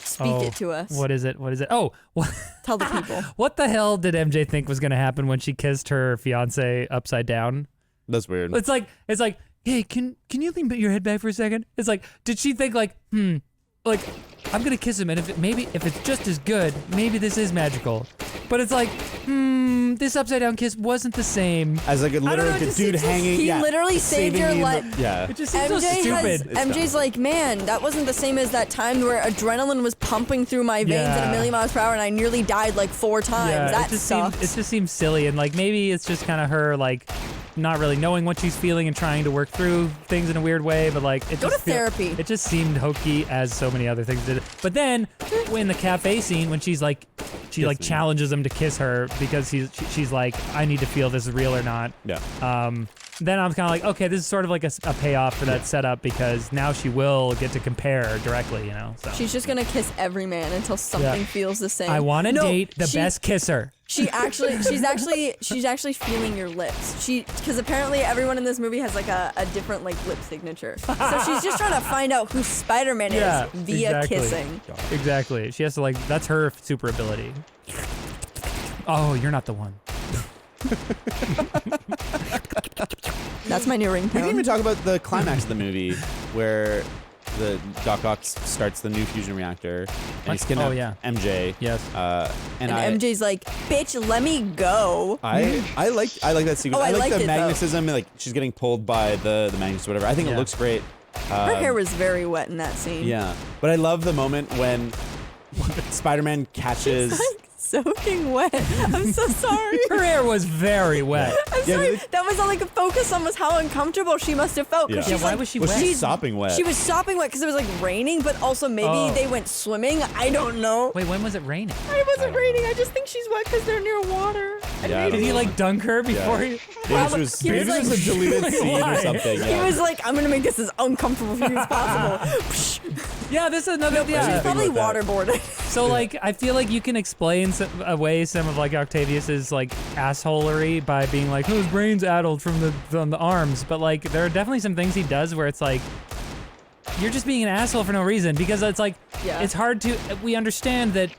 Speak it to us. What is it? What is it? Oh, Tell the people. what the hell did MJ think was gonna happen when she kissed her fiance upside down? That's weird. It's like, hey, can you lean your head back for a second? It's like, did she think like, like I'm gonna kiss him, and if it's just as good, maybe this is magical. But it's like, this upside down kiss wasn't the same. As like a don't know, literally it a just dude seems- hanging. he yeah, literally saved saving your me in the- life. Yeah. It just seems so stupid. MJ's like, man, that wasn't the same as that time where adrenaline was pumping through my veins at Yeah. a million miles per hour and I nearly died like 4 times. That sucks. It just seems silly, and like maybe it's just kind of her like not really knowing what she's feeling and trying to work through things in a weird way. But like, it Go just to therapy. It just seemed hokey as so many other things did. But then, in the cafe scene, when she's like, she like Kissing. challenges him to kiss her because she's like, I need to feel this is real or not. Yeah. Then I'm kind of like, okay, this is sort of like a payoff for that setup because now she will get to compare directly, you know. So She's just gonna kiss every man until something Yeah. feels the same. I want to No, date the she- best kisser. she's actually feeling your lips. Because apparently everyone in this movie has like a different like lip signature. So she's just trying to find out who Spider-Man Yeah, is via exactly. kissing. Exactly. She has to like, that's her super ability. Oh, you're not the one. That's my new We didn't even ringtone. talk about the climax of the movie where the Doc Ock starts the new fusion reactor and he's kidnapped Oh, yeah. MJ. Yes. And And MJ's like, bitch, let me go. I like that sequence. Oh, I I like liked the it, though. magnetism, like she's getting pulled by the magnets or whatever. I think it Yeah. looks great. Her hair was very wet in that scene. Yeah, but I love the moment when Spider-Man catches. Like soaking wet. I'm so sorry. Her hair was very wet. I'm Yeah, sorry. but That was all I could focus on was how uncomfortable she must have felt. 'Cause Yeah. she's Yeah, why like, was she Well, wet? she's sopping wet. She was sopping wet because it was like raining, but also maybe Oh. they went swimming. I don't know. Wait, when was it raining? It wasn't raining. I just think she's wet because they're near water. And Yeah, I maybe Did he like dunk her before he? Maybe it was He was maybe it was like- a deleted scene or Why? something. he Yeah. was like, I'm gonna make this as uncomfortable for you as possible. Yeah, this is another. Yeah. Probably about that. waterboarded. So like, I feel like you can explain away some of like Octavius's like assholery by being like, "Whose brain's addled from the arms?" But like, there are definitely some things he does where it's like, you're just being an asshole for no reason because it's like, Yeah. it's hard to. We understand that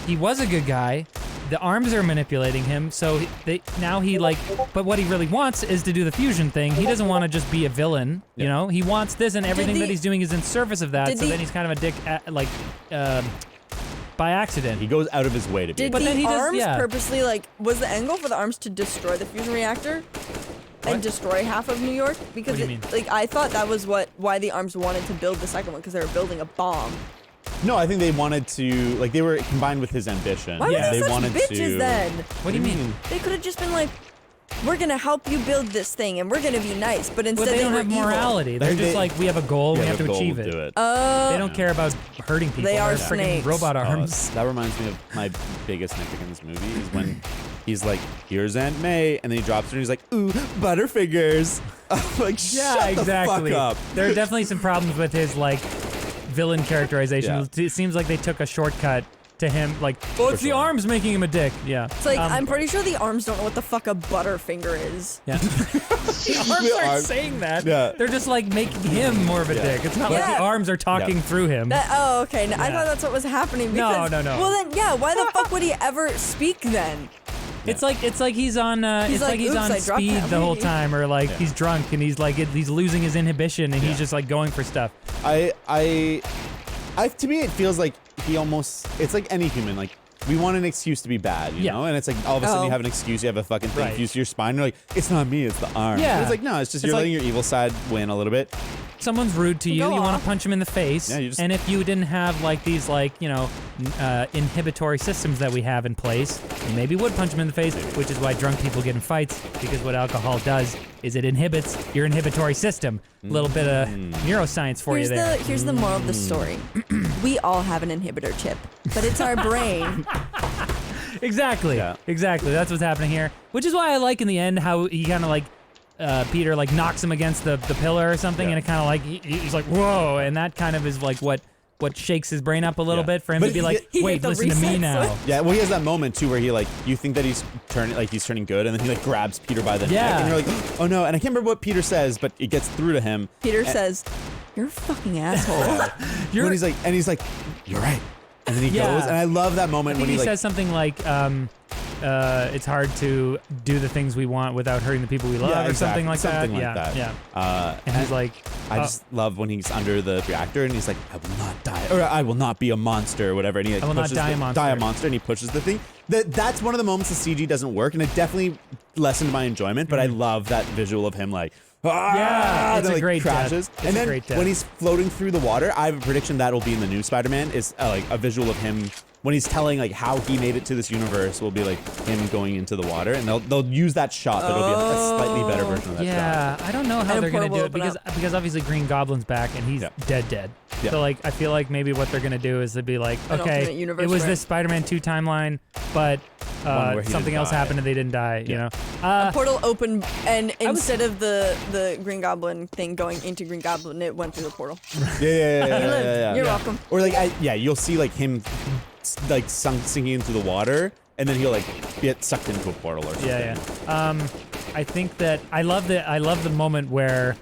he was a good guy. The arms are manipulating him, so now he like. But what he really wants is to do the fusion thing. He doesn't want to just be a villain, you Yeah. know. He wants this, and everything the- that he's doing is in service of that. did So the- then he's kind of a dick, by accident. He goes out of his way to be. Did But the then he does- arms yeah. purposely like? Was the angle for the arms to destroy the fusion reactor? And What? destroy half of New York because What do you mean? like I thought that was why the arms wanted to build the second one because they were building a bomb. No, I think they wanted to like they were combined with his ambition. Why Yeah, were they, they such wanted bitches to. then? What do you mean? They could have just been like, we're gonna help you build this thing and we're gonna be nice, but Well, instead they don't were have evil. morality. They're They- just like, we have a goal, we Yeah, have the to goal achieve will it. do it. They don't care about hurting people. They are They're freaking snakes. robot Oh, arms. that reminds me of my biggest nitpick in this movie is when he's like, "Here's Aunt May," and then he drops her and he's like, "Ooh, Butterfingers." I'm like, shut exactly. the fuck up. There are definitely some problems with his like villain characterization. Yeah. It seems like they took a shortcut to him. Like, oh, it's the sure. arms making him a dick. Yeah. It's like I'm pretty sure the arms don't know what the fuck a butterfinger is. Yeah. The arms aren't arms- saying that. Yeah. They're just like making him more of a Yeah. dick. It's not like Yeah. the arms are talking Yeah. through him. Oh, okay. I Yeah. thought that's what was happening. No, Because, no, no. Well then, yeah. Why the fuck would he ever speak then? It's like he's on He's like, he's "Oops, on I dropped speed that the whole lady." time, or like he's drunk and he's like he's losing his inhibition and he's just like going for stuff. I to me it feels like he almost it's like any human like we want an excuse to be bad, you know? And it's like all of a sudden you have an excuse, you have a fucking thing fused to your spine. You're like, it's not me, it's the arm. Yeah. And it's like, no, it's just you're like- letting your evil side win a little bit. Someone's rude to you, Go you want off. to punch him in the face. Yeah, you just- and if you didn't have like these inhibitory systems that we have in place, you maybe would punch him in the face, which is why drunk people get in fights, because what alcohol does is it inhibits your inhibitory system. A little bit of neuroscience for you there. Here's the moral of the story. We all have an inhibitor chip, but it's our brain. Exactly. Yeah. Exactly. That's what's happening here. Which is why I like in the end how he kind of like Peter like knocks him against the pillar or something, Yeah. and it kind of like he's like whoa, and that kind of is like what shakes his brain up a little Yeah. bit for him But to be like, he hit wait, the listen to me reset now. switch. Yeah, well, he has that moment too where he like, you think that he's turning good, and then he like grabs Peter by the neck, Yeah. and you're like, oh no, and I can't remember what Peter says, but it gets through to him. Peter says, "You're a fucking asshole." When he's like, you're right, and then he Yeah. goes, and I love that I moment think when he he like, says something like, it's hard to do the things we want without hurting the people we love, Yeah, or something exactly. like Something that. like Yeah, that. yeah. And he's like, I just love when he's under the reactor and he's like, I will not die, or I will not be a monster, or whatever. And he like I will not pushes die a monster. and he pushes the thing. That's one of the moments the CG doesn't work, and it definitely lessened my enjoyment. But I love that visual of him like, Yeah, and it's then, a like, great death. crashes. It's and a then great death. when he's floating through the water, I have a prediction that will be in the new Spider-Man. Is like a visual of him when he's telling like how he made it to this universe. Will be like him going into the water, and they'll use that shot, but it'll be a slightly better version of that shot. yeah, I don't know how And a they're gonna portal do it will open because obviously Green Goblin's back and he's Yeah. dead. Yeah. So like I feel like maybe what they're gonna do is they'd be like, An okay, alternate universe, it was right? this Spider-Man 2 timeline, but One where he something didn't else die. happened and they didn't die. You Yeah. know, Portal opened, and instead of the Green Goblin thing going into Green Goblin, it went through the portal. Yeah. You're welcome. Or like, you'll see like him like sinking into the water, and then he'll like get sucked into a portal or something. yeah. I think that I love the moment where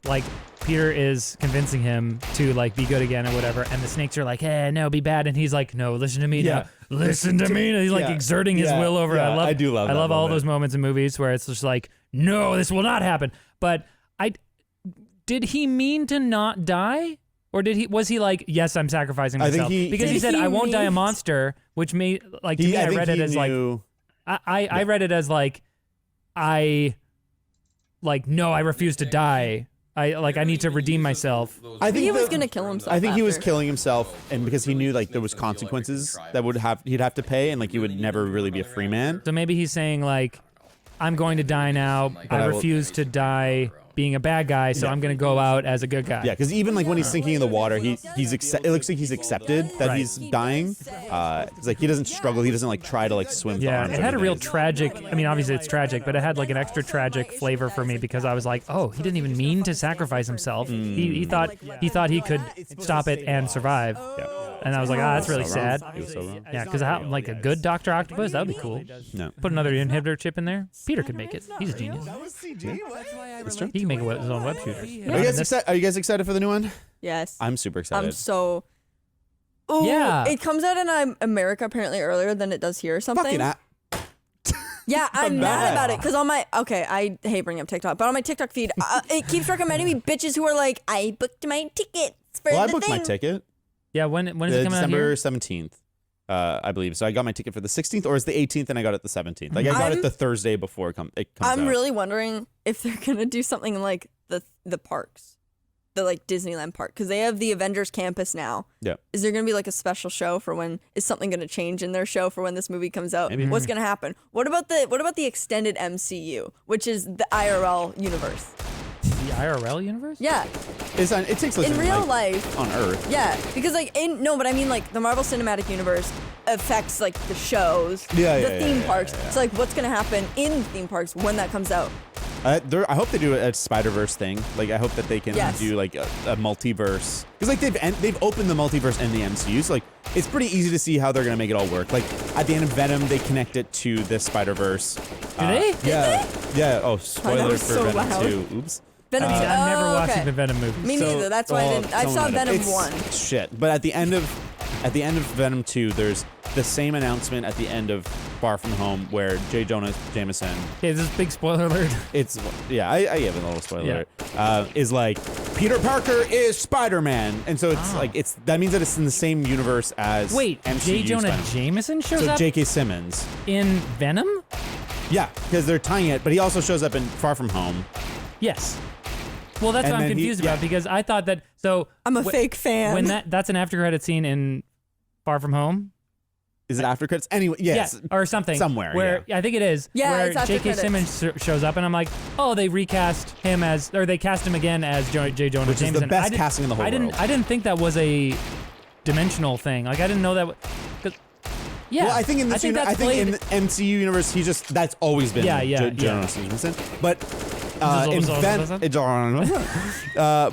like Peter is convincing him to like be good again or whatever, and the snakes are like, "Hey, no, be bad," and he's like, "No, listen to me Yeah. now, listen to me." And he's like Yeah. exerting his Yeah. will over. Yeah. I I do love I that love all moment. those moments in movies where it's just like, "No, this will not happen." But did he mean to not die? Or was he like, yes, I'm sacrificing I think myself? he- Because he Did said, he I won't die a mean- monster, which made, like, to me, I think read it he as like, knew- I read it as like, I refuse to die. I need to redeem myself. I think He was the- gonna kill himself. I think he was after. killing himself, and because he knew like there was consequences that he'd have to pay, and like he would never really be a free man. So maybe he's saying like, I'm going to die now. I I will- refuse to die being a bad guy, so I'm going to go out as a good guy. Yeah, because even like when he's sinking in the water, it looks like he's accepted that Right. he's dying. It's like he doesn't struggle. He doesn't like try to like swim. Yeah, for it had a real everything. tragic. I mean, obviously it's tragic, but it had like an extra tragic flavor for me because I was like, oh, he didn't even mean to sacrifice himself. He thought he could stop it and survive. And I was like, that's really So wrong. sad. He was so wrong. Yeah, because like a good Dr. Octopus, that would be cool. No, Put another inhibitor chip in there. Peter could make it. He's a genius. that's true. He can make his own web shooter. Are you guys excited? Are you guys excited for the new one? Yes. I'm super excited. I'm so. Ooh, Yeah. It comes out in America apparently earlier than it does here or something. Fucking Yeah, I'm I'm mad mad. about it because on my I hate bringing up TikTok, but on my TikTok feed, it keeps recommending me bitches who are like, I booked my tickets for well, I the booked thing. my ticket. Yeah, when is it coming out December here? 17th, I believe. So I got my ticket for the 16th, or it's the 18th, and I got it the 17th. Like I got I'm- it the Thursday before it comes I'm out. really wondering if they're gonna do something like the parks, the like Disneyland park, because they have the Avengers campus now. Yeah. Is there gonna be like a special show for when? Is something gonna change in their show for when this movie comes out? Maybe. What's gonna happen? What about the extended MCU, which is the IRL universe? The IRL universe? Yeah, It takes place in real like, life. on Earth. Yeah, because like but I mean like the Marvel Cinematic Universe affects like the shows, Yeah, the yeah, theme yeah, parks. yeah, yeah. So like what's gonna happen in theme parks when that comes out? I hope they do a Spider-Verse thing. Like I hope that they can Yes. do like a multiverse, because like they've opened the multiverse in the MCU. So like it's pretty easy to see how they're gonna make it all work. Like at the end of Venom, they connect it to the Spider-Verse. Do they? Yeah, yeah. Oh, that spoiler was for so Venom loud. 2. Oops. Venom. I'm never oh, watching okay. the Venom movies. Me So- neither. That's why I didn't. I saw someone might have. Venom It's 1. Shit. But at the end of Venom 2, there's the same announcement at the end of Far From Home where J. Jonah Jameson, Okay, this is a big spoiler alert. I gave it a little spoiler Yeah. alert, is like Peter Parker is Spider-Man, and so it's like that means that it's in the same universe as Wait, MCU J. Jonah Spider-Man. Jameson shows So up J.K. Simmons. in Venom? Yeah, because they're tying it, but he also shows up in Far From Home. Yes. Well, that's And what I'm then confused about because I thought that. So I'm a fake fan. When that's an after credit scene in Far From Home. Is it after credits? Anyway, yes. Yeah, or something. Somewhere, Where I think it is. Yeah, where it's after J.K. credits. Simmons shows up, and I'm like, oh, they recast him as, or they cast him again as J. Jonah Which is Jameson. the best casting in the whole world. I didn't think that was a dimensional thing. Like I didn't know that. Yeah. Well, I think in this that's I think in played- the MCU universe, that's always been Jonah Jameson. But in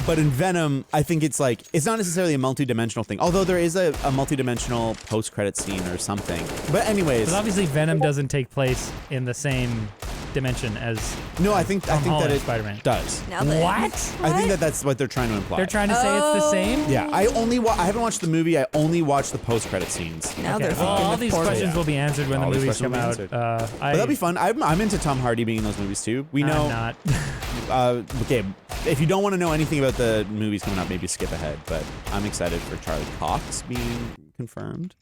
but in Venom, I think it's like it's not necessarily a multi-dimensional thing. Although there is a multi-dimensional post-credit scene or something. But anyways, Because obviously Venom doesn't take place in the same dimension as. no, I think that it Spider-Man does. Now then. What? I think that's what they're trying to imply. They're trying to say it's the same. Yeah, I haven't watched the movie. I only watched the post-credrit scenes. Now Okay, they're well, fucking all with these portals. questions will be answered when All the these movies come out. questions will be But that'll be fun. I'm into Tom Hardy being in those movies too. We know. I'm not. Okay, if you don't want to know anything about the movies coming out, maybe skip ahead. But I'm excited for Charlie Cox being confirmed.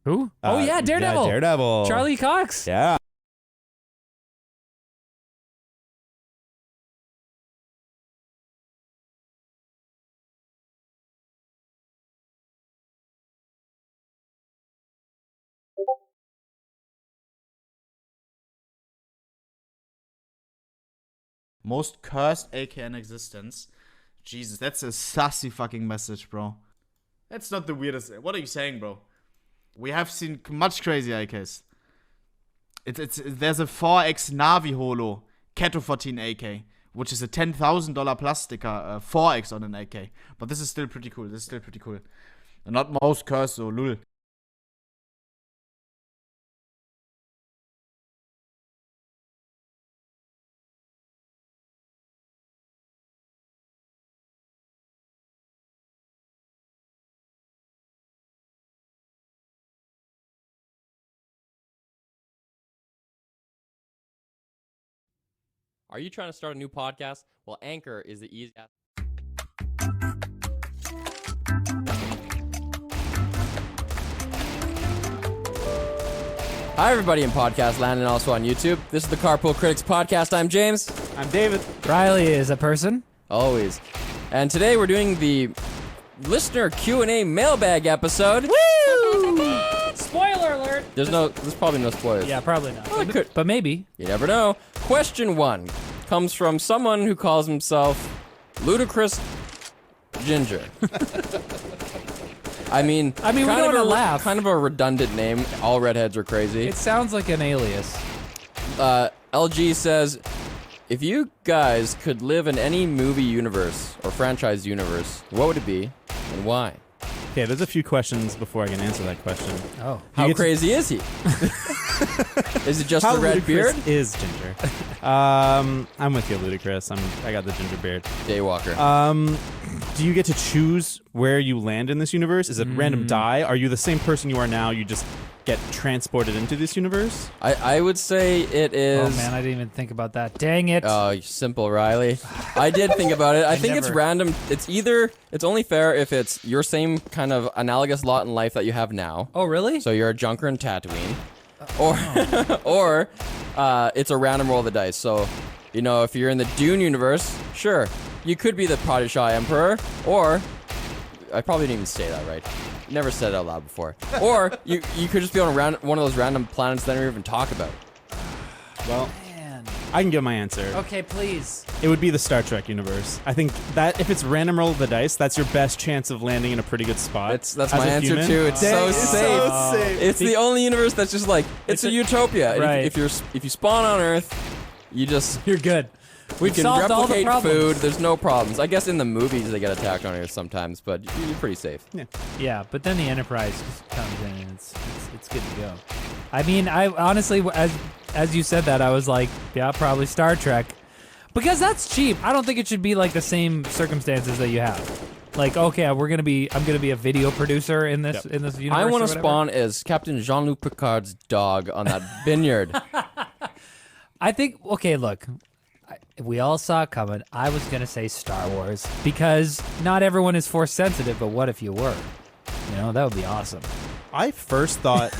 Who? Oh yeah, Daredevil. Yeah, Daredevil. Charlie Cox. Yeah. Most cursed AK in existence. Jesus, that's a sassy fucking message, bro. That's not the weirdest. What are you saying, bro? We have seen much crazier AKs. There's a 4x Navi Holo Cato 14 AK, which is a $10,000 plus sticker, 4x on an AK. But this is still pretty cool. And not most cursed, so lul. Are you trying to start a new podcast? Well, Anchor is the easiest. Hi, everybody in podcast land and also on YouTube. This is the Carpool Critics Podcast. I'm James. I'm David. Riley is a person. Always. And today we're doing the listener Q&A mailbag episode. Woo! Spoiler alert. There's probably no spoilers. Yeah, probably not. Well, it could. But maybe. You never know. Question 1 comes from someone who calls himself Ludicrous Ginger. I mean, we don't want to laugh. Kind of a redundant name. All redheads are crazy. It sounds like an alias. LG says, if you guys could live in any movie universe or franchise universe, what would it be and why? Okay, there's a few questions before I can answer that question. Oh. How crazy is he? Is it just How the red beard? ludicrous is Ginger? I'm with you, Ludicrous. I got the ginger beard. Daywalker. Do you get to choose where you land in this universe? Is it random die? Are you the same person you are now? You just get transported into this universe? I would say it is... Oh man, I didn't even think about that. Dang it. Oh, you simple Riley. I did think about it. I think it's never- random. It's only fair if it's your same kind of analogous lot in life that you have now. Oh really? So you're a junker in Tatooine. Or it's a random roll of the dice. So, you know, if you're in the Dune universe, sure, you could be the Padishah Emperor, or I probably didn't even say that right. Never said it out loud before. Or you could just be on one of those random planets that I never even talk about. Well, Man. I can give my answer. Okay, please. It would be the Star Trek universe. I think that if it's random roll of the dice, that's your best chance of landing in a pretty good spot. That's as my a answer human. too. It's so safe. It's the only universe that's just like it's a utopia. And Right. if you spawn on Earth, You're good. We've you can solved all the replicate problems. food. There's no problems. I guess in the movies they get attacked on Earth sometimes, but you're pretty safe. Yeah, but then the Enterprise just comes in and it's good to go. I mean, I honestly, as you said that, I was like, yeah, probably Star Trek, because that's cheap. I don't think it should be like the same circumstances that you have. Like, okay, I'm gonna be a video producer in this universe. I want or to whatever. spawn as Captain Jean-Luc Picard's dog on that vineyard. I think, okay, look, we all saw it coming. I was going to say Star Wars because not everyone is force sensitive, but what if you were? You know, that would be awesome. I first thought,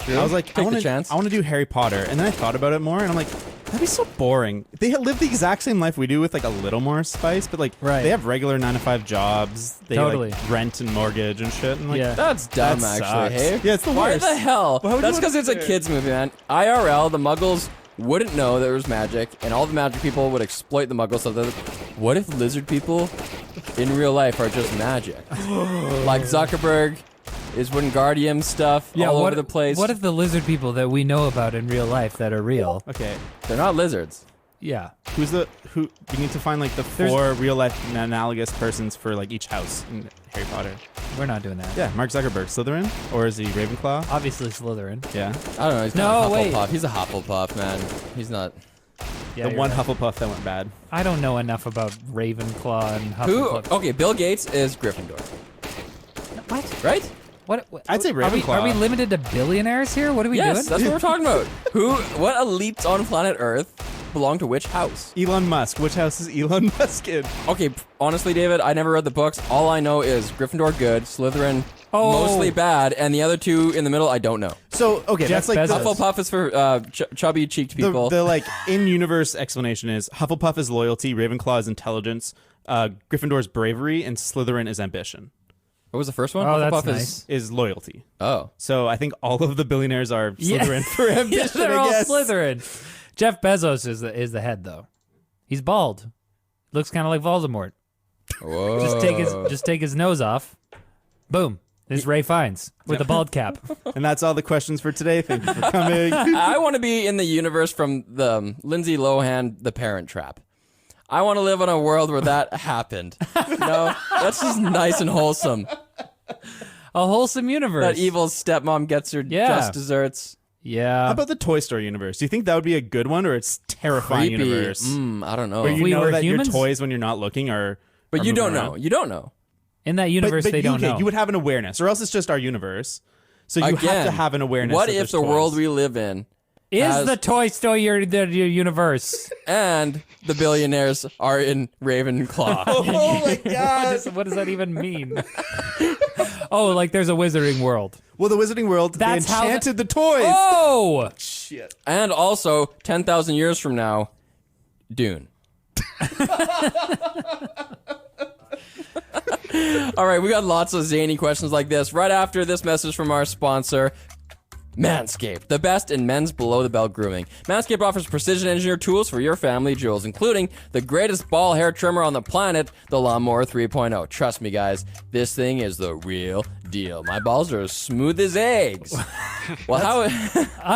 I was like, Take I the want chance. to do Harry Potter, and then I thought about it more, and I'm like, that'd be so boring. They live the exact same life we do with like a little more spice, but like Right. they have regular 9-to-5 jobs. They Totally. like rent and mortgage and shit. And like, Yeah. That's dumb, That actually. sucks. Hey, Yeah, it's the Why worst. the hell? Why would you That's want because to it's do a it? kids movie, man. IRL, the Muggles wouldn't know there was magic, and all the magic people would exploit the Muggles. So that, what if lizard people in real life are just magic? Like Zuckerberg is Wingardium stuff all over the place. What if the lizard people that we know about in real life that are real? okay, they're not lizards? Yeah. who we need to find like the There's- 4 real life analogous persons for like each house in Harry Potter. We're not doing that. Yeah, Mark Zuckerberg, Slytherin, or is he Ravenclaw? Obviously Slytherin. Yeah, I don't know. He's No, kind of wait. Hufflepuff. He's a Hufflepuff, man. He's not. Yeah, the you're one right. Hufflepuff that went bad. I don't know enough about Ravenclaw and Who? Hufflepuff. Okay, Bill Gates is Gryffindor, What? right? What? I'd say Are we Ravenclaw. limited to billionaires here? What are we Yes, doing? that's what we're talking about. What elites on planet Earth belong to which house? Elon Musk. Which house is Elon Musk in? Okay, honestly, David, I never read the books. All I know is Gryffindor good, Slytherin mostly bad, and the other two in the middle, I don't know. So, okay, Jeff that's like Bezos. Hufflepuff is for chubby-cheeked people. the like in-universe explanation is Hufflepuff is loyalty, Ravenclaw is intelligence, Gryffindor is bravery, and Slytherin is ambition. What was the first one? Oh, that's Hufflepuff nice. Is loyalty. Oh. So I think all of the billionaires are Slytherin for Yeah, ambition. they're I all guess. Slytherin. Jeff Bezos is the head though. He's bald. Looks kind of like Voldemort. Whoa. Just take his nose off. Boom. There's Ray Fiennes with a bald cap. And that's all the questions for today. Thank you for coming. I want to be in the universe from the Lindsay Lohan, The Parent Trap. I want to live in a world where that happened. No, that's just nice and wholesome. A wholesome universe. That evil stepmom gets her just desserts. Yeah. How about the Toy Story universe? Do you think that would be a good one, or it's terrifying Creepy. universe? I don't know. Where you we know were that humans? your toys, when you're not looking, are. But are you moving don't know. around. You don't know. In that universe, But they don't know. You would have an awareness, or else it's just our universe. So you have Again, to have an awareness. what that if there's the toys. world we live in Is has- the Toy Story your universe? and the billionaires are in Ravenclaw? Oh my god! What does that even mean? Oh, like there's a wizarding world. Well, the Wizarding World, That's they how enchanted the toys. Oh! Shit. And also, 10,000 years from now, Dune. All right, we got lots of zany questions like this right after this message from our sponsor, Manscaped, the best in men's below-the-belt grooming. Manscaped offers precision-engineered tools for your family jewels, including the greatest ball hair trimmer on the planet, the Lawnmower 3.0. Trust me, guys, this thing is the real deal. My balls are as smooth as eggs. Well, how...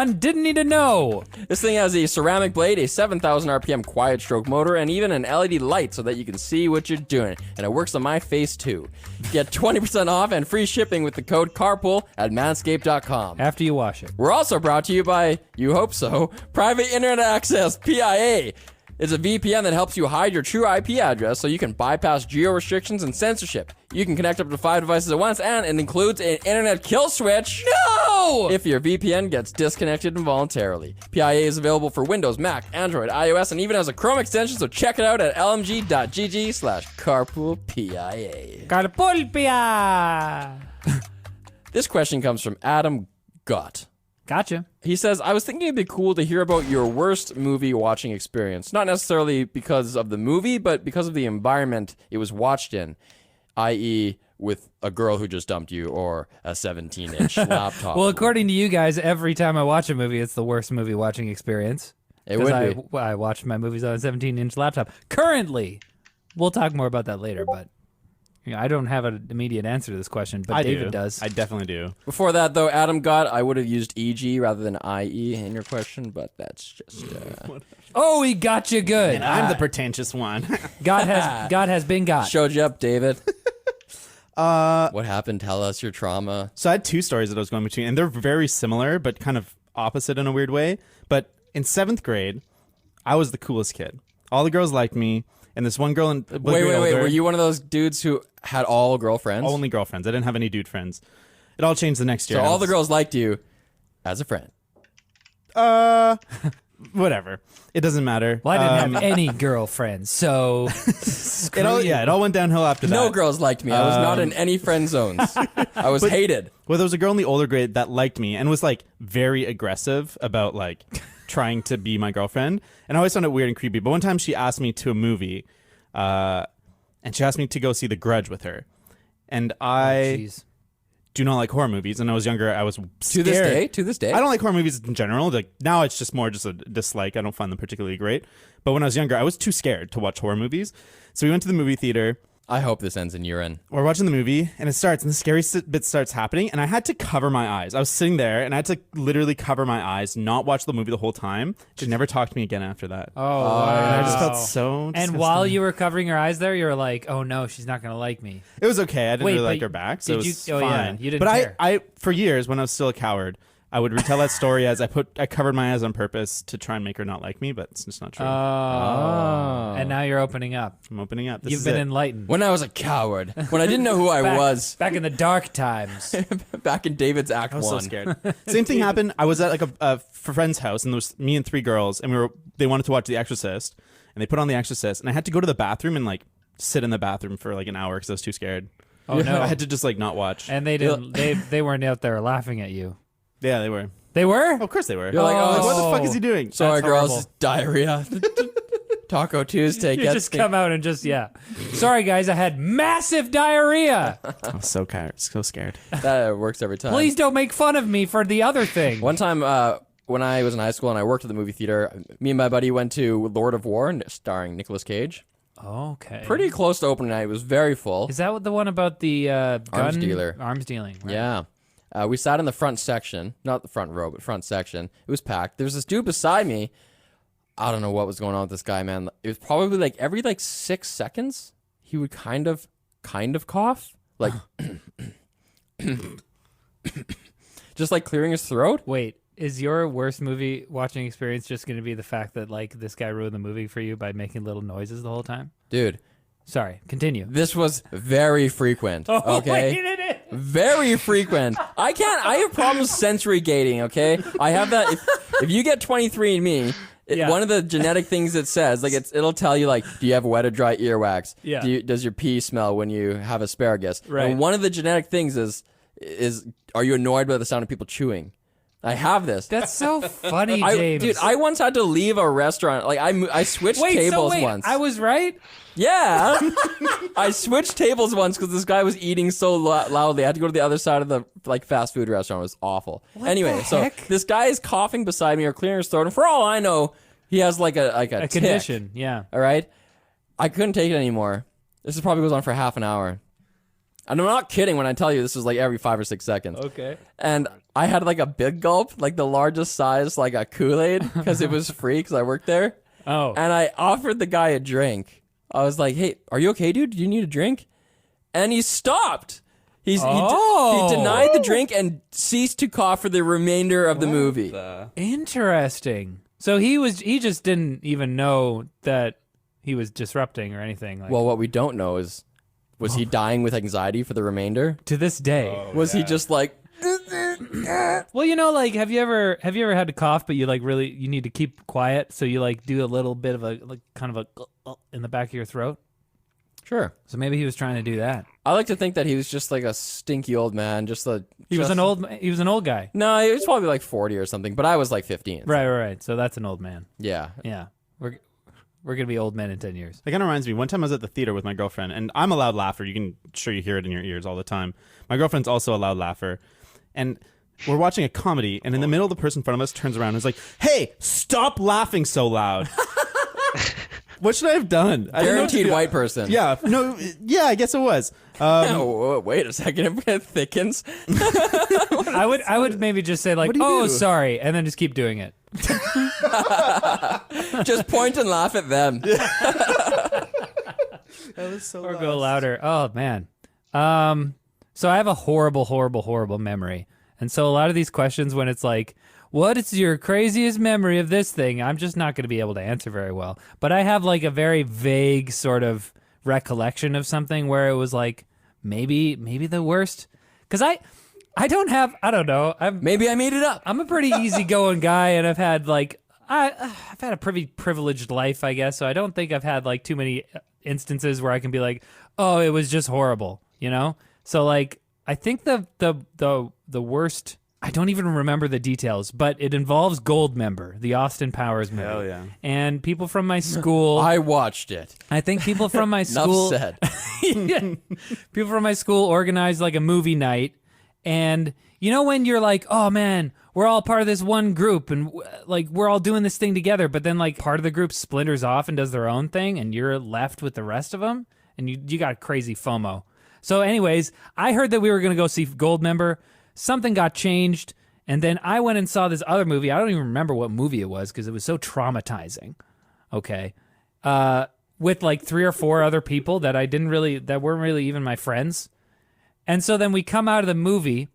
Didn't need to know. This thing has a ceramic blade, a 7,000 RPM quiet stroke motor, and even an LED light so that you can see what you're doing. And it works on my face, too. Get 20% off and free shipping with the code CARPOOL at manscaped.com. After you wash it. We're also brought to you by, you hope so, Private Internet Access, PIA. It's a VPN that helps you hide your true IP address so you can bypass geo-restrictions and censorship. You can connect up to 5 devices at once, and it includes an internet kill switch. No! If your VPN gets disconnected involuntarily. PIA is available for Windows, Mac, Android, iOS, and even has a Chrome extension, so check it out at lmg.gg/carpoolpia. Carpulpia! This question comes from Adam Gott. Gotcha. He says, I was thinking it'd be cool to hear about your worst movie watching experience. Not necessarily because of the movie, but because of the environment it was watched in, i.e., with a girl who just dumped you or a 17-inch laptop. Well, according to you guys, every time I watch a movie, it's the worst movie watching experience. It would be. I watch my movies on a 17-inch laptop. Currently. We'll talk more about that later, but I don't have an immediate answer to this question, but David does. I definitely do. Before that, though, Adam Gott, I would have used EG rather than IE in your question, but that's just... Oh, he got you good. And I'm the pretentious one. God has been got. Showed you up, David. What happened? Tell us your trauma. So I had two stories that I was going between, and they're very similar, but kind of opposite in a weird way. But in 7th grade, I was the coolest kid. All the girls liked me, and this one girl in Wait. Were you one of those dudes who had all girlfriends? Only girlfriends. I didn't have any dude friends. It all changed the next year. So all the girls liked you as a friend. Whatever. It doesn't matter. Well, I didn't have any girlfriends, so it all went downhill after that. No girls liked me. I was not in any friend zones. I was hated. Well, there was a girl in the older grade that liked me and was like very aggressive about like trying to be my girlfriend. And I always found it weird and creepy. But one time she asked me to a movie, and she asked me to go see The Grudge with her. And I jeez. do not like horror movies. And I was younger. I was scared. To this day. I don't like horror movies in general. Like now, it's just more just a dislike. I don't find them particularly great. But when I was younger, I was too scared to watch horror movies. So we went to the movie theater. I hope this ends in urine. We're watching the movie, and it starts, and the scary bit starts happening, and I had to cover my eyes. I was sitting there, and I had to literally cover my eyes, not watch the movie the whole time. She never talked to me again after that. Oh, And I just felt so And disgusting. while you were covering your eyes there, you were like, "Oh no, she's not gonna like me." It was okay. I didn't Wait, really but like her back, so it did was you- oh, fine. yeah, you didn't but care. I, for years, when I was still a coward, I would retell that story as I covered my eyes on purpose to try and make her not like me, but it's just not true. Oh. And now you're opening up. I'm opening up. This You've is been it. enlightened. When I was a coward. When I didn't know who I was. Back in the dark times. Back in David's Act I was 1. so scared. Same thing happened. I was at like a friend's house, and there was me and 3 girls, and we were they wanted to watch The Exorcist, and they put on The Exorcist, and I had to go to the bathroom and like sit in the bathroom for like an hour because I was too scared. Oh no! I had to just like not watch. And they didn't. They weren't out there laughing at you. Yeah, they were. They were. Of course they were. You're like, Like, oh, what the fuck is he doing? Sorry, That's girls, horrible. it's diarrhea. Taco Tuesday. You just come out and just Sorry guys, I had massive diarrhea. I'm so scared. That works every time. Please don't make fun of me for the other thing. One time, when I was in high school and I worked at the movie theater, me and my buddy went to Lord of War, starring Nicolas Cage. Okay. Pretty close to opening night. It was very full. Is that what the one about the Arms gun dealer. Arms dealing. Right? Yeah. We sat in the front section, not the front row, but front section. It was packed. There was this dude beside me. I don't know what was going on with this guy, man. It was probably like every 6 seconds, he would kind of cough, like just like clearing his throat. Wait, is your worst movie watching experience just going to be the fact that like this guy ruined the movie for you by making little noises the whole time? Dude, Sorry, continue. this was very frequent. Okay. Wait, Very frequent. I have problems sensory gating, okay? I have that. If you get 23andMe, Yeah. one of the genetic things it says, like it'll tell you, like, do you have wet or dry earwax? Yeah. Does your pee smell when you have asparagus? Right. And one of the genetic things is are you annoyed by the sound of people chewing? I have this. That's so funny, James. Dude, I once had to leave a restaurant. Like I switched tables once. I was right? Yeah. I switched tables once because this guy was eating so loudly. I had to go to the other side of the fast food restaurant. It was awful. Anyway, the so heck? this guy is coughing beside me or clearing his throat, and for all I know, he has like a tick, condition, yeah. All right? I couldn't take it anymore. This probably goes on for half an hour. And I'm not kidding when I tell you this was like every 5 or 6 seconds. Okay. And I had like a big gulp, like the largest size, like a Kool-Aid, because it was free because I worked there. Oh. And I offered the guy a drink. I was like, hey, are you okay, dude? Do you need a drink? And he stopped. He denied the drink and ceased to cough for the remainder of the movie. Interesting. So he just didn't even know that he was disrupting or anything. Like, Well, what we don't know is, was he dying with anxiety for the remainder? to this day. Was he just like, Well, you know, like, have you ever had to cough, but you like really you need to keep quiet, so you like do a little bit of a like kind of a in the back of your throat. sure. So maybe he was trying to do that. I like to think that he was just like a stinky old man, He was an old guy. No, he was probably like 40 or something, but I was like 15. Right. So that's an old man. Yeah. Yeah. We're gonna be old men in 10 years. That kind of reminds me. One time I was at the theater with my girlfriend, and I'm a loud laugher. You hear it in your ears all the time. My girlfriend's also a loud laugher, and we're watching a comedy, and in the middle, the person in front of us turns around and is like, "Hey, stop laughing so loud." What should I have done? I didn't know what to Guaranteed do. white person. Yeah, no, yeah, I guess it was. Oh, wait a second. It thickens. I would maybe just say like, What do you oh, do? sorry, and then just keep doing it. Just point and laugh at them. That was so Or go louder. Oh man. So I have a horrible memory. And so a lot of these questions when it's like, what is your craziest memory of this thing? I'm just not going to be able to answer very well. But I have like a very vague sort of recollection of something where it was like maybe the worst. Cuz I don't know. Maybe I made it up. I'm a pretty easygoing guy, and I've had like I've had a pretty privileged life, I guess. So I don't think I've had like too many instances where I can be like, oh, it was just horrible, you know. So like, I think the worst. I don't even remember the details, but it involves Goldmember, the Austin Powers movie. Hell yeah. And people from my school. I watched it. I think people from my Enough school. said. Yeah. People from my school organized like a movie night, and you know when you're like, oh man, we're all part of this one group, and like we're all doing this thing together, but then like part of the group splinters off and does their own thing, and you're left with the rest of them, and you got crazy FOMO. So anyways, I heard that we were gonna go see Goldmember. Something got changed, and then I went and saw this other movie. I don't even remember what movie it was because it was so traumatizing. Okay. With like 3 or 4 other people that weren't really even my friends. And so then we come out of the movie,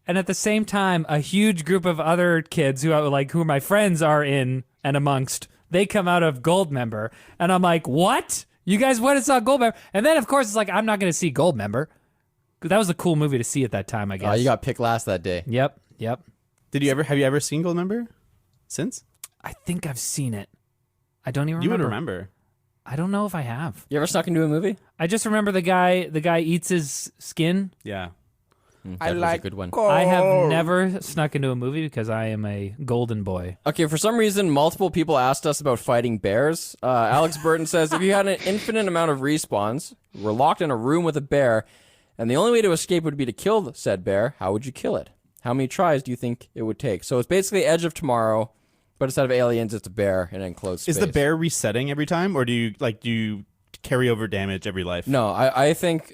and at the same time, a huge group of other kids who my friends are in and amongst, they come out of Goldmember, and I'm like, what? You guys went and saw Goldmember? And then of course it's like, I'm not going to see Goldmember. That was a cool movie to see at that time, I guess. You got picked last that day. Yep. Have you ever seen Goldmember since? I think I've seen it. I don't even You would remember. remember. I don't know if I have. You ever snuck into a movie? I just remember the guy eats his skin. Yeah. That was a good one. I have never snuck into a movie because I am a golden boy. Okay, for some reason, multiple people asked us about fighting bears. Alex Burton says, if you had an infinite amount of respawns, were locked in a room with a bear, and the only way to escape would be to kill said bear, how would you kill it? How many tries do you think it would take? So it's basically Edge of Tomorrow, but instead of aliens, it's a bear in an enclosed space. Is the bear resetting every time, or do you carry over damage every life? No, I think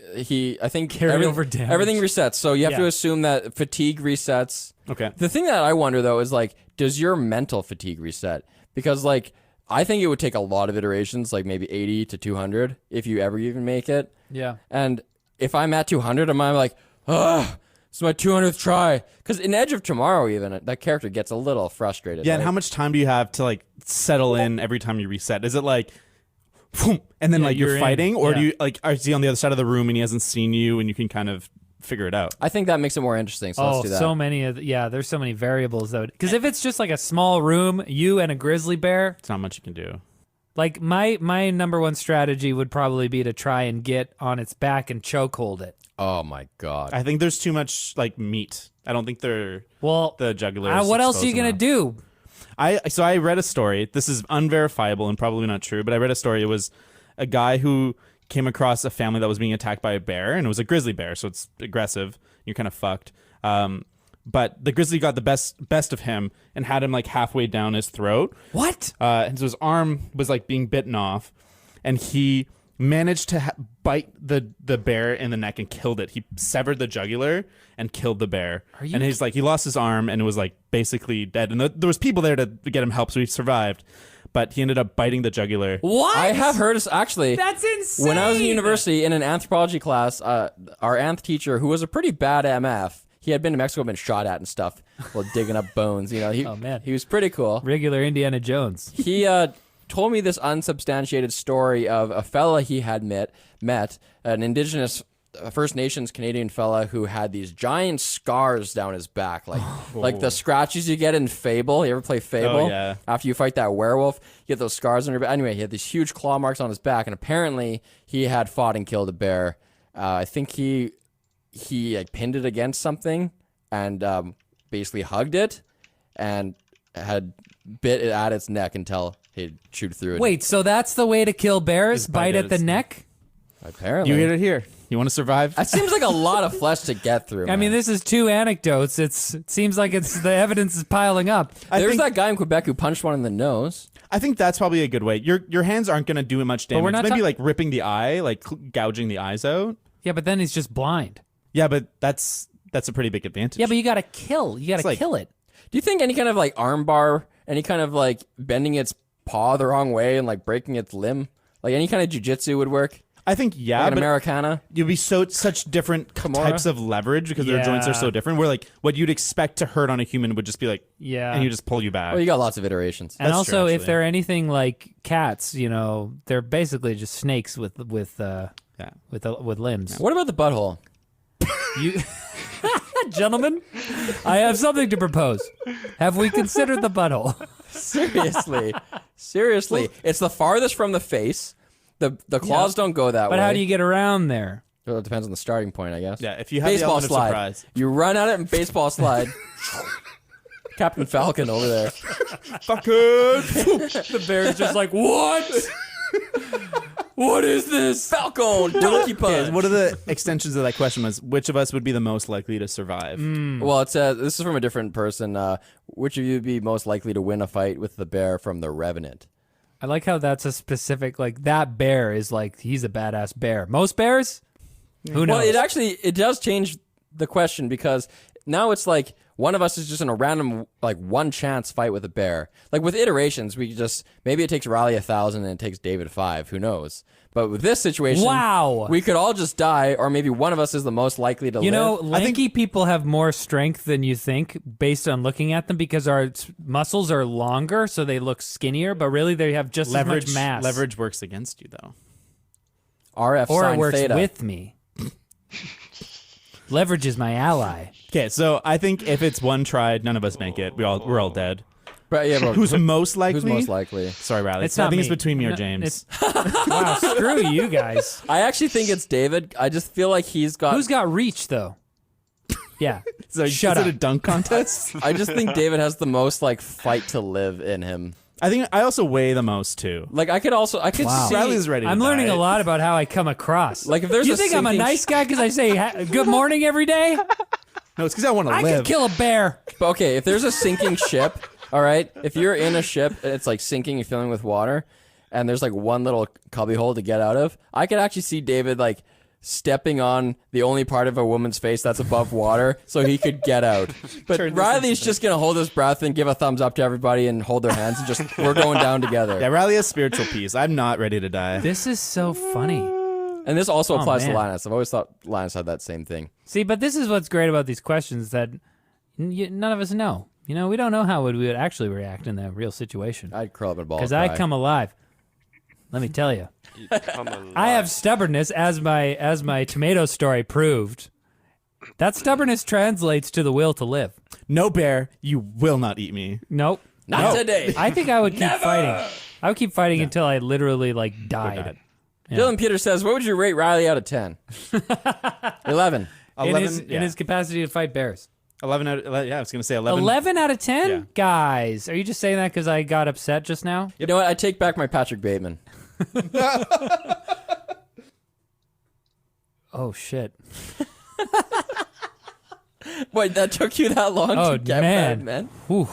Carry over damage. everything resets. So you have to Yeah. assume that fatigue resets. Okay. The thing that I wonder though is like, does your mental fatigue reset? Because like, I think it would take a lot of iterations, like maybe 80 to 200, if you ever even make it. Yeah. And if I'm at 200, I'm like, ugh, it's my 200th try. Because in Edge of Tomorrow, even that character gets a little frustrated. Yeah, right? and how much time do you have to like settle in every time you reset? Is it like, whoom, and then Yeah, like you're you're in. fighting, or do Yeah. you like is he on the other side of the room and he hasn't seen you and you can kind of figure it out? I think that makes it more interesting. So let's do that. so many there's so many variables though. Because if it's just like a small room, you and a grizzly bear, It's not much you can do. like my number one strategy would probably be to try and get on its back and chokehold it. Oh my god. I think there's too much like meat. I don't think they're Well, the jugular. what else are you gonna do? I read a story. This is unverifiable and probably not true, but I read a story. It was a guy who came across a family that was being attacked by a bear, and it was a grizzly bear, so it's aggressive. You're kind of fucked. But the grizzly got the best of him and had him like halfway down his throat. What? And so his arm was like being bitten off, and he managed to bite the bear in the neck and killed it. He severed the jugular and killed the bear. And he's like, he lost his arm and it was like basically dead. And there was people there to get him help, so he survived. But he ended up biting the jugular. What? I have heard actually. That's insane. When I was in university in an anthropology class, our anth teacher, who was a pretty bad MF, he had been to Mexico, been shot at and stuff while digging up bones. You know, Oh, man. he was pretty cool. Regular Indiana Jones. He told me this unsubstantiated story of a fella he had met an indigenous First Nations Canadian fella who had these giant scars down his back, like the scratches you get in Fable. You ever play Fable? Oh, yeah. After you fight that werewolf, you get those scars on your back. Anyway, he had these huge claw marks on his back, and apparently he had fought and killed a bear. I think he like pinned it against something and basically hugged it and had bit it at its neck until he chewed through it. Wait, so that's the way to kill bears? Is Bite bite at at the its neck? Apparently. You heard it here. You want to survive? That seems like a lot of flesh to get through. I mean, man. this is two anecdotes. It seems like the evidence is piling up. There's that guy in Quebec who punched one in the nose. I think that's probably a good way. Your hands aren't going to do much damage. we're not Maybe ta- like ripping the eye, like gouging the eyes out. Yeah, but then he's just blind. Yeah, but that's a pretty big advantage. Yeah, but you gotta kill. You gotta It's like- kill it. Do you think any kind of like arm bar, any kind of like bending its paw the wrong way and like breaking its limb, like any kind of jujitsu would work? I think yeah, Like an but Americana? you'd be such different types of leverage because their joints are so Yeah. different. Where like what you'd expect to hurt on a human would just be like, Yeah. and you just pull you back. Well, you got lots of iterations. And That's also, true, if actually. they're anything like cats, you know, they're basically just snakes with Yeah. limbs. What about the butthole? You, gentlemen, I have something to propose. Have we considered the butthole? Seriously. It's the farthest from the face. The claws don't go that way. But how do you get around there? Well, it depends on the starting point, I guess. Yeah, if you have the baseball element of slide. surprise. You run at it and baseball slide. Captain Falcon over there. The bear's just like, what? What is this? Falcon, donkey punch. Okay, one of the extensions of that question was, which of us would be the most likely to survive? Well, it says this is from a different person. Which of you would be most likely to win a fight with the bear from The Revenant? I like how that's a specific, like, that bear is like, he's a badass bear. Most bears? Who knows? Well, it does change the question because now it's like one of us is just in a random, like, one chance fight with a bear. Like with iterations, we just maybe it takes Riley 1,000 and it takes David 5. Who knows? But with this situation, Wow. we could all just die, or maybe one of us is the most likely to You know, live. lanky people have more strength than you think based on looking at them because our muscles are longer, so they look skinnier, but really they have just as much mass. Leverage works against you though. RF Or sine it works theta. with me. Leverage is my ally. Okay, so I think if it's one try, none of us make it. We're all dead. But yeah, Who's most likely? Who's most likely? Sorry, Riley. It's I not think me. it's between me or No, James. Wow, screw you guys. I actually think it's David. I just feel like he's got. Who's got reach though? Yeah. So Shut is up. it a dunk contest? I just think David has the most like fight to live in him. I think I also weigh the most too. Like I could Wow. see. Riley's ready. I'm to learning die. a lot about how I come across. Like if there's you a think I'm a sinking nice guy because I say good morning every day? No, it's because I want to I live. could kill a bear. But okay, if there's a sinking ship, all right. If you're in a ship and it's like sinking and filling with water, and there's like one little cubby hole to get out of, I could actually see David like stepping on the only part of a woman's face that's above water so he could get out. But Riley's just gonna hold his breath and give a thumbs up to everybody and hold their hands and just we're going down together. Yeah, Riley has spiritual peace. I'm not ready to die. This is so funny. And this also applies to man. Linus. I've always thought Linus had that same thing. See, but this is what's great about these questions that none of us know. You know, we don't know how we would actually react in the real situation. I'd curl up in a ball. Because and I cry. come alive. Let me tell you. I have stubbornness, as my tomato story proved. That stubbornness translates to the will to live. No bear, you will not eat me. Nope. Not today. I think I would keep fighting. I would keep fighting until I literally like died. Yeah. Dylan Peter says, "What would you rate Riley out of 10?" 11. In his capacity to fight bears. 11 out of, yeah, I was going to say 11. 11 out of 10? Yeah. Guys, are you just saying that because I got upset just now? You know what? I take back my Patrick Bateman. Oh, shit. Wait, that took you that long Oh, to get man. that, man? Whew.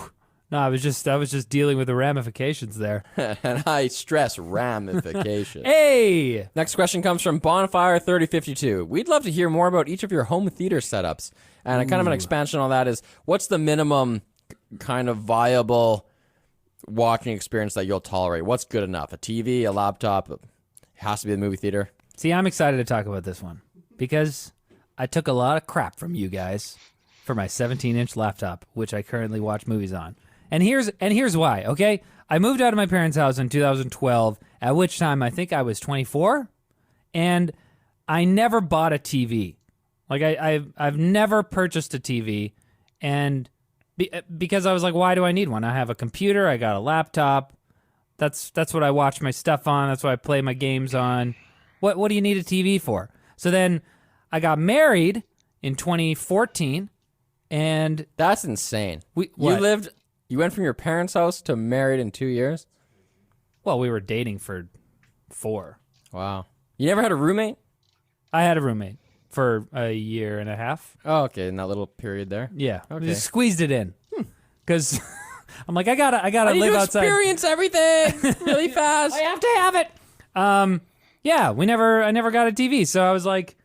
No, I was just dealing with the ramifications there. And I stress ramification. Hey! Next question comes from Bonfire3052. We'd love to hear more about each of your home theater setups. And a kind of an expansion on that is, what's the minimum kind of viable watching experience that you'll tolerate? What's good enough? A TV, a laptop? It has to be the movie theater. See, I'm excited to talk about this one because I took a lot of crap from you guys for my 17-inch laptop, which I currently watch movies on. And here's why, okay? I moved out of my parents' house in 2012, at which time I think I was 24, and I never bought a TV. Like I've never purchased a TV, and because I was like, why do I need one? I have a computer, I got a laptop. That's what I watch my stuff on. That's what I play my games on. What do you need a TV for? So then I got married in 2014, and That's insane. what? You went from your parents' house to married in 2 years? Well, we were dating for 4. Wow. You never had a roommate? I had a roommate for a year and a half. Oh, okay, in that little period there. Yeah, Okay. just squeezed it in because I'm like I gotta live outside. Experience everything really fast. I have to have it. Yeah, I never got a TV, so I was like,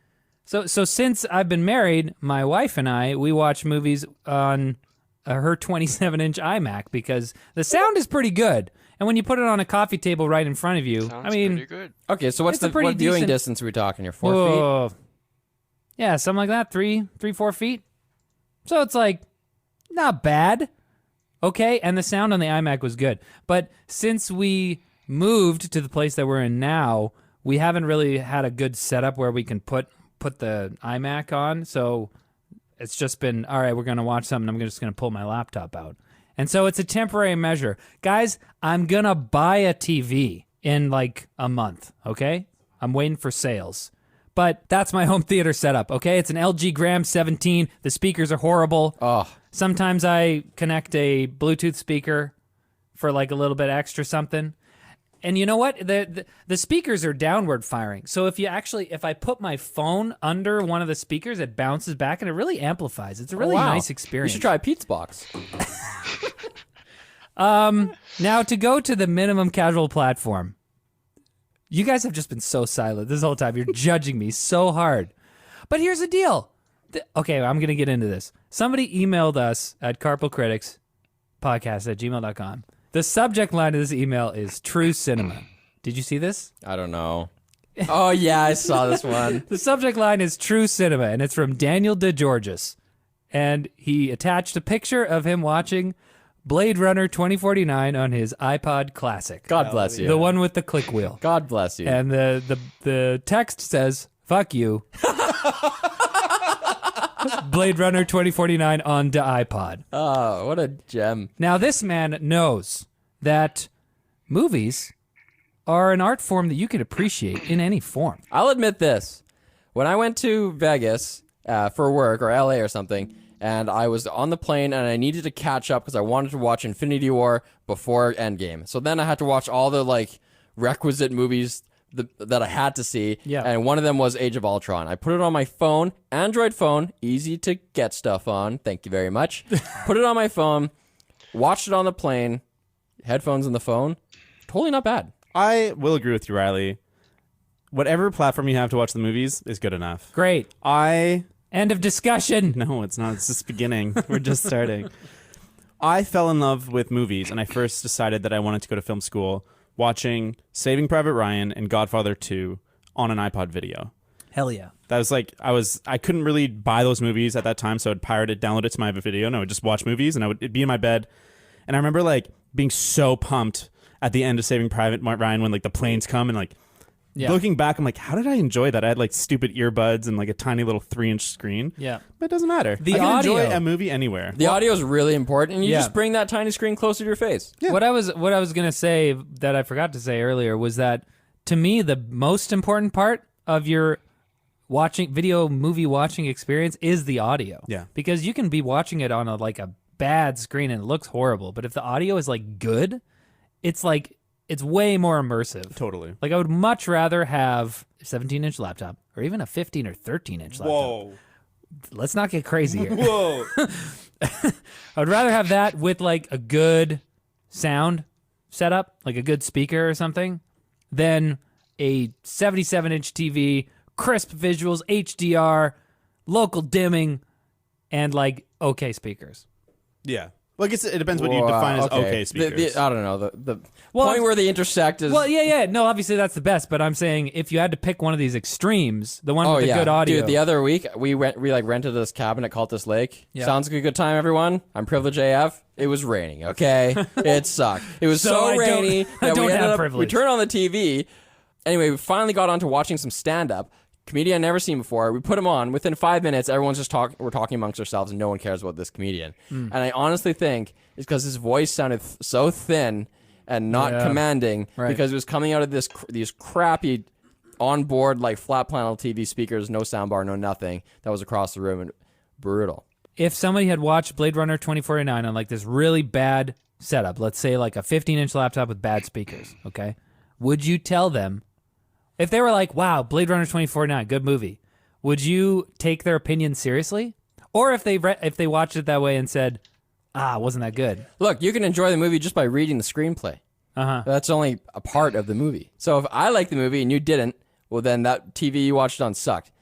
so since I've been married, my wife and we watch movies on her 27-inch iMac because the sound is pretty good, and when you put it on a coffee table right in front of you, I mean, pretty good. Okay, so what's It's a the pretty what viewing decent- distance are we talking here? 4 feet? whoa. Yeah, something like that, 4 feet. So it's like not bad. Okay, and the sound on the iMac was good. But since we moved to the place that we're in now, we haven't really had a good setup where we can put the iMac on. So it's just been, all right, we're going to watch something. I'm just going to pull my laptop out. And so it's a temporary measure. Guys, I'm going to buy a TV in like a month, okay? I'm waiting for sales. But that's my home theater setup, okay? It's an LG Gram 17. The speakers are horrible. Oh, Sometimes I connect a Bluetooth speaker for like a little bit extra something. And you know what? The speakers are downward firing. So if I put my phone under one of the speakers, it bounces back and it really amplifies. It's a really wow. nice experience. You should try Pete's Box. Now to go to the minimum casual platform. You guys have just been so silent this whole time. You're judging me so hard. But here's the deal. Okay, I'm going to get into this. Somebody emailed us at carpalcriticspodcast@gmail.com. The subject line of this email is True Cinema. Did you see this? I don't know. Oh, yeah, I saw this one. The subject line is True Cinema, and it's from Daniel DeGeorgis. And he attached a picture of him watching Blade Runner 2049 on his iPod Classic. God bless you. The one with the click wheel. God bless you. And the text says, "Fuck you." Blade Runner 2049 on the iPod. Oh, what a gem. Now, this man knows that movies are an art form that you can appreciate in any form. I'll admit this. When I went to Vegas for work or LA or something, and I was on the plane and I needed to catch up because I wanted to watch Infinity War before Endgame. So then I had to watch all the like requisite movies that I had to see. Yeah. And one of them was Age of Ultron. I put it on my phone, Android phone, easy to get stuff on. Thank you very much. Put it on my phone, watched it on the plane, headphones in the phone. Totally not bad. I will agree with you, Riley. Whatever platform you have to watch the movies is good enough. Great. End of discussion. No, it's not. It's just beginning. We're just starting. I fell in love with movies, and I first decided that I wanted to go to film school watching Saving Private Ryan and Godfather 2 on an iPod video. Hell yeah. That was like, I couldn't really buy those movies at that time, so I'd pirate it, download it to my video, and I would just watch movies, and it'd be in my bed. And I remember like being so pumped at the end of Saving Private Ryan when like the planes come and like, Yeah. looking back, I'm like, how did I enjoy that? I had like stupid earbuds and like a tiny little 3-inch screen. Yeah. But it doesn't matter. The I can audio. enjoy a movie anywhere. The audio is really important, and you Yeah. just bring that tiny screen closer to your face. Yeah. What I was gonna say that I forgot to say earlier was that to me the most important part of your movie watching experience is the audio. Yeah. Because you can be watching it on a bad screen and it looks horrible, but if the audio is like good, it's way more immersive. Totally. Like I would much rather have a 17-inch laptop or even a 15 or 13-inch laptop. Whoa. Let's not get crazy here. Whoa. I would rather have that with like a good sound setup, like a good speaker or something, than a 77-inch TV, crisp visuals, HDR, local dimming, and like okay speakers. Yeah. Well, I guess it depends what you define as okay speakers. I don't know. The Well, point where they intersect is... Well, yeah. No, obviously that's the best, but I'm saying if you had to pick one of these extremes, the one with the good audio. Dude, the other week we rented this cabin at Cultus Lake. Yeah. Sounds like a good time, everyone. I'm privileged AF. It was raining, okay? It sucked. It was So so I don't- rainy I that don't we ended have up privilege. we turned on the TV. Anyway, we finally got on to watching some stand-up. Comedian I've never seen before. We put him on. Within 5 minutes, everyone's just we're talking amongst ourselves, and no one cares about this comedian. And I honestly think it's because his voice sounded so thin and not commanding, Right. because it was coming out of these crappy onboard like flat panel TV speakers, no soundbar, no nothing. That was across the room, and brutal. If somebody had watched Blade Runner 2049 on like this really bad setup, let's say like a 15-inch laptop with bad speakers, okay? Would you tell them, if they were like, wow, Blade Runner 2049, good movie, would you take their opinion seriously? Or if they watched it that way and said, wasn't that good? Look, you can enjoy the movie just by reading the screenplay. Uh-huh. That's only a part of the movie. So if I like the movie and you didn't, well, then that TV you watched on sucked.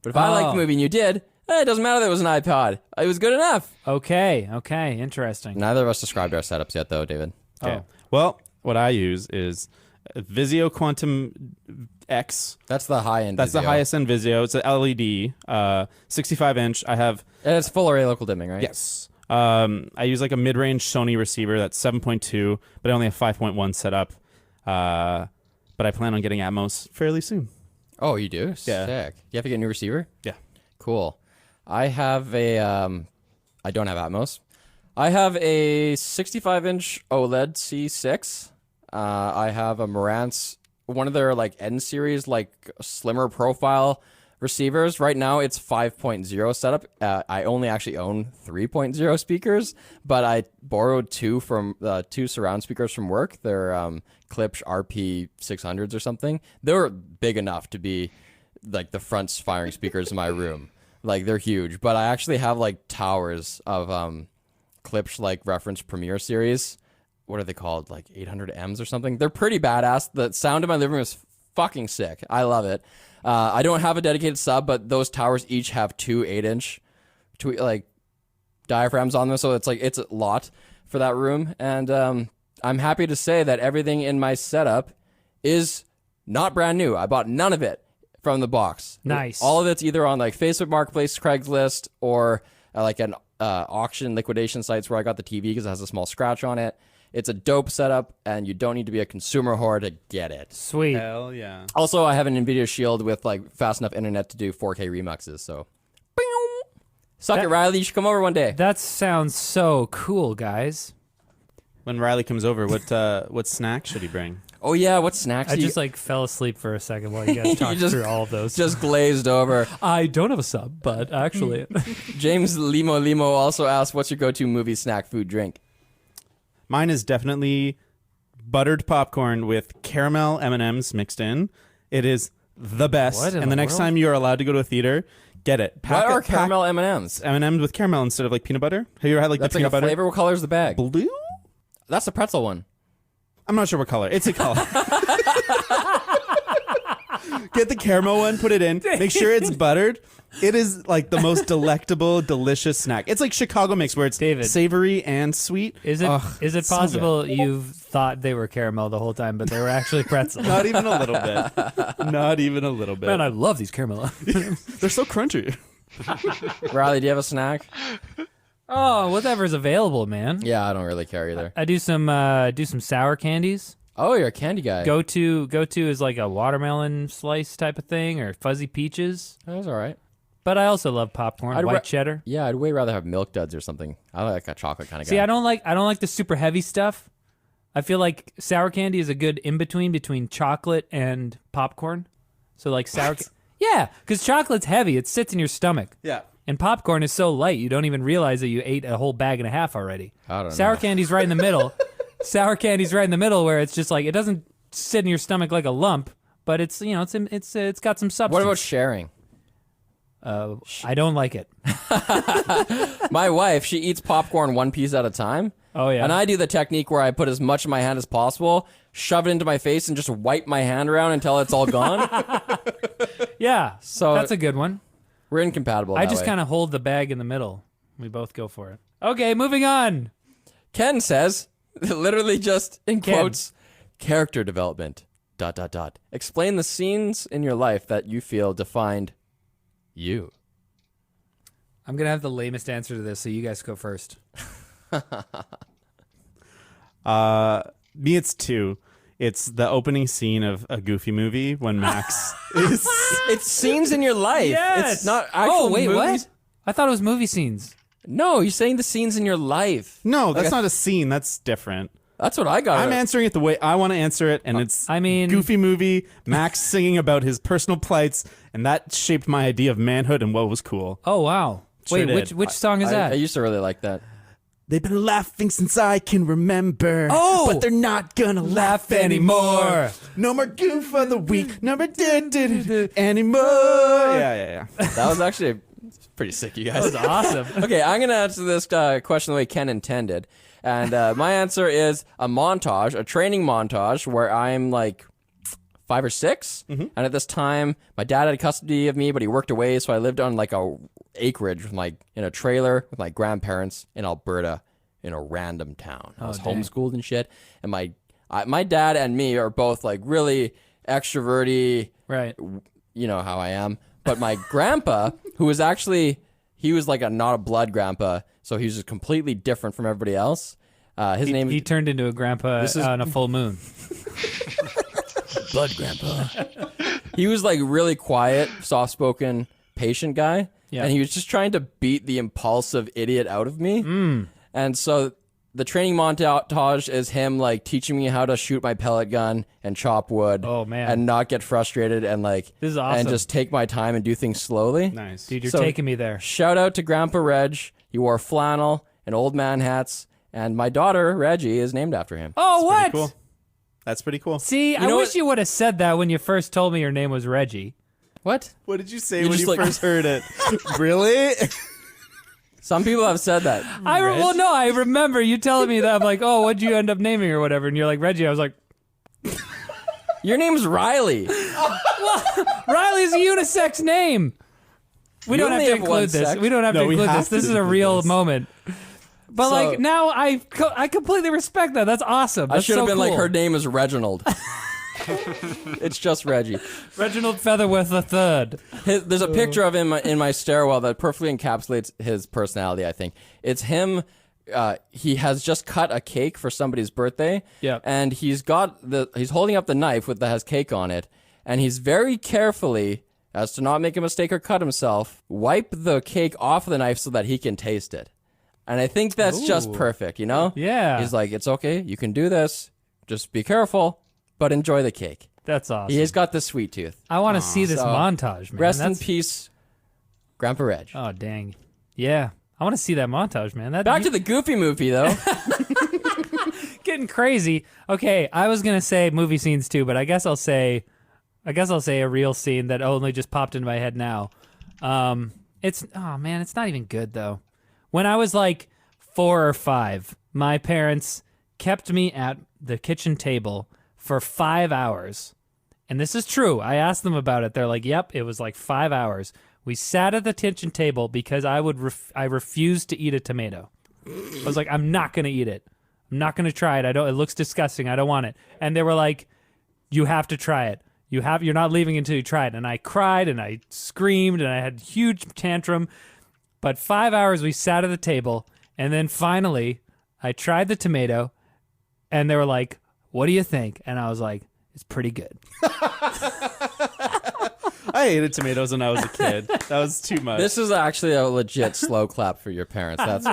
But if I like the movie and you did, it doesn't matter that it was an iPod. It was good enough. Okay, interesting. Neither of us described our setups yet, though, David. Okay. Well, what I use is Vizio Quantum X. That's the high end. That's the highest end Vizio. It's an LED, 65-inch. I have... And it's full array local dimming, right? Yes. I use like a mid-range Sony receiver that's 7.2, but I only have 5.1 set up. But I plan on getting Atmos fairly soon. Oh, you do? Yeah. Sick. You have to get a new receiver? Yeah. Cool. I have I don't have Atmos. I have a 65-inch OLED C6. I have a Marantz, one of their like N series, like slimmer profile receivers. Right now it's 5.0 setup. I only actually own 3.0 speakers, but I borrowed two surround speakers from work. They're Klipsch RP 600s or something. They're big enough to be like the front firing speakers in my room. Like they're huge, but I actually have like towers of Klipsch like reference Premiere series. What are they called? Like 800Ms or something. They're pretty badass. The sound in my living room is fucking sick. I love it. I don't have a dedicated sub, but those towers each have two 8-inch like diaphragms on them, so it's a lot for that room. And I'm happy to say that everything in my setup is not brand new. I bought none of it from the box. Nice. All of it's either on like Facebook Marketplace, Craigslist, or like an auction liquidation sites where I got the TV because it has a small scratch on it. It's a dope setup, and you don't need to be a consumer whore to get it. Sweet. Hell yeah. Also, I have an NVIDIA Shield with like fast enough internet to do 4K remixes. So, Suck it, Riley. You should come over one day. That sounds so cool, guys. When Riley comes over, what snack should he bring? Oh yeah, what snacks? I do you- just like fell asleep for a second while you guys talked through all of those. just glazed over. I don't have a sub, but actually, James Limo also asked, "What's your go-to movie, snack, food, drink?" Mine is definitely buttered popcorn with caramel M&Ms mixed in. It is the best. What in And the the next world? time you are allowed to go to a theater, get it. What are pack caramel M&Ms? M&Ms with caramel instead of like peanut butter. Have you ever had like That's the like peanut a butter? flavor. What color is the bag? Blue? That's the pretzel one. I'm not sure what color. It's a color. Get the caramel one, put it in. Make sure it's buttered. It is like the most delectable, delicious snack. It's like Chicago mix where it's David. savory and sweet. is it Ugh, is it so possible you've thought they were caramel the whole time, but they were actually pretzel? Not even a little bit. Not even a little bit. Man, I love these caramel. They're so crunchy. Riley, do you have a snack? Oh, whatever's available, man. Yeah, I don't really care either. I do some sour candies. Oh, you're a candy guy. Go to is like a watermelon slice type of thing or fuzzy peaches. That's all right. But I also love popcorn, I'd white ra- cheddar. Yeah, I'd way rather have Milk Duds or something. I like a chocolate kind of guy. See, I don't like the super heavy stuff. I feel like sour candy is a good in between chocolate and popcorn. So like sour, yeah, because chocolate's heavy; it sits in your stomach. Yeah. And popcorn is so light, you don't even realize that you ate a whole bag and a half already. I don't Sour know. candy's right in the middle. Sour candy's right in the middle, where it's just like it doesn't sit in your stomach like a lump, but it's it's got some substance. What about sharing? I don't like it. My wife, she eats popcorn one piece at a time. Oh yeah. And I do the technique where I put as much in my hand as possible, shove it into my face, and just wipe my hand around until it's all gone. Yeah. So That's a good one. we're incompatible. I just kind of hold the bag in the middle. We both go for it. Okay, moving on. Ken says, literally just in Ken. quotes, character development. ... Explain the scenes in your life that you feel defined you. I'm gonna have the lamest answer to this, so you guys go first. Me, it's two. It's the opening scene of a Goofy movie when Max is. It's scenes in your life. Yes. It's not actual Oh wait, movies. what? I thought it was movie scenes. No, you're saying the scenes in your life. No, that's not a scene. That's different. That's what I got. I'm answering it the way I want to answer it, and it's I mean- Goofy movie, Max singing about his personal plights, and that shaped my idea of manhood and what was cool. Oh wow. Sure Wait, did. which song is that? I used to really like that. They've been laughing since I can remember. Oh! But they're not gonna laugh anymore. No more goof for the week. No more anymore. Yeah. That was actually pretty sick, you guys. That was awesome. Okay, I'm going to answer this question the way Ken intended. And my answer is a montage, a training montage where I'm like 5 or 6. And at this time, my dad had custody of me, but he worked away. So I lived on like a acreage with in a trailer with my grandparents in Alberta in a random town. I was dang. homeschooled and shit. And my dad and me are both like really extroverty. Right. You know how I am. But my grandpa, who was actually, he was like not a blood grandpa, so he was just completely different from everybody else. His name He turned into a grandpa on a full moon. Blood grandpa. He was like really quiet, soft-spoken, patient guy. Yeah. And he was just trying to beat the impulsive idiot out of me. And so the training montage is him like teaching me how to shoot my pellet gun and chop wood. Oh, man. And not get frustrated and like This is awesome. and just take my time and do things slowly. Nice. Dude, you're So- taking me there. Shout out to Grandpa Reg. He wore flannel and old man hats, and my daughter Reggie is named after him. Oh, what? Pretty cool. That's pretty cool. See, I know wish what- you would have said that when you first told me your name was Reggie. What? What did you say You when just you like- first heard it? Really? Some people have said that. Well, no, I remember you telling me that. I'm like, oh, what'd you end up naming or whatever? And you're like, Reggie. I was like, Your name's Riley. Riley's a unisex name. We You don't have only to have one include this. sex. We don't have No, to we include have this. to This is a include real this. moment. But So- like now, I completely respect that. That's awesome. I That's should have so been like, cool. her name is Reginald. It's just Reggie. Reginald Featherwith III. There's a picture of him in my stairwell that perfectly encapsulates his personality, I think. It's him. He has just cut a cake for somebody's birthday. Yep. And he's holding up the knife that has cake on it. And he's very carefully as to not make a mistake or cut himself, wipe the cake off the knife so that he can taste it. And I think that's just perfect, you know? Yeah. He's like, it's okay, you can do this. Just be careful, but enjoy the cake. That's awesome. He has got the sweet tooth. I want to see this So, montage, man. Rest in peace, Grandpa Reg. Oh, dang. Yeah. I want to see that montage, man. Back to the Goofy movie, though. getting crazy. Okay, I was going to say movie scenes too, but I guess I'll say a real scene that only just popped into my head now. It's not even good though. When I was like 4 or 5, my parents kept me at the kitchen table for 5 hours. And this is true. I asked them about it. They're like, "Yep, it was like 5 hours." We sat at the kitchen table because I refused to eat a tomato. I was like, "I'm not going to eat it. I'm not going to try it. It looks disgusting. I don't want it." And they were like, "You have to try it. You're not leaving until you try it." And I cried and I screamed and I had a huge tantrum. But 5 hours we sat at the table, and then finally I tried the tomato, and they were like, "What do you think?" And I was like, "It's pretty good." I hated tomatoes when I was a kid. That was too much. This is actually a legit slow clap for your parents. That's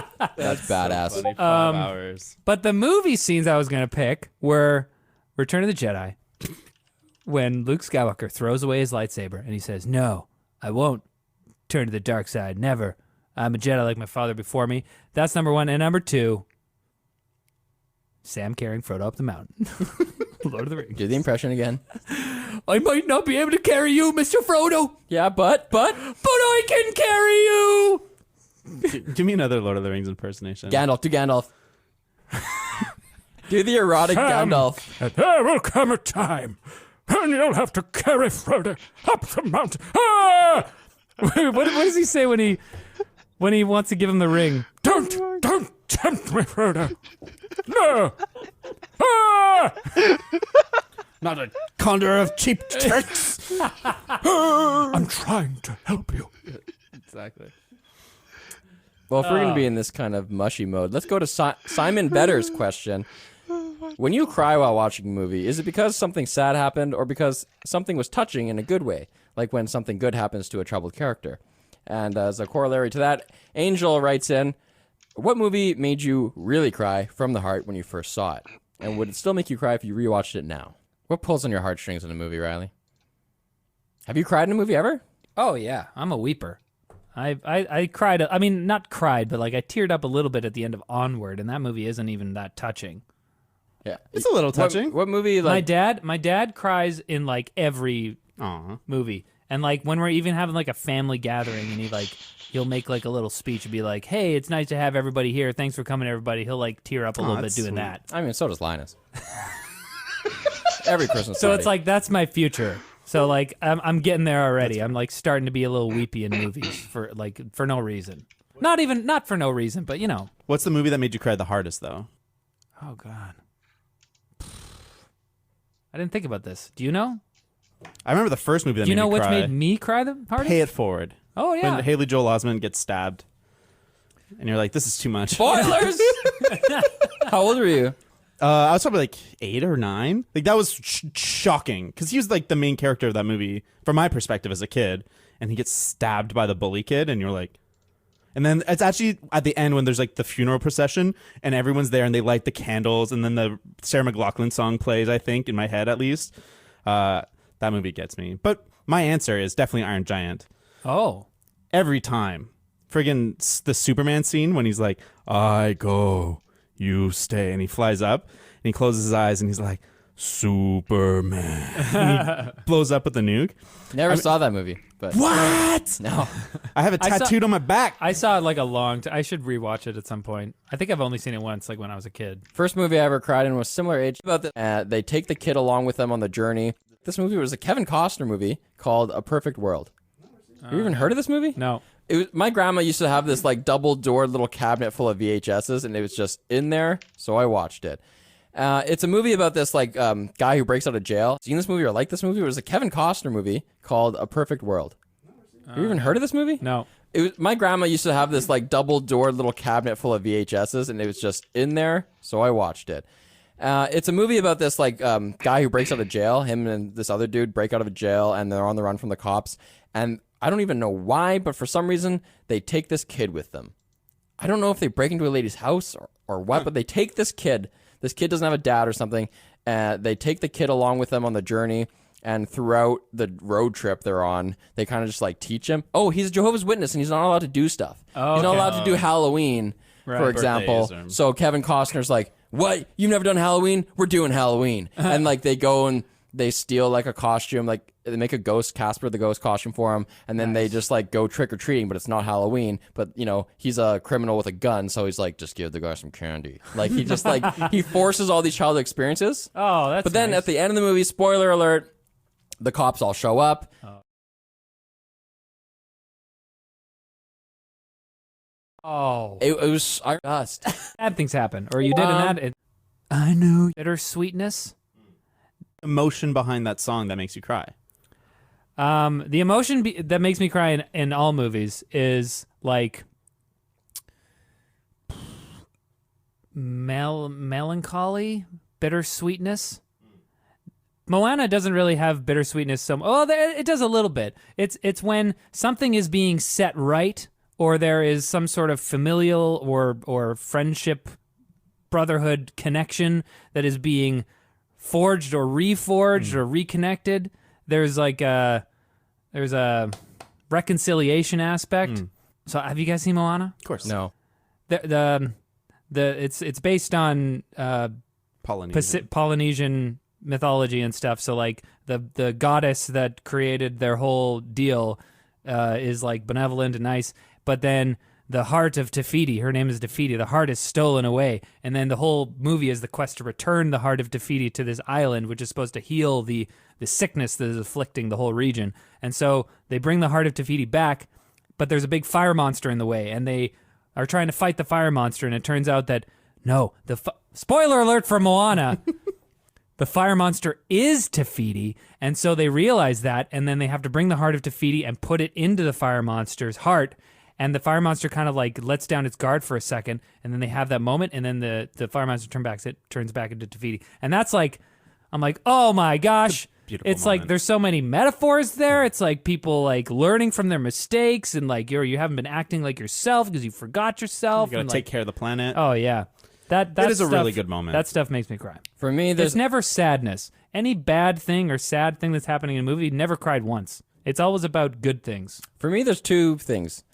badass. So funny. 5 hours. But the movie scenes I was going to pick were Return of the Jedi, when Luke Skywalker throws away his lightsaber and he says, "No, I won't turn to the dark side. Never. I'm a Jedi like my father before me." That's number 1. And number 2, Sam carrying Frodo up the mountain. Lord of the Rings. Do the impression again. "I might not be able to carry you, Mr. Frodo, Yeah, but but I can carry you." Give me another Lord of the Rings impersonation. Gandalf, do Gandalf. Do the erotic Gandalf. There will come a time when you'll have to carry Frodo up the mountain. Ah! what does he say when he wants to give him the ring? Don't tempt me, Frodo. No. Ah! Not a condor of cheap tricks. I'm trying to help you. Exactly. Well, if we're going to be in this kind of mushy mode, let's go to Simon Better's question. When you cry while watching a movie, is it because something sad happened or because something was touching in a good way, like when something good happens to a troubled character? And as a corollary to that, Angel writes in, what movie made you really cry from the heart when you first saw it? And would it still make you cry if you rewatched it now? What pulls on your heartstrings in a movie, Riley? Have you cried in a movie ever? Oh yeah, I'm a weeper. I cried. I mean, not cried, but like I teared up a little bit at the end of Onward, and that movie isn't even that touching. Yeah. It's a little touching. What movie? Like, My dad cries in like every Aw. movie, and like when we're even having like a family gathering, and he'll make like a little speech and be like, "Hey, it's nice to have everybody here. Thanks for coming, everybody." He'll like tear up a little bit that's doing sweet. that. I mean, so does Linus. Every Christmas So party. it's like that's my future. So like I'm getting there already. I'm like starting to be a little weepy in movies for no reason. Not for no reason, but you know. What's the movie that made you cry the hardest, though? Oh God. I didn't think about this. Do you know? I remember the first movie that Do you made know me which cry. made me cry the hardest? Pay It Forward. Oh yeah. When Haley Joel Osment gets stabbed. And you're like, this is too much. Spoilers! How old were you? I was probably like 8 or 9. Like that was shocking because he was like the main character of that movie from my perspective as a kid, and he gets stabbed by the bully kid, and you're like, and then it's actually at the end when there's like the funeral procession and everyone's there and they light the candles, and then the Sarah McLachlan song plays. I think in my head at least, that movie gets me. But my answer is definitely Iron Giant. Oh. Every time, friggin' the Superman scene when he's like, "I go, you stay," and he flies up and he closes his eyes and he's like, "Superman," and he blows up with the nuke. Never saw that movie. But What? No. I have it tattooed on my back. I saw it like I should rewatch it at some point. I think I've only seen it once, like when I was a kid. First movie I ever cried in was similar age. They take the kid along with them on the journey. This movie was a Kevin Costner movie called A Perfect World. Have you even heard of this movie? No. My grandma used to have this like double-doored little cabinet full of VHSs, and it was just in there, so I watched it. It's a movie about this like guy who breaks out of jail. Seen this movie or like this movie? It was a Kevin Costner movie called A Perfect World. Have you even heard of this movie? No. My grandma used to have this like double-doored little cabinet full of VHSs, and it was just in there, so I watched it. It's a movie about this like guy who breaks out of jail. Him and this other dude break out of jail, and they're on the run from the cops. And I don't even know why, but for some reason they take this kid with them. I don't know if they break into a lady's house or what, but they take this kid. This kid doesn't have a dad or something. They take the kid along with them on the journey. And throughout the road trip they're on, they kind of just like teach him. Oh, he's a Jehovah's Witness, and he's not allowed to do stuff. Oh, he's not okay. allowed to do Halloween, for example. Birthdays or- So Kevin Costner's like, "What? You've never done Halloween? We're doing Halloween." And like they go and they steal like a costume, like they make a ghost Casper the ghost costume for him, and then they just like go trick or treating, but it's not Halloween. But you know he's a criminal with a gun, so he's like, just give the guy some candy. Like he just like he forces all these childhood experiences. Oh, that's But then nice. at the end of the movie, spoiler alert. The cops all show up. Oh. It was dust. Bad things happen. Or you did in that. I know. Bittersweetness. Emotion behind that song that makes you cry. The emotion that makes me cry in all movies is like melancholy, bittersweetness. Moana doesn't really have bittersweetness. It does a little bit. It's when something is being set right, or there is some sort of familial or friendship, brotherhood connection that is being forged or reforged or reconnected. There's a reconciliation aspect. So have you guys seen Moana? Of course. No. It's based on Polynesian mythology and stuff. So like the goddess that created their whole deal is like benevolent and nice, but then the heart of Te Fiti, her name is Te Fiti, the heart is stolen away, and then the whole movie is the quest to return the heart of Te Fiti to this island, which is supposed to heal the sickness that is afflicting the whole region. And so they bring the heart of Te Fiti back, but there's a big fire monster in the way, and they are trying to fight the fire monster, and it turns out that no, spoiler alert for Moana. The fire monster is Te Fiti, and so they realize that, and then they have to bring the heart of Te Fiti and put it into the fire monster's heart, and the fire monster kind of like lets down its guard for a second, and then they have that moment, and then the fire monster turns back into Te Fiti. And that's like, I'm like, oh my gosh. It's like there's so many metaphors there. It's like people like learning from their mistakes, and like you haven't been acting like yourself because you forgot yourself. You gotta and take like, care of the planet. Oh yeah. That is a stuff, really good moment. That stuff makes me cry. For me, There's never sadness. Any bad thing or sad thing that's happening in a movie, never cried once. It's always about good things. For me, there's two things.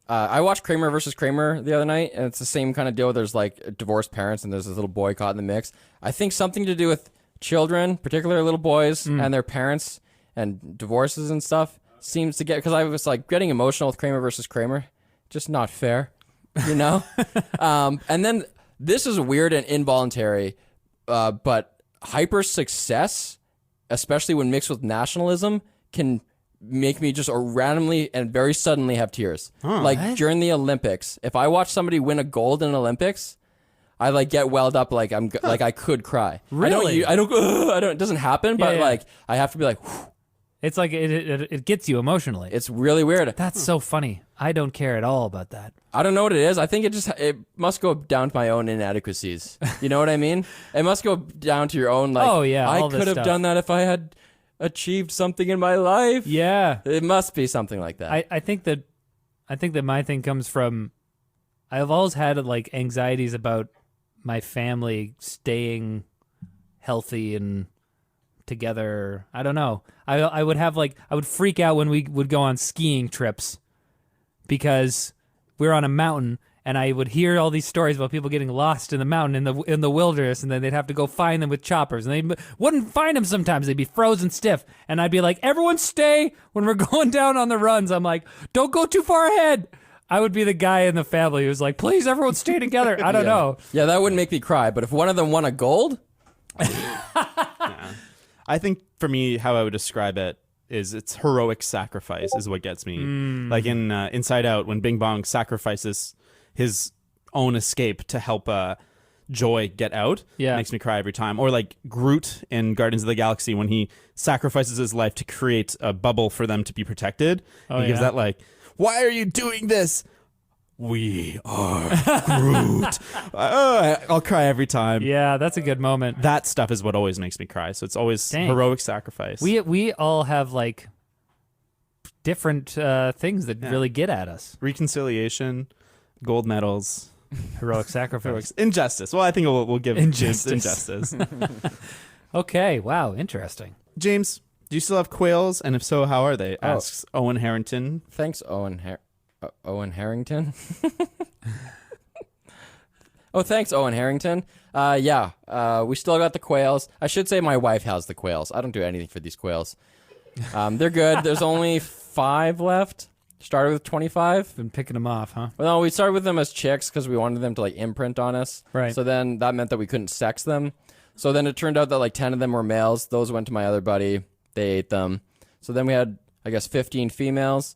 I watched Kramer versus Kramer the other night, and it's the same kind of deal. There's like divorced parents, and there's this little boy caught in the mix. I think something to do with children, particularly little boys, and their parents, and divorces and stuff seems to get, because I was like getting emotional with Kramer versus Kramer. Just not fair, you know? And then this is weird and involuntary, but hyper success, especially when mixed with nationalism, can make me just randomly and very suddenly have tears. Like during the Olympics, if I watch somebody win a gold in the Olympics, I like get welled up like like I could cry. Really? I don't. It doesn't happen, but yeah. like I have to be like, whew. It's like it gets you emotionally. It's really weird. That's so funny. I don't care at all about that. I don't know what it is. I think it must go down to my own inadequacies. You know what I mean? It must go down to your own like. Oh, yeah, I all this could have stuff. done that if I had achieved something in my life. Yeah. It must be something like that. I think that my thing comes from, I've always had like anxieties about my family staying healthy and together. I don't know. I would have like, I would freak out when we would go on skiing trips because we're on a mountain, and I would hear all these stories about people getting lost in the mountain in the wilderness, and then they'd have to go find them with choppers, and they wouldn't find them sometimes. They'd be frozen stiff, and I'd be like, everyone stay when we're going down on the runs. I'm like, don't go too far ahead. I would be the guy in the family who's like, please, everyone stay together. I don't know. Yeah, that wouldn't make me cry. But if one of them won a gold, I think for me, how I would describe it is it's heroic sacrifice is what gets me. Like in Inside Out, when Bing Bong sacrifices his own escape to help Joy get out, makes me cry every time. Or like Groot in Guardians of the Galaxy, when he sacrifices his life to create a bubble for them to be protected. He gives that like, why are you doing this? We are Groot. I'll cry every time. Yeah, that's a good moment. That stuff is what always makes me cry. So it's always Dang. heroic sacrifice. We all have like different things that really get at us. Reconciliation, gold medals, Heroic sacrifice. injustice. Well, I think we'll give Injustice. injustice. Okay, wow, interesting. James, do you still have quails? And if so, how are they? Asks Owen Harrington. Thanks, Owen Harrington. Oh, thanks, Owen Harrington. Yeah, we still got the quails. I should say my wife has the quails. I don't do anything for these quails. They're good. There's only 5 left. Started with 25. Been picking them off, huh? Well, no, we started with them as chicks because we wanted them to like imprint on us. Right. So then that meant that we couldn't sex them. So then it turned out that like 10 of them were males. Those went to my other buddy. They ate them. So then we had, I guess, 15 females.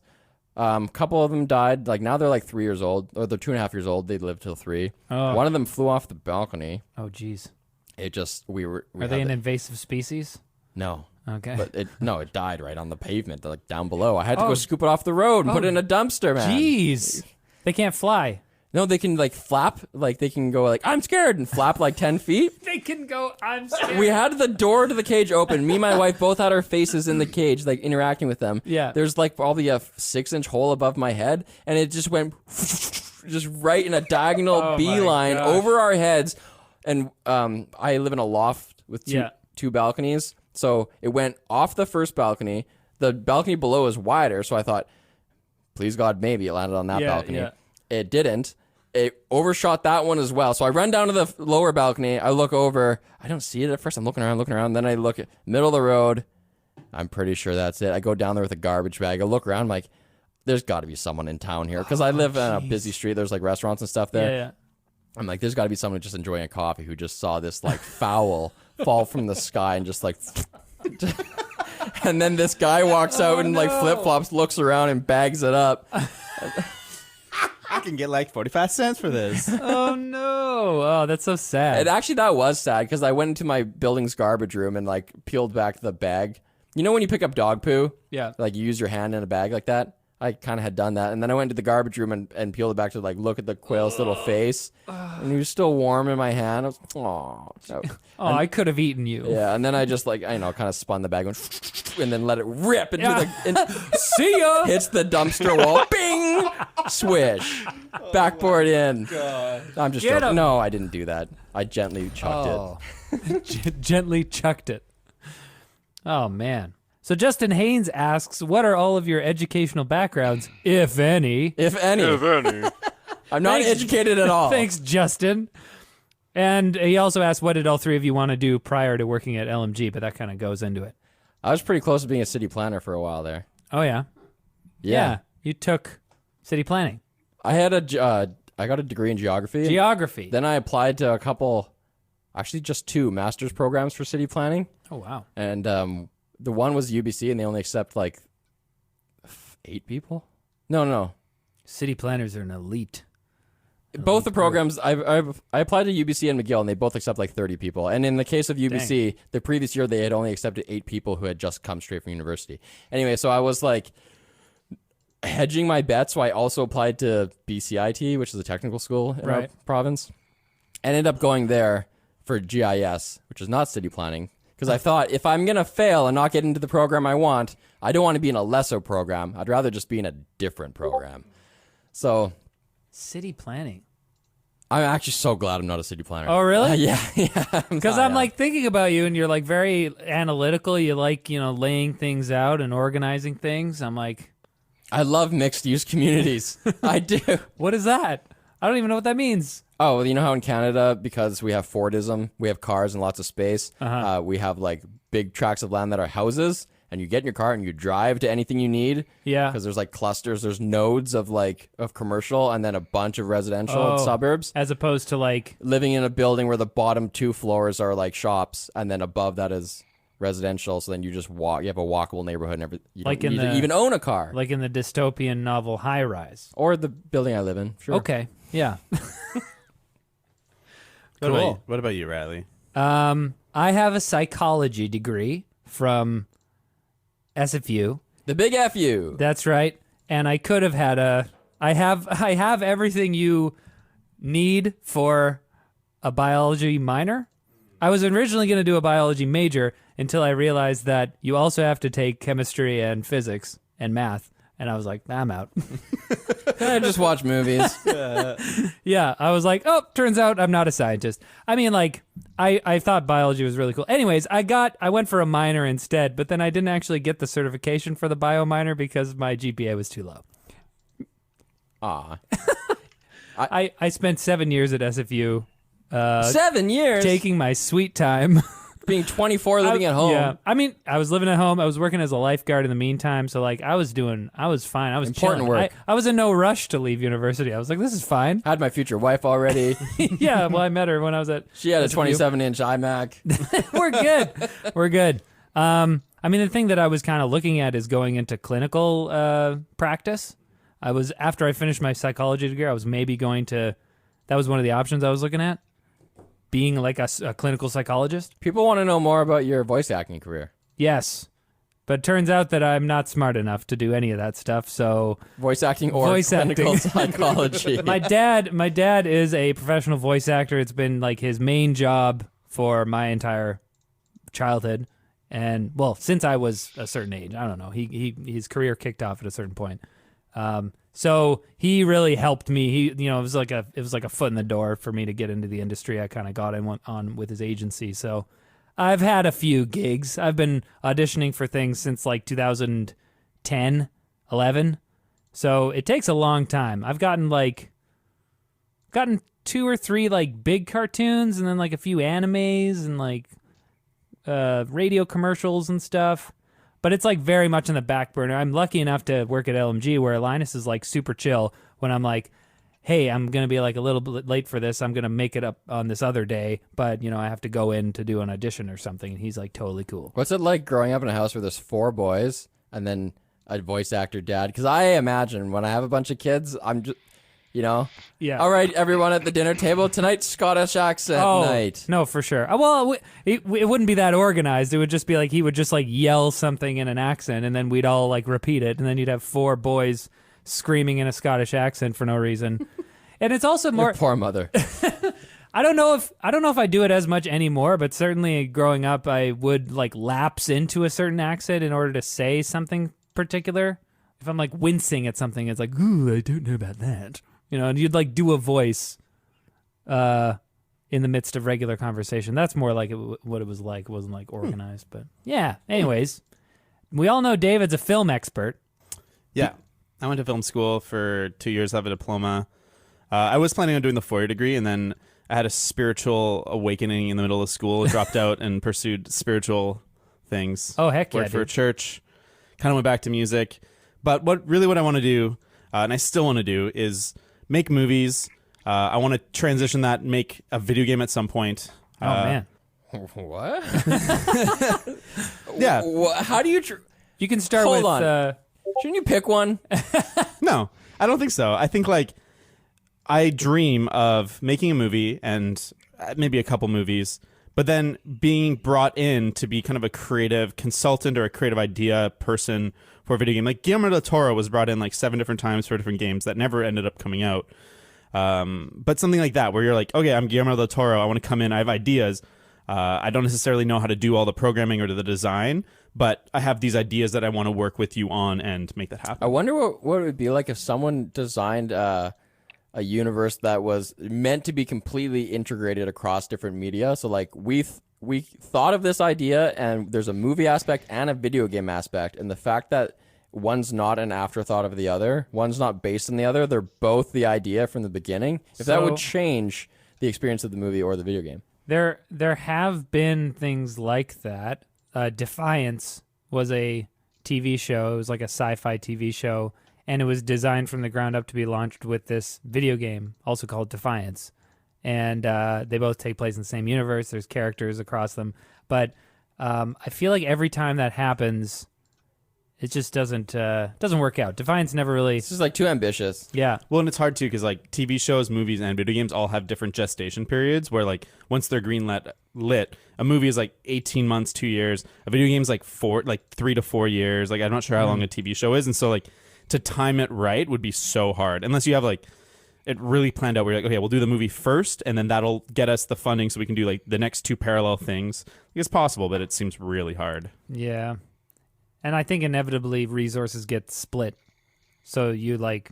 Couple of them died. Like now they're like 3 years old, or they're 2.5 years old. They lived till 3. Oh. One of them flew off the balcony. Oh, geez. It just we Are they an invasive species? No. Okay. But it died right on the pavement, like down below. I had to Oh. go scoop it off the road and put it in a dumpster, man. Jeez. They can't fly. No, they can like flap, like they can go like I'm scared and flap like 10 feet. They can go, I'm scared. We had the door to the cage open. Me and my wife both had our faces in the cage, like interacting with them. Yeah. There's like probably a 6-inch hole above my head, and it just went just right in a diagonal Oh my beeline gosh. over our heads. And I live in a loft with two balconies, so it went off the first balcony. The balcony below is wider, so I thought, please God, maybe it landed on that balcony. Yeah. It didn't. It overshot that one as well. So I run down to the lower balcony. I look over. I don't see it at first. I'm looking around. Then I look at middle of the road. I'm pretty sure that's it. I go down there with a garbage bag. I look around. I'm like, there's got to be someone in town here. Because I live on a busy street. There's like restaurants and stuff there. Yeah. I'm like, there's got to be someone just enjoying a coffee who just saw this like fowl fall from the sky and just like... And then this guy walks out in like flip-flops, looks around and bags it up. I can get like 45 cents for this. Oh, no. Oh, that's so sad. And actually, that was sad because I went into my building's garbage room and like peeled back the bag. You know when you pick up dog poo? Yeah. Like you use your hand in a bag like that? I kind of had done that. And then I went to the garbage room and peeled it back to like look at the quail's little face. And he was still warm in my hand. I was, aww. Oh, I could have eaten you. Yeah, and then I just like, kind of spun the bag and then let it rip into See ya. hits the dumpster wall. Bing! Swish. Backboard in. I'm just Get joking. him. No, I didn't do that. I gently chucked it. Gently chucked it. Oh, man. So Justin Haynes asks, what are all of your educational backgrounds, if any? If any. I'm not educated at all. Thanks, Justin. And he also asked, what did all 3 of you want to do prior to working at LMG? But that kind of goes into it. I was pretty close to being a city planner for a while there. Oh, yeah. Yeah. You took city planning. I had I got a degree in geography. Geography. Then I applied to a couple, actually just 2 master's programs for city planning. Oh, wow. And the one was UBC, and they only accept like 8 people. No. City planners are an elite. Both the programs, I applied to UBC and McGill, and they both accept like 30 people. And in the case of UBC, the previous year they had only accepted 8 people who had just come straight from university. Anyway, so I was like hedging my bets. So I also applied to BCIT, which is a technical school in our province. I ended up going there for GIS, which is not city planning, because I thought if I'm gonna fail and not get into the program I want, I don't want to be in a lesser program. I'd rather just be in a different program. So. City planning. I'm actually so glad I'm not a city planner. Oh, really? Yeah. Because I'm like thinking about you, and you're like very analytical. You like, laying things out and organizing things. I'm like, I love mixed use communities. I do. what is that? I don't even know what that means. Oh, well, you know how in Canada, because we have Fordism, we have cars and lots of space, we have like big tracts of land that are houses, and you get in your car and you drive to anything you need. Yeah. Because there's like clusters, there's nodes of commercial and then a bunch of residential and suburbs. As opposed to like living in a building where the bottom 2 floors are like shops, and then above that is residential. So then you just walk. You have a walkable neighborhood, and you Like don't in need to the- even own a car. like in the dystopian novel High Rise. Or the building I live in. Sure. Okay. Yeah. What about you, Riley? I have a psychology degree from SFU. The big FU. That's right. And I could have had a I have everything you need for a biology minor. I was originally going to do a biology major until I realized that you also have to take chemistry and physics and math. And I was like, I'm out. I just watch movies. Yeah, I was like, oh, turns out I'm not a scientist. I mean, like, I thought biology was really cool. Anyways, I went for a minor instead, but then I didn't actually get the certification for the bio minor because my GPA was too low. Aw. I spent 7 years at SFU 7 years? taking my sweet time. Being 24, living at home. Yeah, I mean, I was living at home. I was working as a lifeguard in the meantime, so like I was fine. I was Important chilling. work. I was in no rush to leave university. I was like, this is fine. Had my future wife already. Yeah, well, I met her when I was at. She had a SFU. 27-inch iMac. We're good. We're good. I mean, the thing that I was kind of looking at is going into clinical practice. After I finished my psychology degree, I was maybe going to. That was one of the options I was looking at. Being like a clinical psychologist. People want to know more about your voice acting career. Yes. But it turns out that I'm not smart enough to do any of that stuff. So Voice acting or Voice clinical acting. psychology. my dad is a professional voice actor. It's been like his main job for my entire childhood. And well, since I was a certain age, I don't know. His career kicked off at a certain point. So he really helped me. It was like a foot in the door for me to get into the industry. I kind of got on with his agency. So I've had a few gigs. I've been auditioning for things since like 2010, 11. So it takes a long time. I've gotten 2 or 3 like big cartoons and then like a few animes and like radio commercials and stuff. But it's like very much in the back burner. I'm lucky enough to work at LMG where Linus is like super chill when I'm like, hey, I'm going to be like a little bit late for this. I'm going to make it up on this other day, but I have to go in to do an audition or something. And he's like totally cool. What's it like growing up in a house where there's 4 boys and then a voice actor dad? Because I imagine when I have a bunch of kids, I'm just, Yeah. all right, everyone at the dinner table tonight, Scottish accent night. No, for sure. Well, it wouldn't be that organized. It would just be like he would just like yell something in an accent and then we'd all like repeat it. And then you'd have 4 boys screaming in a Scottish accent for no reason. And it's also more Your poor mother. I don't know if I do it as much anymore, but certainly growing up I would like lapse into a certain accent in order to say something particular. If I'm like wincing at something, it's like, ooh, I don't know about that. And you'd like do a voice in the midst of regular conversation. That's more like what it was like. It wasn't like organized, but yeah. Anyways, we all know David's a film expert. Yeah. I went to film school for 2 years. I have a diploma. I was planning on doing the 4-year degree, and then I had a spiritual awakening in the middle of school, dropped out and pursued spiritual things. Oh, heck yeah, Worked for a dude. church, kind of went back to music. But what I want to do, and I still want to do, is make movies. I want to transition that, make a video game at some point. Oh man, What? Yeah. How do you... you can start Hold with. on. Shouldn't you pick one? No, I don't think so. I think I dream of making a movie and maybe a couple movies, but then being brought in to be kind of a creative consultant or a creative idea person for a video game. Like Guillermo del Toro was brought in like 7 different times for different games that never ended up coming out. But something like that where you're like, okay, I'm Guillermo del Toro. I want to come in. I have ideas. I don't necessarily know how to do all the programming or the design, but I have these ideas that I want to work with you on and make that happen. I wonder what it would be like if someone designed a universe that was meant to be completely integrated across different media. So like we thought of this idea and there's a movie aspect and a video game aspect. And the fact that one's not an afterthought of the other, one's not based on the other, they're both the idea from the beginning. If that would change the experience of the movie or the video game. There have been things like that. Defiance was a TV show. It was like a sci-fi TV show, and it was designed from the ground up to be launched with this video game, also called Defiance. And they both take place in the same universe. There's characters across them, but I feel like every time that happens, it just doesn't work out. Defiance never really. It's just like too ambitious. Yeah. Well, and it's hard too because like TV shows, movies, and video games all have different gestation periods. Where like once they're lit, a movie is like 18 months, 2 years. A video game is like 3 to 4 years. Like I'm not sure how long a TV show is, and so like to time it right would be so hard unless you have like it really planned out where you're like, okay, we'll do the movie first and then that'll get us the funding so we can do like the next 2 parallel things. It's possible, but it seems really hard. Yeah. And I think inevitably resources get split. So you like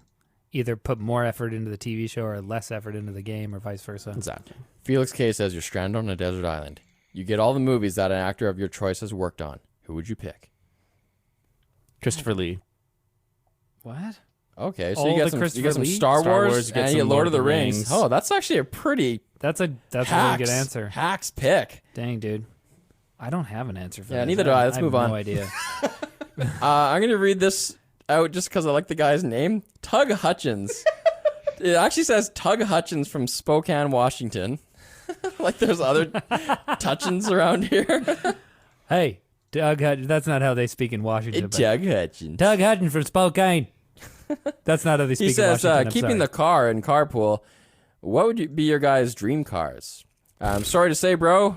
either put more effort into the TV show or less effort into the game or vice versa. Exactly. Felix K says you're stranded on a desert island. You get all the movies that an actor of your choice has worked on. Who would you pick? Christopher Lee. What? Okay, so All you the get some Christopher Lee? Star Wars, you get and some you get Lord of the Rings. Oh, that's actually a pretty That's a really good answer. hacks pick. Dang, dude. I don't have an answer for Yeah, this. neither do I. Let's have move on. No idea. I'm going to read this out just because I like the guy's name. Tug Hutchins. It actually says Tug Hutchins from Spokane, Washington. Like there's other Hutchins around here. Hey, Doug Hutchins. That's not how they speak in Washington. but- Tug Hutchins. Doug Hutchins from Spokane. That's not how they speak He in says, Washington. I'm keeping sorry. the car in carpool, what would be your guys' dream cars? I'm sorry to say, bro,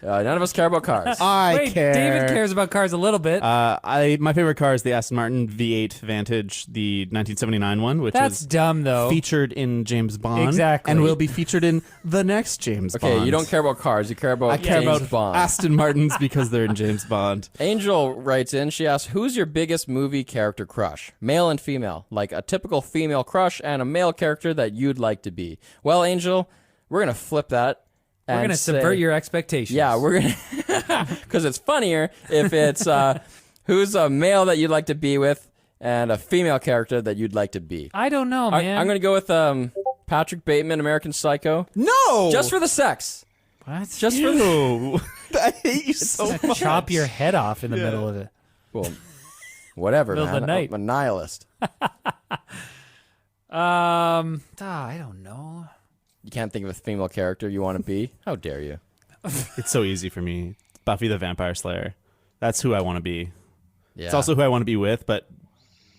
none of us care about cars. Wait, David cares about cars a little bit. My favorite car is the Aston Martin V8 Vantage, the 1979 one, which That's was dumb, though. featured in James Bond. Exactly. And will be featured in the next James Okay, Bond. you don't care about cars. You care about I care James about Bond. Aston Martins because they're in James Bond. Angel writes in, she asks, who's your biggest movie character crush? Male and female. Like a typical female crush and a male character that you'd like to be. Well, Angel, we're going to flip that. We're going to subvert your expectations. Yeah, we're going to... Because it's funnier if it's who's a male that you'd like to be with and a female character that you'd like to be. I don't know, man. I'm going to go with Patrick Bateman, American Psycho. No! Just for the sex. What? Just for the... Ew. I hate you so Gonna much. chop your head off in the middle of it. Well, whatever, Middle of man. the night. I'm a nihilist. I don't know. You can't think of a female character you want to be? How dare you? It's so easy for me. Buffy the Vampire Slayer. That's who I want to be. Yeah. It's also who I want to be with, but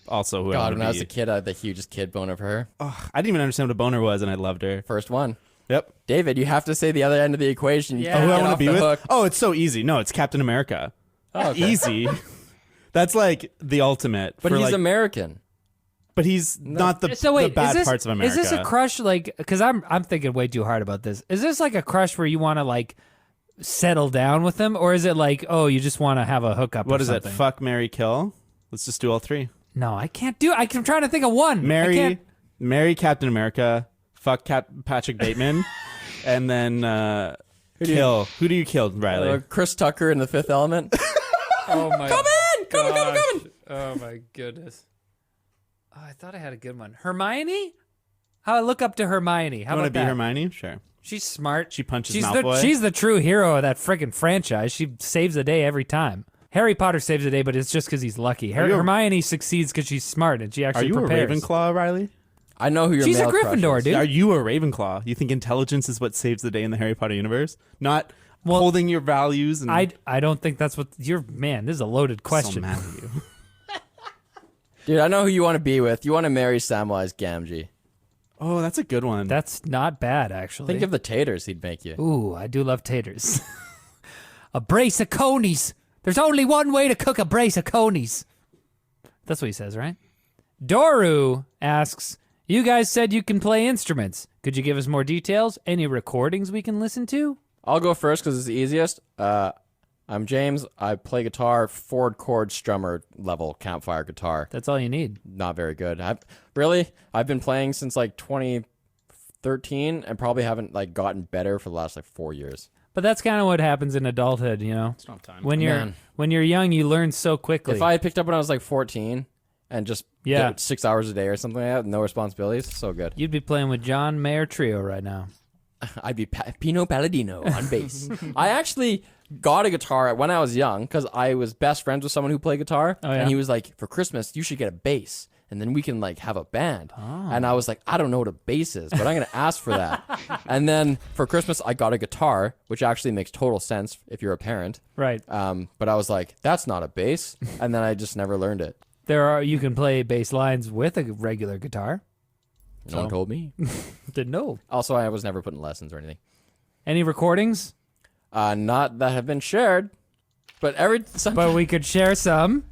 also who I God, want when to I be. was a kid, I had the hugest kid boner for her. I didn't even understand what a boner was, and I loved her. First one. Yep. David, you have to say the other end of the equation. You Yeah. can't Who I get want to off be the with? hook. Oh, it's so easy. No, it's Captain America. Oh, okay. Easy. That's like the ultimate. But for he's like, American. But he's not the, So wait, the bad is this, parts of America. Is this a crush like? Because I'm thinking way too hard about this. Is this like a crush where you want to like settle down with them, or is it like, oh, you just want to have a hookup? What or is it? something? Fuck, marry, kill? Let's just do all three. No, I can't do. I'm trying to think of one. I can't- Marry Captain America. Fuck Patrick Bateman. And then kill. Who do you kill, Riley? Chris Tucker in The Fifth Element. Oh my! Come in! Come in! Oh my goodness! Oh, I thought I had a good one. Hermione? How I look up to Hermione? How You want about to be that? Hermione? Sure. She's smart. She punches she's Malfoy. she's the true hero of that freaking franchise. She saves the day every time. Harry Potter saves the day, but it's just because he's lucky. you a- Hermione succeeds because she's smart and she Are actually you prepares. a Ravenclaw, Riley? I know who your She's a male crush Gryffindor, is. dude. Are you a Ravenclaw? You think intelligence is what saves the day in the Harry Potter universe? Not Well, holding your values and I don't think that's what you're. Man, this is a loaded question. So mad at you. Dude, I know who you want to be with. You want to marry Samwise Gamgee. Oh, that's a good one. That's not bad, actually. Think of the taters he'd make you. Ooh, I do love taters. A brace of conies. There's only one way to cook a brace of conies. That's what he says, right? Doru asks, you guys said you can play instruments. Could you give us more details? Any recordings we can listen to? I'll go first because it's the easiest. I'm James. I play guitar, 4-chord strummer level campfire guitar. That's all you need. Not very good. I've been playing since like 2013 and probably haven't like gotten better for the last like 4 years. But that's kind of what happens in adulthood, you know? It's not time. When Man. you're young, you learn so quickly. If I had picked up when I was like 14 and just Yeah. did 6 hours a day or something like that, no responsibilities, so good. You'd be playing with John Mayer Trio right now. I'd be Pino Palladino on bass. I actually got a guitar when I was young because I was best friends with someone who played guitar. Oh, yeah? And he was like, for Christmas, you should get a bass. And then we can like have a band. Oh. And I was like, I don't know what a bass is, but I'm going to ask for that. And then for Christmas, I got a guitar, which actually makes total sense if you're a parent. Right. But I was like, that's not a bass. And then I just never learned it. You can play bass lines with a regular guitar. No one told me. Didn't know. Also, I was never put in lessons or anything. Any recordings? Not that have been shared, but But we could share some.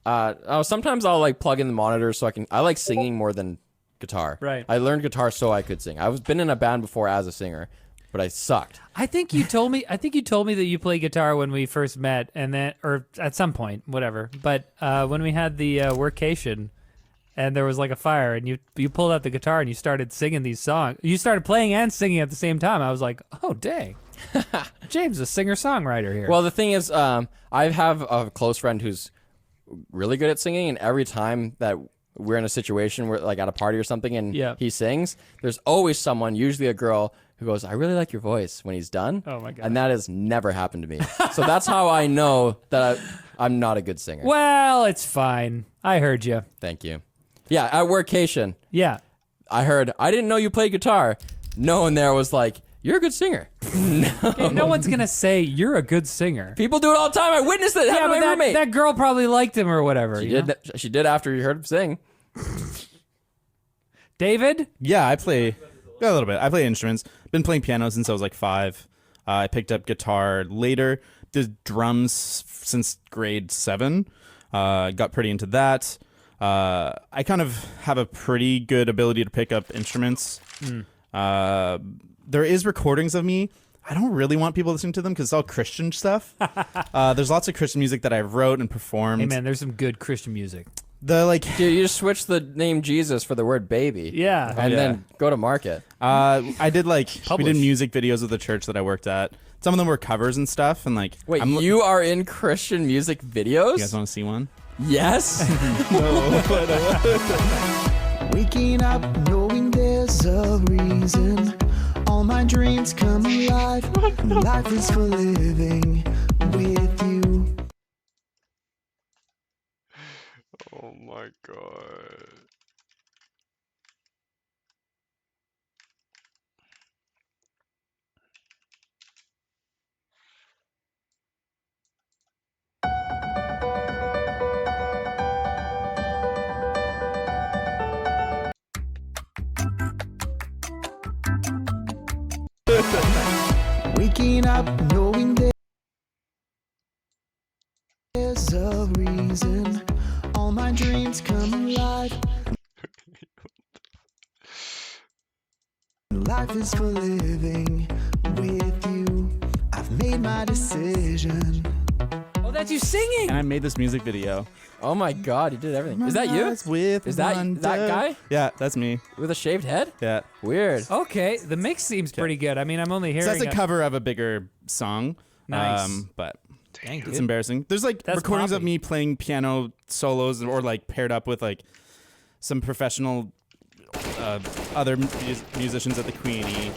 Sometimes I'll like plug in the monitor so I like singing more than guitar. Right. I learned guitar so I could sing. Been in a band before as a singer, but I sucked. I think you told me that you play guitar when we first met, and then, or at some point, whatever. But when we had the workation, and there was like a fire, and you pulled out the guitar and you started singing these songs. You started playing and singing at the same time. I was like, oh dang, James, a singer-songwriter here. Well, the thing is, I have a close friend who's really good at singing, and every time that we're in a situation where, like at a party or something, and he sings, there's always someone, usually a girl, who goes, I really like your voice when he's done. Oh my God. And that has never happened to me. So that's how I know that I'm not a good singer. Well, it's fine. I heard you. Thank you. Yeah, at workation, Yeah. I heard, I didn't know you played guitar. No one there was like, you're a good singer. No one's gonna say you're a good singer. People do it all the time. I witnessed it. Yeah, Happened to my but roommate. that girl probably liked him or whatever. She did after you heard him sing. David? Yeah, I play a little bit. I play instruments. Been playing piano since I was like 5. I picked up guitar later. Did drums since grade 7. Got pretty into that. I kind of have a pretty good ability to pick up instruments. There is recordings of me. I don't really want people listening to them because it's all Christian stuff. There's lots of Christian music that I wrote and performed. Hey man, there's some good Christian music. Dude, you just switch the name Jesus for the word baby. Yeah. And then go to market. I did we did music videos with the church that I worked at. Some of them were covers and stuff. And like, wait, you are in Christian music videos? You guys want to see one? Yes. Waking up knowing there's a reason. All my dreams come alive. Life is for living with you. Oh my god. Waking up knowing there's a reason. All my dreams come alive. Life is for living with you. I've made my decision. Oh, that's you singing. And I made this music video. Oh my god, you did everything. Is that you? Is that guy? Yeah, that's me. With a shaved head? Yeah. Weird. Okay, the mix seems pretty good. I mean, I'm only hearing. So that's a cover of a bigger song. Nice. But Dang, it's dude. embarrassing. There's like That's recordings of poppy. me playing piano solos or like paired up with like some professional other musicians at the Queenie.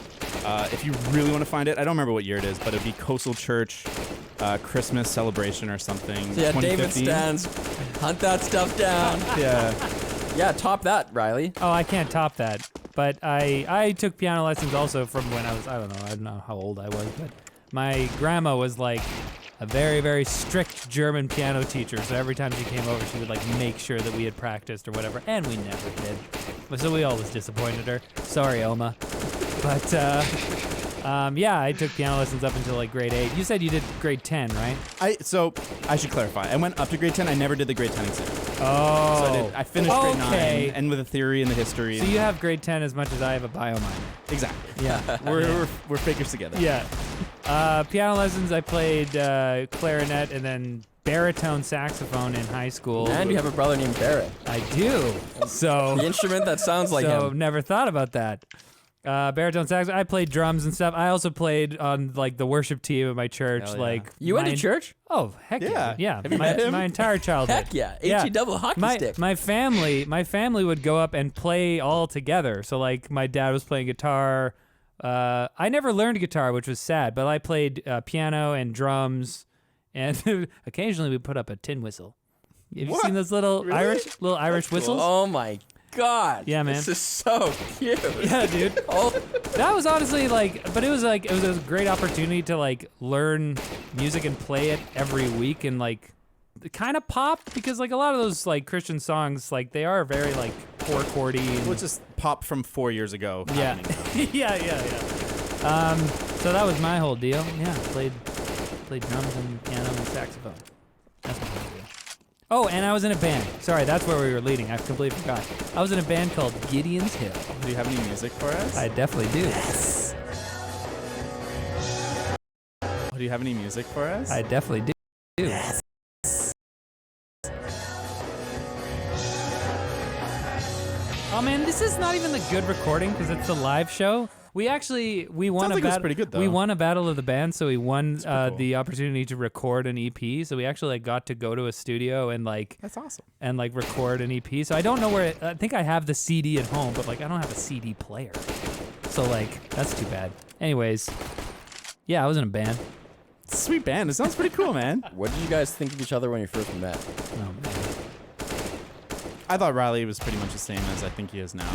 If you really want to find it, I don't remember what year it is, but it'd be Coastal Church Christmas celebration or something. So yeah, David 2015. stands. Hunt that stuff down. Yeah, top that, Riley. Oh, I can't top that. But I took piano lessons also from when I don't know how old I was, but my grandma was like a very, very strict German piano teacher. So every time she came over, she would like make sure that we had practiced or whatever, and we never did. So we always disappointed her. Sorry, Oma. But yeah, I took piano lessons up until like grade 8. You said you did grade 10, right? So I should clarify. I went up to grade 10. I never did the grade 10 exam. Oh. So I finished grade 9 Okay. and with the theory and the history. So you have grade 10 as much as I have a bio minor. Exactly. Yeah. We're fakers together. Yeah. Piano lessons, I played clarinet and then baritone saxophone in high school. And you have a brother named Barrett. I do. So The instrument that sounds like so him. never thought about that. Baritone sax. I played drums and stuff. I also played on like the worship team at my church. Hell yeah. Like You went to my- church? Oh heck yeah! Yeah. Have you my, met him? my entire childhood. Heck yeah. Yeah. HE double hockey stick. My family would go up and play all together. So like my dad was playing guitar. I never learned guitar, which was sad, but I played piano and drums, and occasionally we put up a tin whistle. Have you seen those little Irish whistles? Oh my god. Yeah, man. This is so cute. Yeah, dude. Oh, That was honestly but it was a great opportunity to like learn music and play it every week and like kind of pop, because like a lot of those like Christian songs, like they are very like four chordy. And, Which is pop from 4 years ago. yeah. happening. yeah. So that was my whole deal. Yeah, played drums and piano and saxophone. That's my whole deal. Oh, and I was in a band. Sorry, that's where we were leading. I completely forgot. I was in a band called Gideon's Hill. Do you have any music for us? I definitely do. Do you have any music for us? I definitely do. Oh man, this is not even the good recording because it's a live show. We won Sounds a like it was pretty good, though. We won a battle of the band, so we won pretty cool. the opportunity to record an EP. So we actually got to go to a studio and That's awesome. record an EP. So I don't know where I think I have the CD at home, but I don't have a CD player. So that's too bad. Anyways, yeah, I was in a band. Sweet band. It sounds pretty cool, man. What did you guys think of each other when you first met? Oh man. I thought Riley was pretty much the same as I think he is now.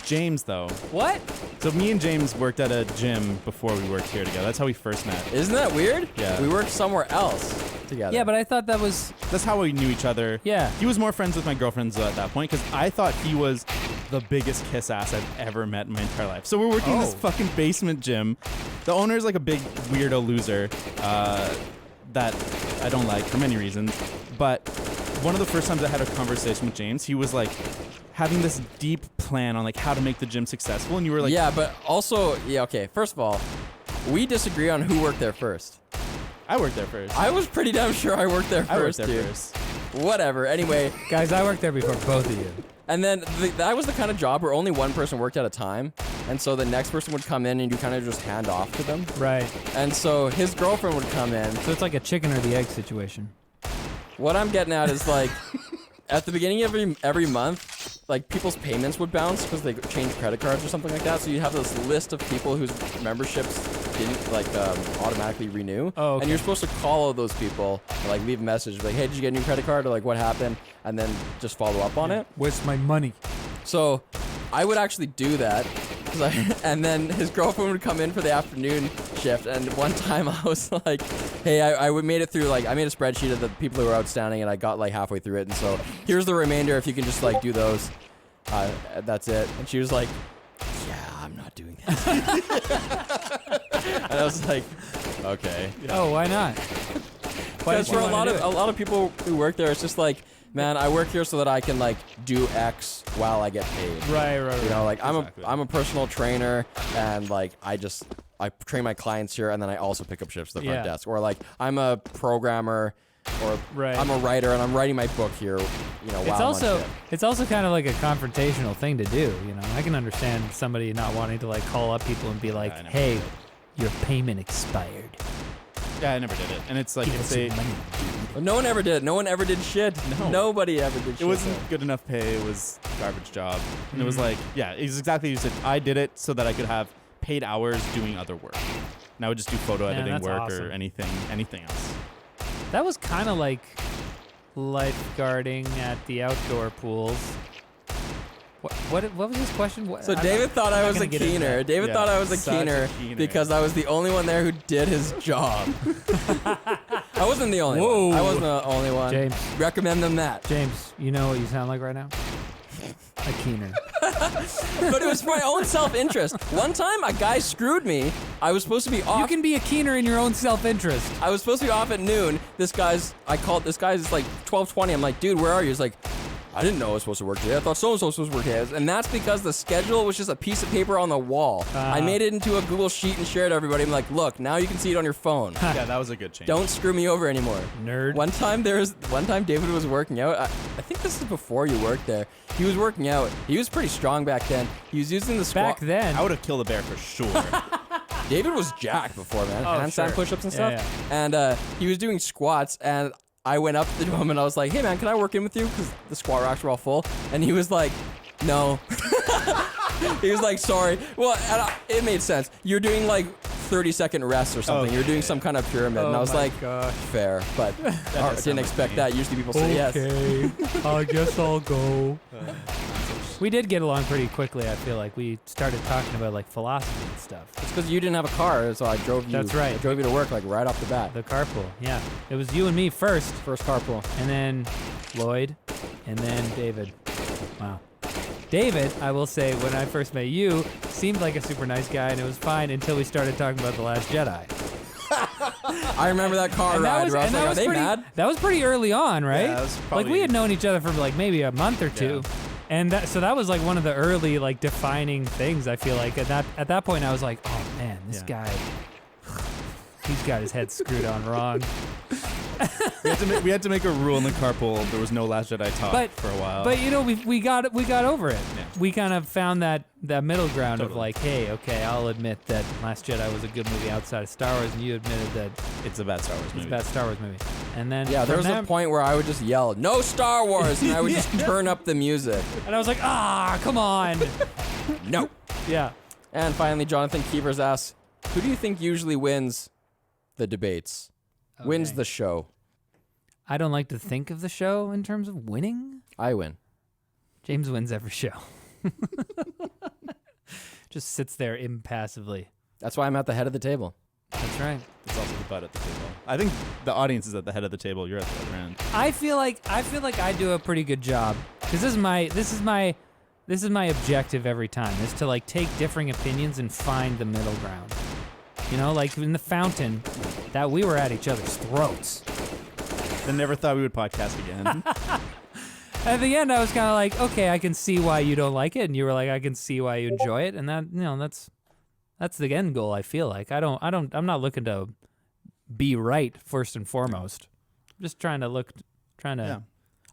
James, though. What? So me and James worked at a gym before we worked here together. That's how we first met. Isn't that weird? Yeah. We worked somewhere else together. Yeah, but I thought that was That's how we knew each other. Yeah. He was more friends with my girlfriends at that point because I thought he was the biggest kiss ass I've ever met in my entire life. So we're working in this fucking basement gym. The owner is like a big weirdo loser that I don't like for many reasons. But one of the first times I had a conversation with James, he was like having this deep plan on how to make the gym successful, and you were like, yeah, but also, okay. First of all, we disagree on who worked there first. I worked there first. I was pretty damn sure I worked there first, I worked there dude. first. Whatever. Anyway, guys, I worked there before both of you. and then that was the kind of job where only one person worked at a time, and so the next person would come in and you kind of just hand off to them. Right. And so his girlfriend would come in. So it's like a chicken or the egg situation. What I'm getting at is at the beginning of every month, people's payments would bounce because they changed credit cards or something like that. So you have this list of people whose memberships didn't automatically renew. Oh, okay. And you're supposed to call all those people and leave a message hey, did you get a new credit card, or what happened, and then just follow up on it. Where's my money? So I would actually do that. And then his girlfriend would come in for the afternoon shift, and one time I was like, hey, I made it through, I made a spreadsheet of the people who were outstanding, and I got halfway through it, and so here's the remainder if you can just do those. That's it. And she was like, yeah, I'm not doing that. And I was like, okay. Oh, why not? Because for a lot of people who work there, it's just man, I work here so that I can do X while I get paid. Right. You know, I'm a personal trainer, and I train my clients here, and then I also pick up shifts at the front desk. Or I'm a programmer, or I'm a writer, and I'm writing my book here. You know, while it's also kind of a confrontational thing to do. You know, I can understand somebody not wanting to call up people and be like, hey, your payment expired. Yeah, I never did it. And it's no one ever did. No one ever did shit. No. Nobody ever did shit. It wasn't good enough pay. It was a garbage job. And it was it's exactly what you said. I did it so that I could have paid hours doing other work. And I would just do photo editing work or anything else. That was kind of like lifeguarding at the outdoor pools. What was his question? So David thought I was a keener. David thought I was a keener because I was the only one there who did his job. I wasn't the only one. I wasn't the only one. James. Recommend them that. James, you know what you sound like right now? A keener. But it was for my own self-interest. One time, a guy screwed me. I was supposed to be off. You can be a keener in your own self-interest. I was supposed to be off at noon. This guy's 12:20. I'm like, dude, where are you? He's like, I didn't know I was supposed to work today. I thought so-and-so was supposed to work today. And that's because the schedule was just a piece of paper on the wall. I made it into a Google Sheet and shared it to everybody. I'm like, look, now you can see it on your phone. Yeah, that was a good change. Don't screw me over anymore. Nerd. One time David was working out. I think this is before you worked there. He was working out. He was pretty strong back then. He was using the squat. Back then. I would have killed a bear for sure. David was jacked before, man. Handstand push-ups and stuff. Yeah. And he was doing squats, and I went up to him and I was like, hey man, can I work in with you? Because the squat racks were all full. And he was like, no. He was like, sorry. Well, it made sense. You're doing 30-second rests or something. You're doing some kind of pyramid. And I was like, gosh. fair. But I didn't expect that. Usually people say yes. Okay, I guess I'll go. We did get along pretty quickly, I feel like. We started talking about philosophy and stuff. It's because you didn't have a car, so I drove you. That's right. I drove you to work right off the bat. The carpool, yeah. It was you and me first. First carpool. And then Lloyd. And then David. Wow. David, I will say, when I first met you, seemed like a super nice guy, and it was fine until we started talking about The Last Jedi. I remember that car ride where I was like, are they mad? That was pretty early on, right? Yeah, that was like probably- we had known each other for like maybe a month or two. And so that was like one of the early like defining things, I feel like. At that point I was like, oh man, this guy, he's got his head screwed on wrong. We had to make a rule in the carpool. There was no Last Jedi talk for a while. But you know, we got over it. Yeah. We kind of found that middle ground of Totally. like, hey, okay, I'll admit that Last Jedi was a good movie outside of Star Wars, and you admitted that it's a bad Star Wars it's movie. a bad Star Wars movie. And then Yeah, there was a point where I would just yell, "No Star Wars," and I would just turn up the music. and I was like, come on. No. Yeah. And finally, Jonathan Keevers asks, "Who do you think usually wins the debates? Wins Okay. the show?" I don't like to think of the show in terms of winning. I win. James wins every show. Just sits there impassively. That's why I'm at the head of the table. That's right. It's also the butt at the table. I think the audience is at the head of the table. You're at the other end. I feel like I do a pretty good job because this is my objective every time is to like take differing opinions and find the middle ground. You know, like in the fountain, that we were at each other's throats. I never thought we would podcast again. At the end, I was kind of like, okay, I can see why you don't like it, and you were like, I can see why you enjoy it, and that, you know, that's the end goal. I feel like I'm not looking to be right first and foremost. I'm just trying to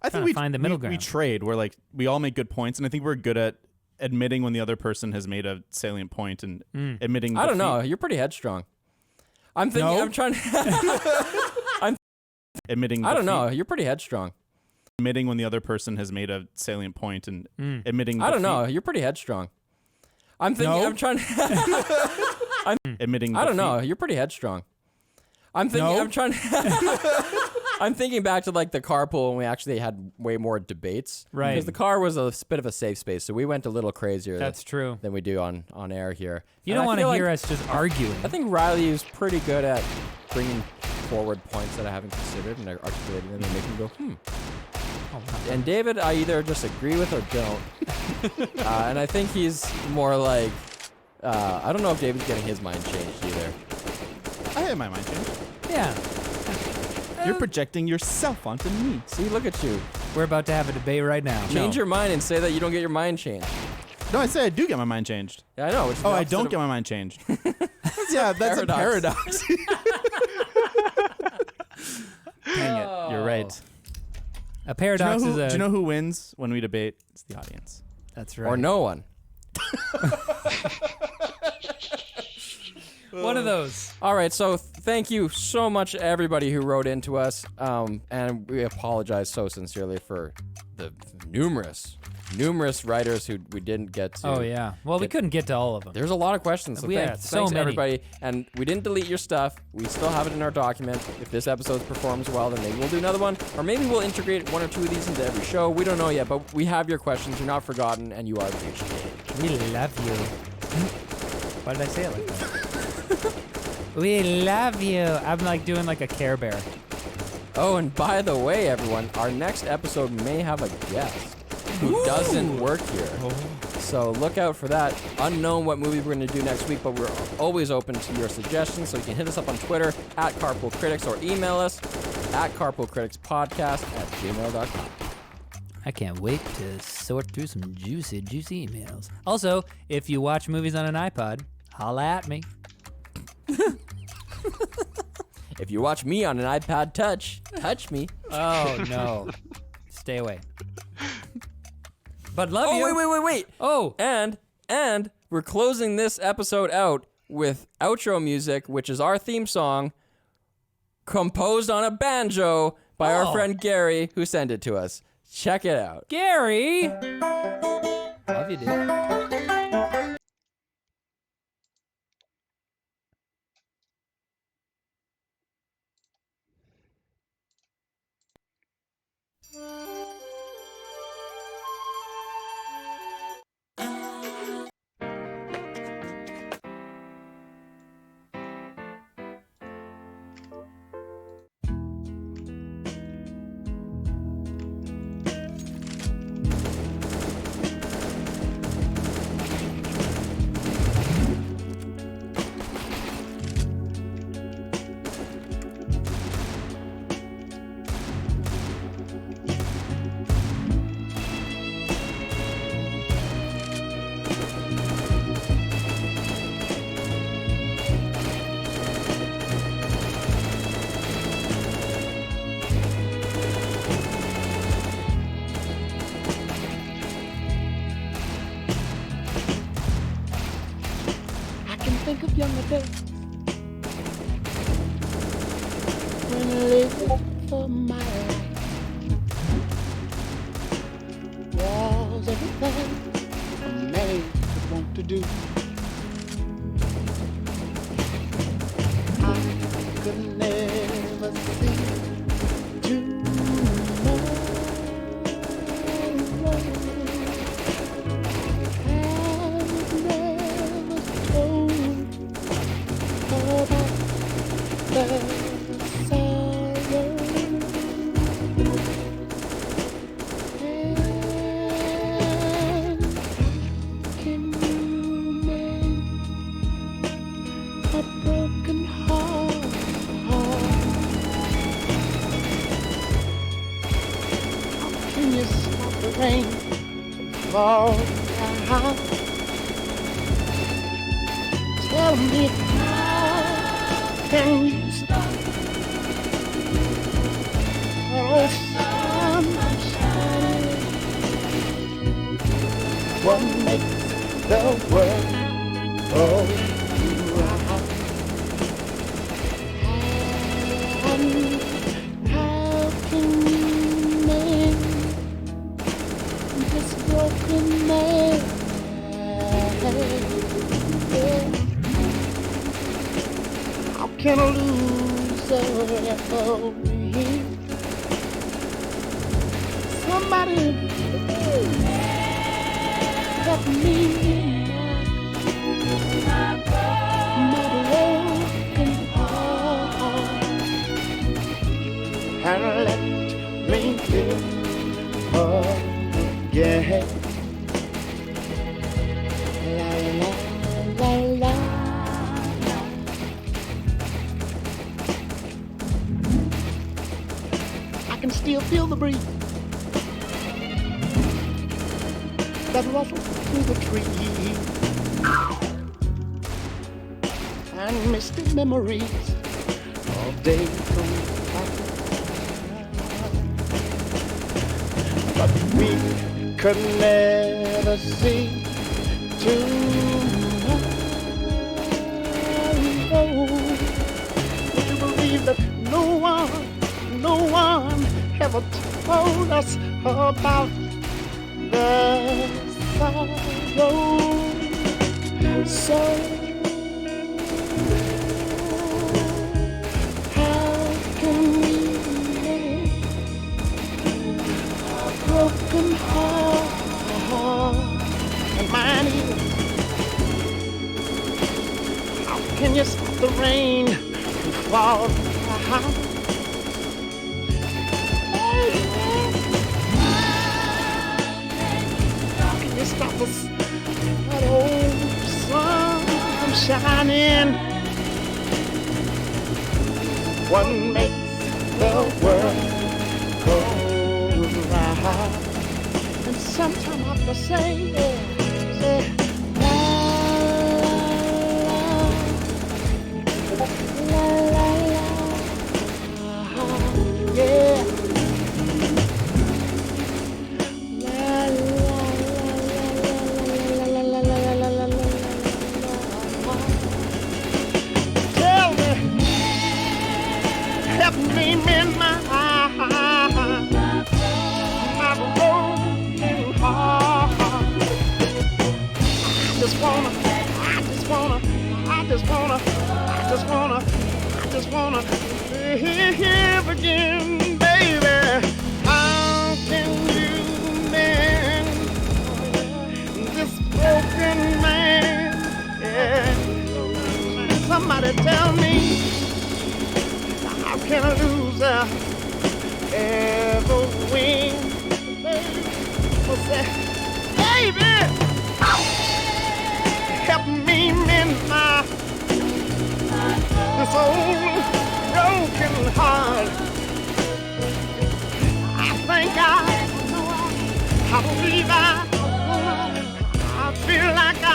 I think we find the middle ground. We trade. We're like we all make good points, and I think we're good at admitting when the other person has made a salient point and admitting. I don't know. defeat. You're pretty headstrong. I'm thinking. No? I'm trying. Admitting. I don't defeat. know. You're pretty headstrong. Admitting when the other person has made a salient point and admitting. I don't defeat. know. You're pretty headstrong. I'm thinking. No? I'm trying. Admitting. I don't defeat. know. You're pretty headstrong. I'm thinking. No? I'm trying. I'm thinking back to like the carpool when we actually had way more debates. Right. Because the car was a bit of a safe space, so we went a little crazier. That's true. Than we do on air here. You And don't I want to feel hear like- us just arguing. I think Riley is pretty good at bringing forward points that I haven't considered and articulating them and making me go, And David, I either just agree with or don't. And I think he's more like, I don't know if David's getting his mind changed either. I had my mind changed. Yeah. You're projecting yourself onto me. See, look at you. We're about to have a debate right now. Change your mind and say that you don't get your mind changed. No, I say I do get my mind changed. Yeah, I know. Which is Oh, the I opposite don't of- get my mind changed. That's a paradox. Dang it. You're right. A paradox is a. Do you know who wins when we debate? It's the audience. That's right. Or no one. One of those. All right, so thank you so much, everybody who wrote into us, and we apologize so sincerely for the numerous writers who we didn't get to. Oh yeah. Well, we couldn't get to all of them. There's a lot of questions, so We had thanks, so thanks many. everybody. And we didn't delete your stuff. We still have it in our document. If this episode performs well, then maybe we'll do another one, or maybe we'll integrate one or two of these into every show. We don't know yet, but we have your questions. You're not forgotten, and you are appreciated. We love you. Why did I say it like that? We love you. I'm like doing like a Care Bear. Oh, and by the way, everyone, our next episode may have a guest who doesn't work here. So look out for that. Unknown what movie we're going to do next week, but we're always open to your suggestions. So you can hit us up on Twitter at Carpool Critics or email us at carpoolcriticspodcast@gmail.com. I can't wait to sort through some juicy emails. Also, if you watch movies on an iPod, holla at me. If you watch me on an iPad touch me. Oh no. Stay away. But love you. Oh, wait. Oh. And we're closing this episode out with outro music, which is our theme song, composed on a banjo by our friend Gary, who sent it to us. Check it out. Gary! Love you, dude. younger days when I lived for my life was everything a man would want to do. I could never see tomorrow. Rain fall down. Tell me how can you stop? Oh, sunshine. What makes the world go round? And how can you make this broken man? How can a loser ever win? Somebody help me, my broken heart, and let me live again. La la la la. I can still feel the breeze that ruffles through the trees, and misty memories of days gone by. But we could never see tomorrow. Would you believe that no one ever told us about the sorrow? So how can we make a broken heart and mine is? How can you stop the rain from falling? Stop us, that old sun from shining. What makes the world go round? And sometimes I have to say, la la la la, yeah. I just wanna live again, baby. How can you mend this broken man? Yeah. Somebody tell me, how can a loser ever win? Baby, what's that? Baby, help me mend my this old broken heart. I believe I feel like I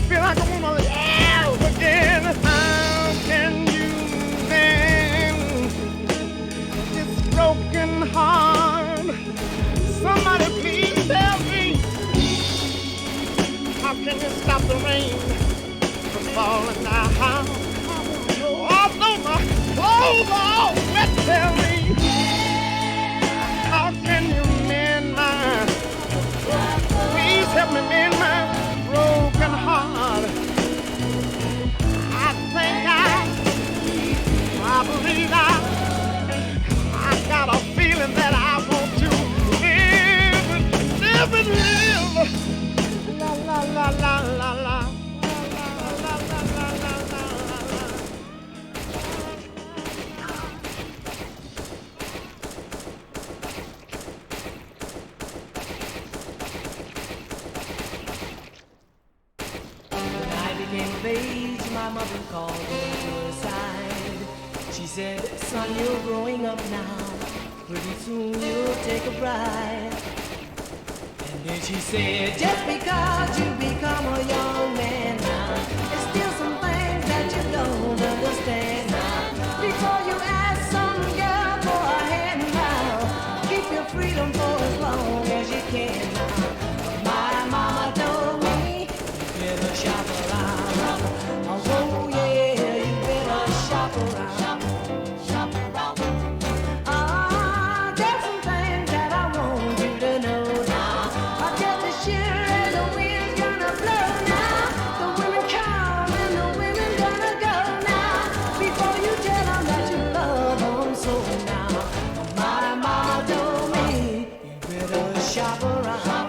feel like I wanna live again. How can you mend this broken heart? Somebody please tell me, how can you stop the rain from falling down. Although my clothes are wet, tell me, how can you mend my, please help me mend my broken heart. I think I believe I got a feeling that I want to live and live. La la la la la la. My mother called me to her side. She said, son, you're growing up now. Pretty soon you'll take a bride. And then she said, just because you become a young man now, there's still some things that you don't understand now. Before you ask some girl for a hand now, keep your freedom for as long as you can now. My mama told me, you better shop around. Oh yeah, you better shop around. Shop around. There's some things that I want you to know now. Just as sure as the wind's gonna blow now, the women come and the women gonna go now. Before you tell them that you love them so now. My mama told me, you better shop around.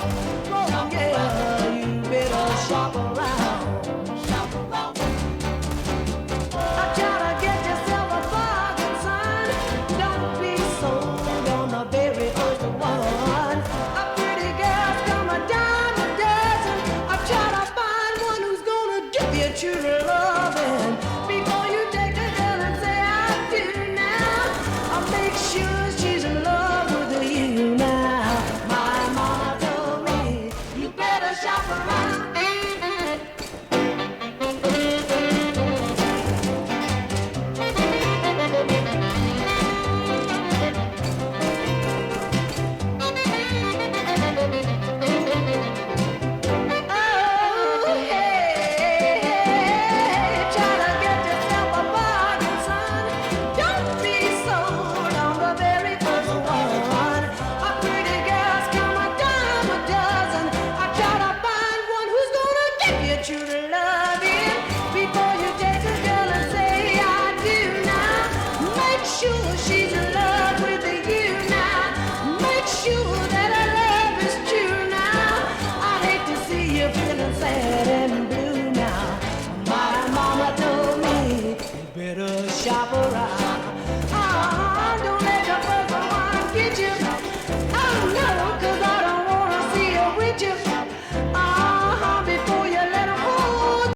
Oh yeah, you better shop around. True